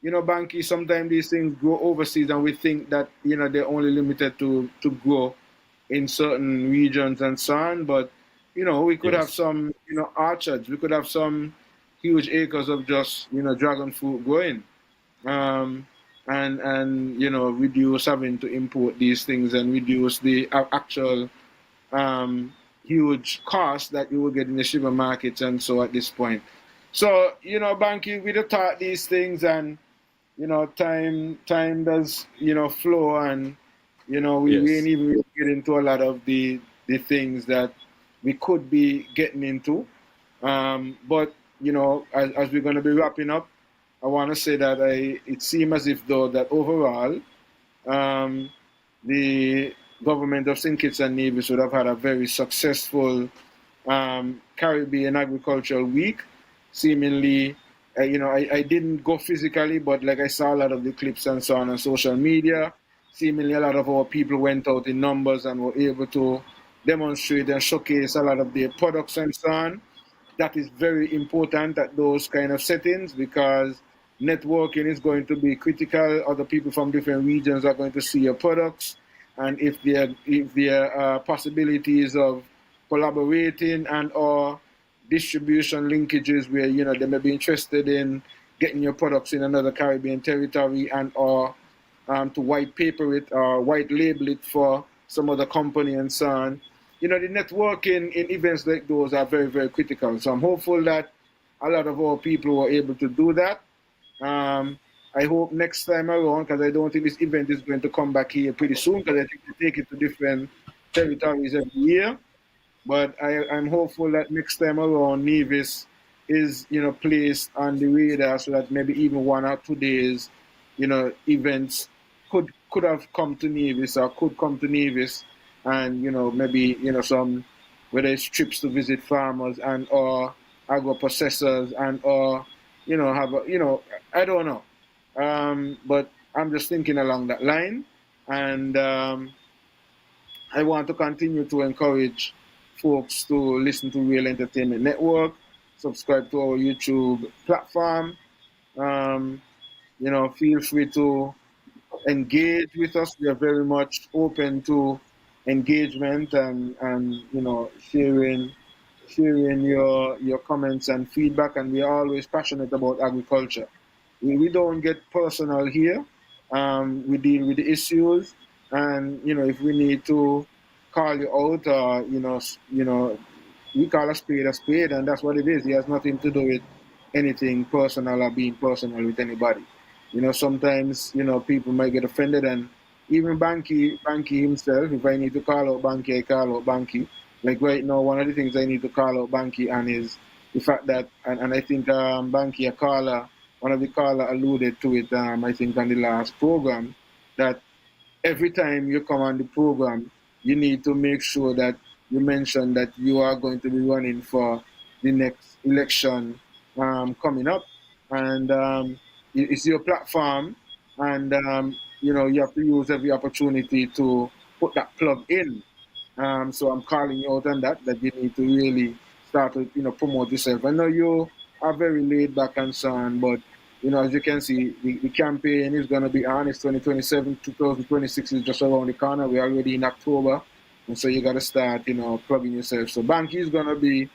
you know, Bankie, sometimes these things grow overseas and we think that, you know, they're only limited to grow in certain regions and so on. But, you know, we could have some, you know, orchards. We could have some huge acres of just, you know, dragon fruit growing. And you know, reduce having to import these things and reduce the actual huge cost that you will get in the supermarkets and so at this point. So, you know, Bankie, we have taught these things, and, you know, time does, you know, flow, and, you know, we ain't even get into a lot of the things that we could be getting into. But, you know, as we're going to be wrapping up, I want to say that it seems as if, though, that overall, the government of St. Kitts and Nevis would have had a very successful Caribbean Agricultural Week. seemingly, I didn't go physically, but like I saw a lot of the clips and so on social media. Seemingly, a lot of our people went out in numbers and were able to demonstrate and showcase a lot of their products and so on. That is very important at those kind of settings because networking is going to be critical. Other people from different regions are going to see your products, and if there are possibilities of collaborating and or distribution linkages where they may be interested in getting your products in another Caribbean territory and or to white paper it or white label it for some other company and so on. The networking in events like those are very, very critical. So I'm hopeful that a lot of our people were able to do that. I hope next time around, because I don't think this event is going to come back here pretty soon, because I think they take it to different territories every year. But I'm hopeful that next time around, Nevis is, placed on the radar so that maybe even 1 or 2 days, events could have come to Nevis or could come to Nevis, and maybe some, whether it's trips to visit farmers and or agro processors and or have a, I don't know, but I'm just thinking along that line, and I want to continue to encourage folks to listen to Real Entertainment Network, subscribe to our YouTube platform. Feel free to engage with us. We are very much open to engagement and sharing your comments and feedback. And we are always passionate about agriculture. We don't get personal here. We deal with the issues, and if we need to call you out, or we call a spade, and that's what it is. It has nothing to do with anything personal or being personal with anybody. Sometimes people might get offended, and even Bankie himself. If I need to call out Bankie, I call out Bankie. Like right now, one of the things I need to call out Bankie and is the fact that, and I think Bankie, one of the caller alluded to it, I think on the last program, that every time you come on the program, you need to make sure that you mention that you are going to be running for the next election coming up, and it's your platform, and you have to use every opportunity to put that plug in. So I'm calling you out on that you need to really start to promote yourself. I know you are very laid back and so on, but as you can see, the campaign is going to be on. It's 2027, 2026 is just around the corner. We're already in October, and so you got to start plugging yourself. So Bankie is going to be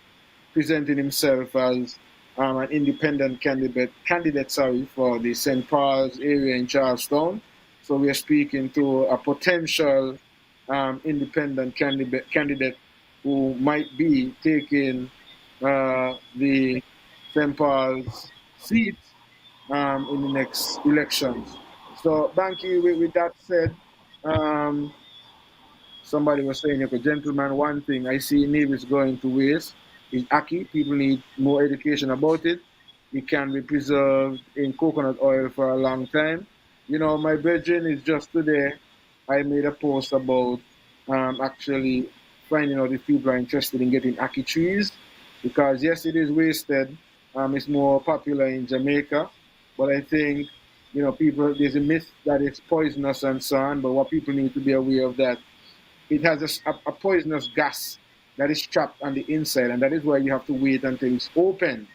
presenting himself as an independent candidate for the St. Paul's area in Charlestown. So we are speaking to a potential independent candidate who might be taking the St. Paul's seat in the next elections. So, Bankie, with that said, somebody was saying, okay, gentlemen, one thing I see Nevis going to waste is ackee. People need more education about it. It can be preserved in coconut oil for a long time. My brethren is just today, I made a post about actually finding out if people are interested in getting ackee trees, because yes, it is wasted. It's more popular in Jamaica, but I think people, there's a myth that it's poisonous and so on. But what people need to be aware of, that it has a poisonous gas that is trapped on the inside, and that is why you have to wait until it's open.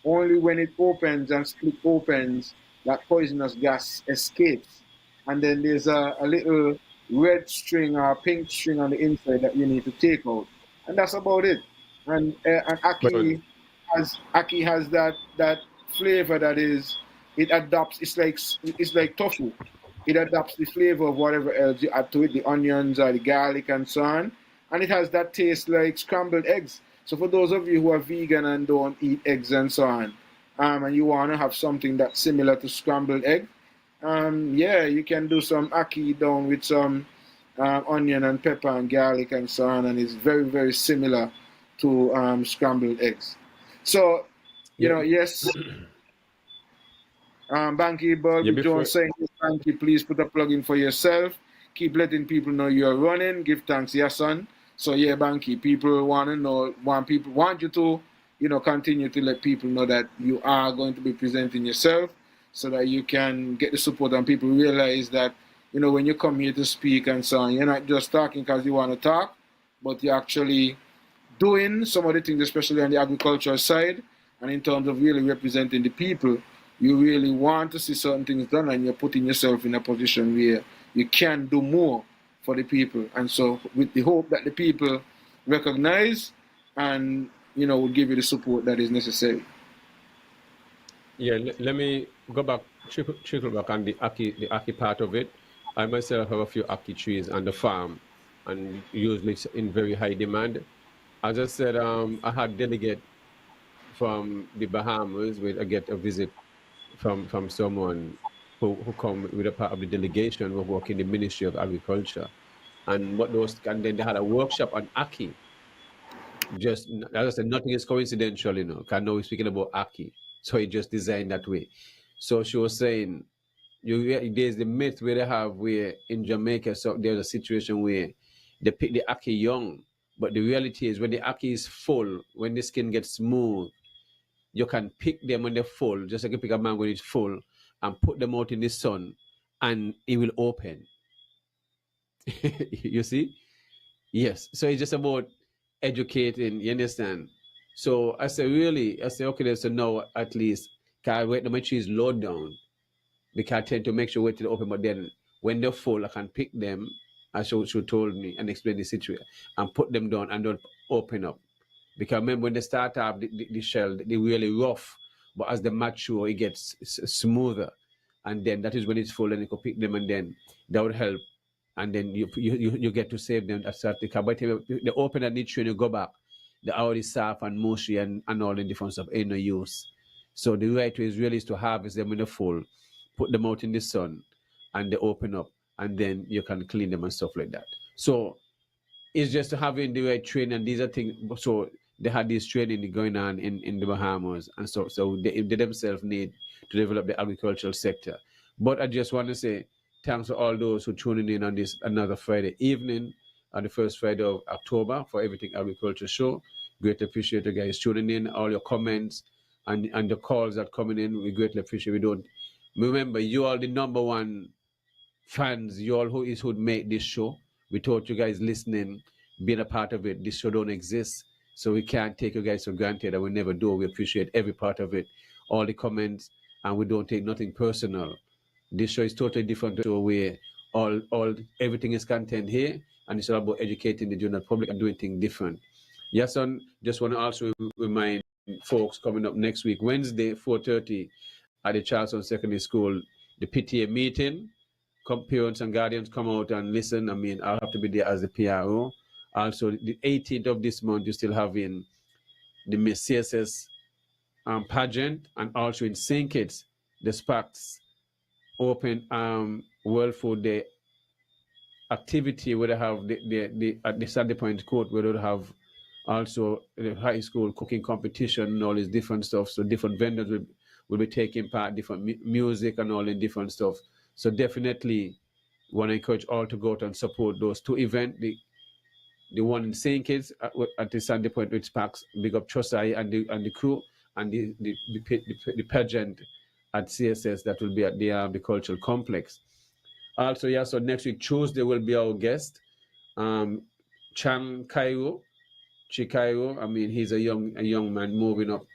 Only when it opens and split opens, that poisonous gas escapes, and then there's a little red string or pink string on the inside that you need to take out, and that's about it. And ackee has that flavor that is, it adapts. It's like tofu. It adapts the flavor of whatever else you add to it, the onions or the garlic and so on, and it has that taste like scrambled eggs. So for those of you who are vegan and don't eat eggs and so on, and you want to have something that's similar to scrambled egg, you can do some ackee down with some onion and pepper and garlic and so on, and it's very, very similar to scrambled eggs. So, yes, Bankie Bulby Jones saying, Bankie, please put a plug in for yourself. Keep letting people know you're running. Give thanks, Yahsonn. So yeah, Bankie, people want you to, continue to let people know that you are going to be presenting yourself so that you can get the support and people realize that, when you come here to speak and so on, you're not just talking because you want to talk, but you're actually doing some of the things, especially on the agricultural side, and in terms of really representing the people. You really want to see certain things done, and you're putting yourself in a position where you can do more for the people. And so, with the hope that the people recognize and will give you the support that is necessary. Yeah, let me go back, trickle back on the Aki part of it. I myself have a few Aki trees on the farm, and usually it's in very high demand. As I said, I had delegate from the Bahamas with I get a visit from someone who come with a part of the delegation who work in the Ministry of Agriculture, and then they had a workshop on Aki. Just as I said, nothing is coincidental, Because now we're speaking about Aki, so he just designed that way. So she was saying, there's the myth where they have where in Jamaica, so there's a situation where they pick the Aki young, but the reality is when the Aki is full, when the skin gets smooth, you can pick them when they're full, just like you pick a mango when it's full, and put them out in the sun, and it will open. You see? Yes. So it's just about educating, you understand? So I say, okay, then, so now at least, can I wait till my trees low down? Because I tend to make sure wait till they open, but then when they're full, I can pick them, as she told me, and explain the situation, and put them down and don't open up. Because remember, when they start off, the shell, they're really rough, but as they mature, it gets smoother. And then that is when it's full, and you can pick them, and then that would help. And then you get to save them at certain time. But they open and need you go back, they're already soft and mushy and all the different stuff, ain't no use. So the right way is really to harvest them when they're full, put them out in the sun, and they open up, and then you can clean them and stuff like that. So it's just having the right training, and these are things. So they had this training going on in the Bahamas, and so they themselves need to develop the agricultural sector. But I just want to say thanks to all those who tuning in on this another Friday evening, on the first Friday of October for Everything Agriculture Show. Greatly appreciate you guys tuning in, all your comments and the calls that coming in. We greatly appreciate. We don't remember you all the number one fans, you all who make this show. Without you guys listening, being a part of it, this show don't exist. So we can't take you guys for granted, and we never do. We appreciate every part of it, all the comments, and we don't take nothing personal. This show is totally different to where everything is content here, and it's all about educating the general public and doing things different. Yahsonn, just want to also remind folks coming up next week, Wednesday, 4:30 at the Charleston Secondary School, the PTA meeting. Parents and guardians come out and listen. I mean, I'll have to be there as the PRO. Also, the 18th of this month, you're still having the Miss CSS pageant, and also in St. Kitts, the SPACs open World Food Day activity where they have at the Sandy Point Court, where they have also the high school cooking competition and all this different stuff. So different vendors will be taking part, different music and all the different stuff. So definitely want to encourage all to go out and support those two events. The one in St. Kitts at the Sandy Point, which packs big up Chosai and the crew, and the pageant at CSS that will be at the cultural complex. Also, yeah, so next week, Tuesday, will be our guest, Chan Cairo, Chikairo. I mean, he's a young man moving up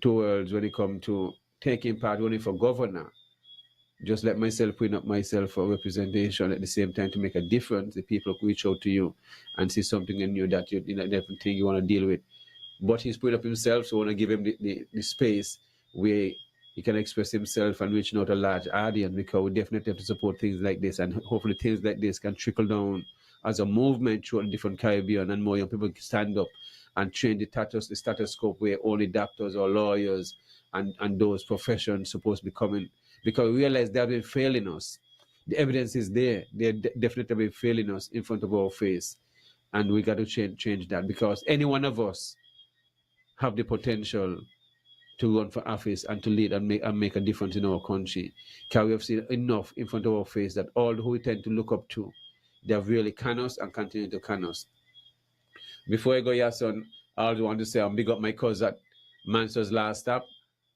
towards when it comes to taking part only for governor. Just let myself put up myself for representation at the same time to make a difference. The people reach out to you and see something in you that different thing you want to deal with. But he's put up himself, so I want to give him the space where he can express himself and reaching out a large audience, because we definitely have to support things like this, and hopefully things like this can trickle down as a movement throughout different Caribbean, and more young people can stand up and change the status quo where only doctors or lawyers and those professions supposed to be coming, because we realize they have been failing us. The evidence is there. They're definitely been failing us in front of our face, and we got to change that, because any one of us have the potential to run for office and to lead and make a difference in our country. Because we have seen enough in front of our face that all who we tend to look up to, they have really can us and continue to can us. Before I go, Yahsonn, I also want to say I'm big up my cousin at Mansour's Last Stop,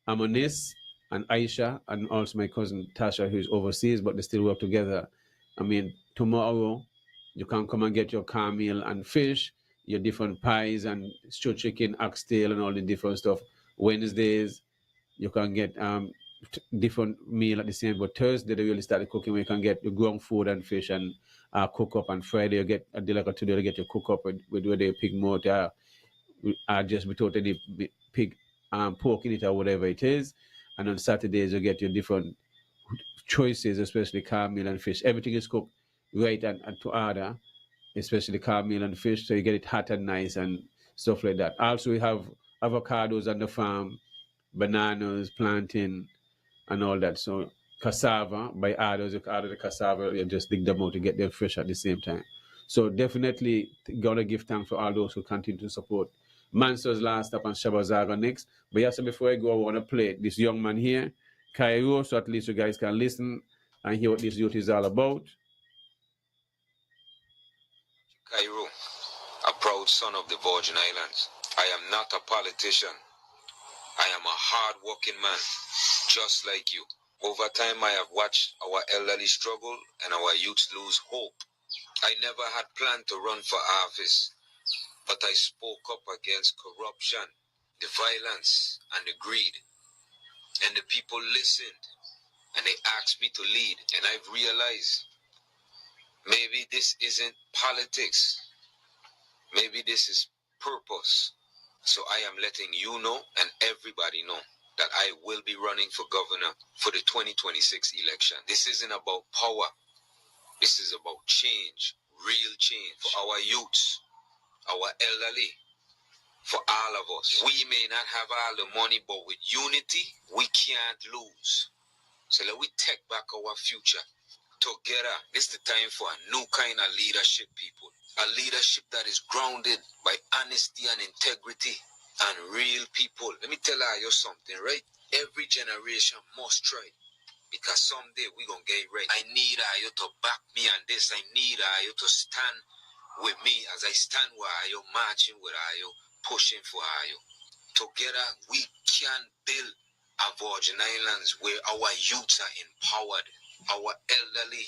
Amonis and Aisha, and also my cousin Tasha, who's overseas, but they still work together. I mean, tomorrow you can come and get your cornmeal and fish, your different pies and stew chicken, oxtail, and all the different stuff. Wednesdays you can get different meal at the same. But Thursday they really started cooking where you can get the ground food and fish and cook up. And Friday you get a day like today you get your cook up with where they pig more just without any pig pork in it or whatever it is. And on Saturdays you get your different choices, especially cornmeal and fish. Everything is cooked right and to order, especially cornmeal and fish, so you get it hot and nice and stuff like that. Also, we have avocados on the farm, bananas, plantain, and all that. So cassava, by orders, you order the cassava, you just dig them out to get them fresh at the same time. So definitely gotta give thanks for all those who continue to support. Mansour's Last Stop and Shabazaga next. But yes, before I go, I want to play this young man here, Cairo, so at least you guys can listen and hear what this youth is all about. Cairo, a proud son of the Virgin Islands. I am not a politician. I am a hard-working man, just like you. Over time, I have watched our elderly struggle and our youth lose hope. I never had planned to run for office, but I spoke up against corruption, the violence, and the greed. And the people listened, and they asked me to lead. And I've realized, maybe this isn't politics. Maybe this is purpose. So I am letting you know and everybody know that I will be running for governor for the 2026 election. This isn't about power. This is about change, real change for our youths, our elderly, for all of us. We may not have all the money, but with unity, we can't lose. So let we take back our future. Together, it's the time for a new kind of leadership, people. A leadership that is grounded by honesty and integrity and real people. Let me tell you something, right? Every generation must try, because someday we're going to get it right. I need you to back me on this. I need you to stand with me as I stand with you, marching with you, pushing for you. Together, we can build a Virgin Islands where our youths are empowered, our elderly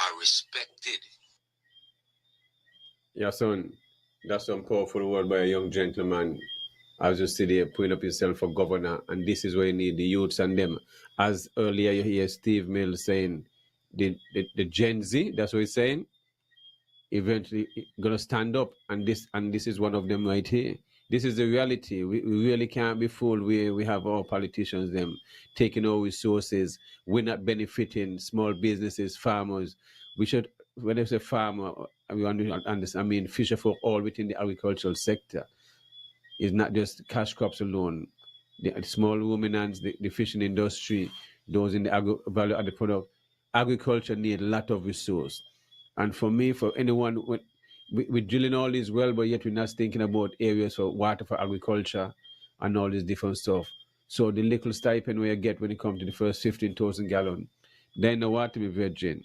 are respected. Yahsonn, that's some powerful word by a young gentleman. As you see there, putting up yourself for governor, and this is where you need the youths and them. As earlier you hear Steve Mills saying, the Gen Z, that's what he's saying, eventually gonna stand up, and this is one of them right here. This is the reality. We really can't be fooled. We have our politicians them taking our resources. We're not benefiting small businesses, farmers. We should, when I say farmer, we understand, I mean fisher folk all within the agricultural sector. It's not just cash crops alone. The small ruminants, the fishing industry, those in the value added product, agriculture need a lot of resource. And for me, for anyone, we're drilling all this well, but yet we're not thinking about areas for water for agriculture and all this different stuff. So the little stipend we get when it comes to the first 15,000 gallon, then the water be virgin.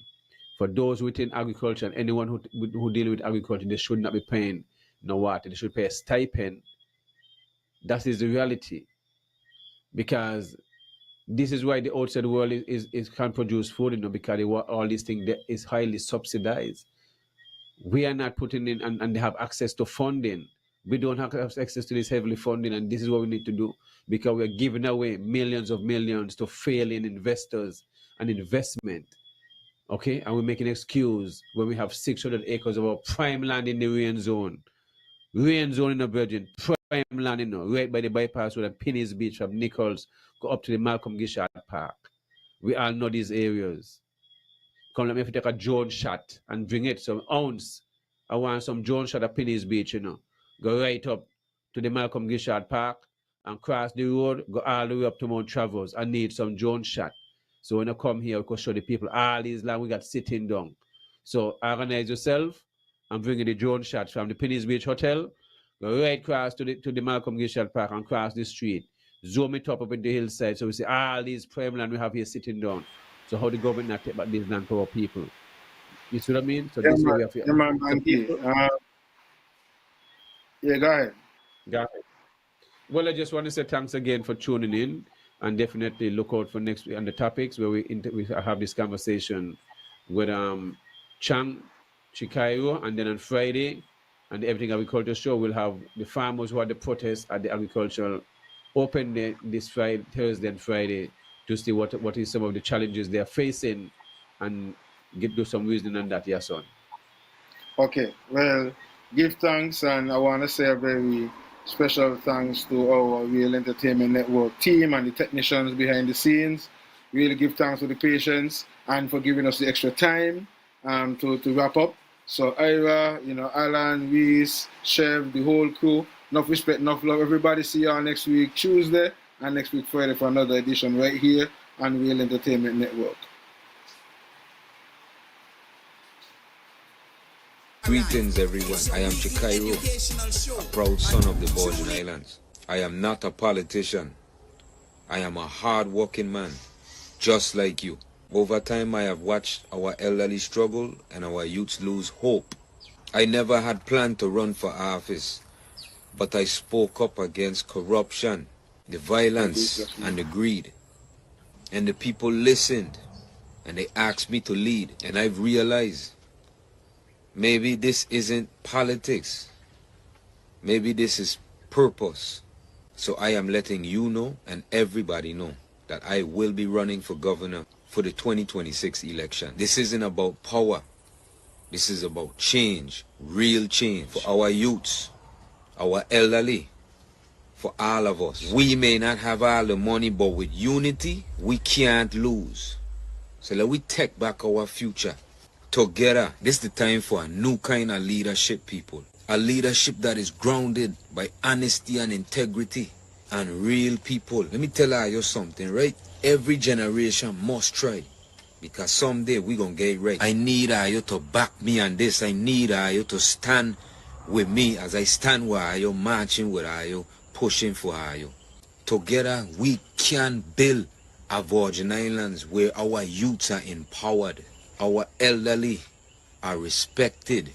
For those within agriculture and anyone who deal with agriculture, they should not be paying no water. They should pay a stipend. That is the reality, because this is why the outside world is can't produce food, because all these things is highly subsidized. We are not putting in, and they have access to funding. We don't have access to this heavily funding, and this is what we need to do, because we're giving away millions of millions to failing investors and investment. Okay, and we're making an excuse when we have 600 acres of our prime land in the rain zone. Rain zone in the Virgin, prime land, right by the bypass road at Penny's Beach from Nichols, go up to the Malcolm Gishard Park. We all know these areas. Come, let me take a drone shot and bring it some ounce. I want some drone shot at Penny's Beach, Go right up to the Malcolm Gishard Park and cross the road, go all the way up to Mount Travers. I need some drone shot. So when I come here, we can show the people all these land we got sitting down. So organize yourself and bring in the drone shots from the Penny's Beach Hotel, go right across to the Malcolm Gishard Park and cross the street. Zoom it up in the hillside, so we see all these prime land we have here sitting down. So how the government not take back this land for our people? You see what I mean? So Yeah, this way man, we have to yeah, man, Bankie. Yeah, go ahead. Go Well, I just want to say thanks again for tuning in, and definitely look out for next week on the topics where we have this conversation with Chang Chikayo, and then on Friday, and the Everything Agriculture Show, we'll have the farmers who had the protest at the agricultural open day this Friday, Thursday, and Friday to see what is some of the challenges they are facing, and do some reasoning on that. Yes, son. Okay, well, give thanks, and I want to say a very special thanks to our Real Entertainment Network team and the technicians behind the scenes. Really give thanks for the patience and for giving us the extra time to wrap up. So Ira, Alan, Reese, Chev, the whole crew, enough respect, enough love. Everybody, see y'all next week Tuesday and next week Friday for another edition right here on Real Entertainment Network. Greetings, everyone. I am Chikairo, a proud son of the Virgin Islands. I am not a politician. I am a hard-working man, just like you. Over time, I have watched our elderly struggle and our youths lose hope. I never had planned to run for office, but I spoke up against corruption, the violence, and the greed. And the people listened, and they asked me to lead, and I've realized maybe this isn't politics. Maybe this is purpose. So I am letting you know and everybody know that I will be running for governor for the 2026 election. This isn't about power. This is about change, real change for our youths, our elderly, for all of us. We may not have all the money, but with unity, we can't lose. So let we take back our future. Together, this is the time for a new kind of leadership, people. A leadership that is grounded by honesty and integrity and real people. Let me tell you something, right? Every generation must try, because someday we gonna get it right. I need you to back me on this. I need you to stand with me as I stand with you, marching with you, pushing for you. Together, we can build a Virgin Islands where our youths are empowered, our elderly are respected,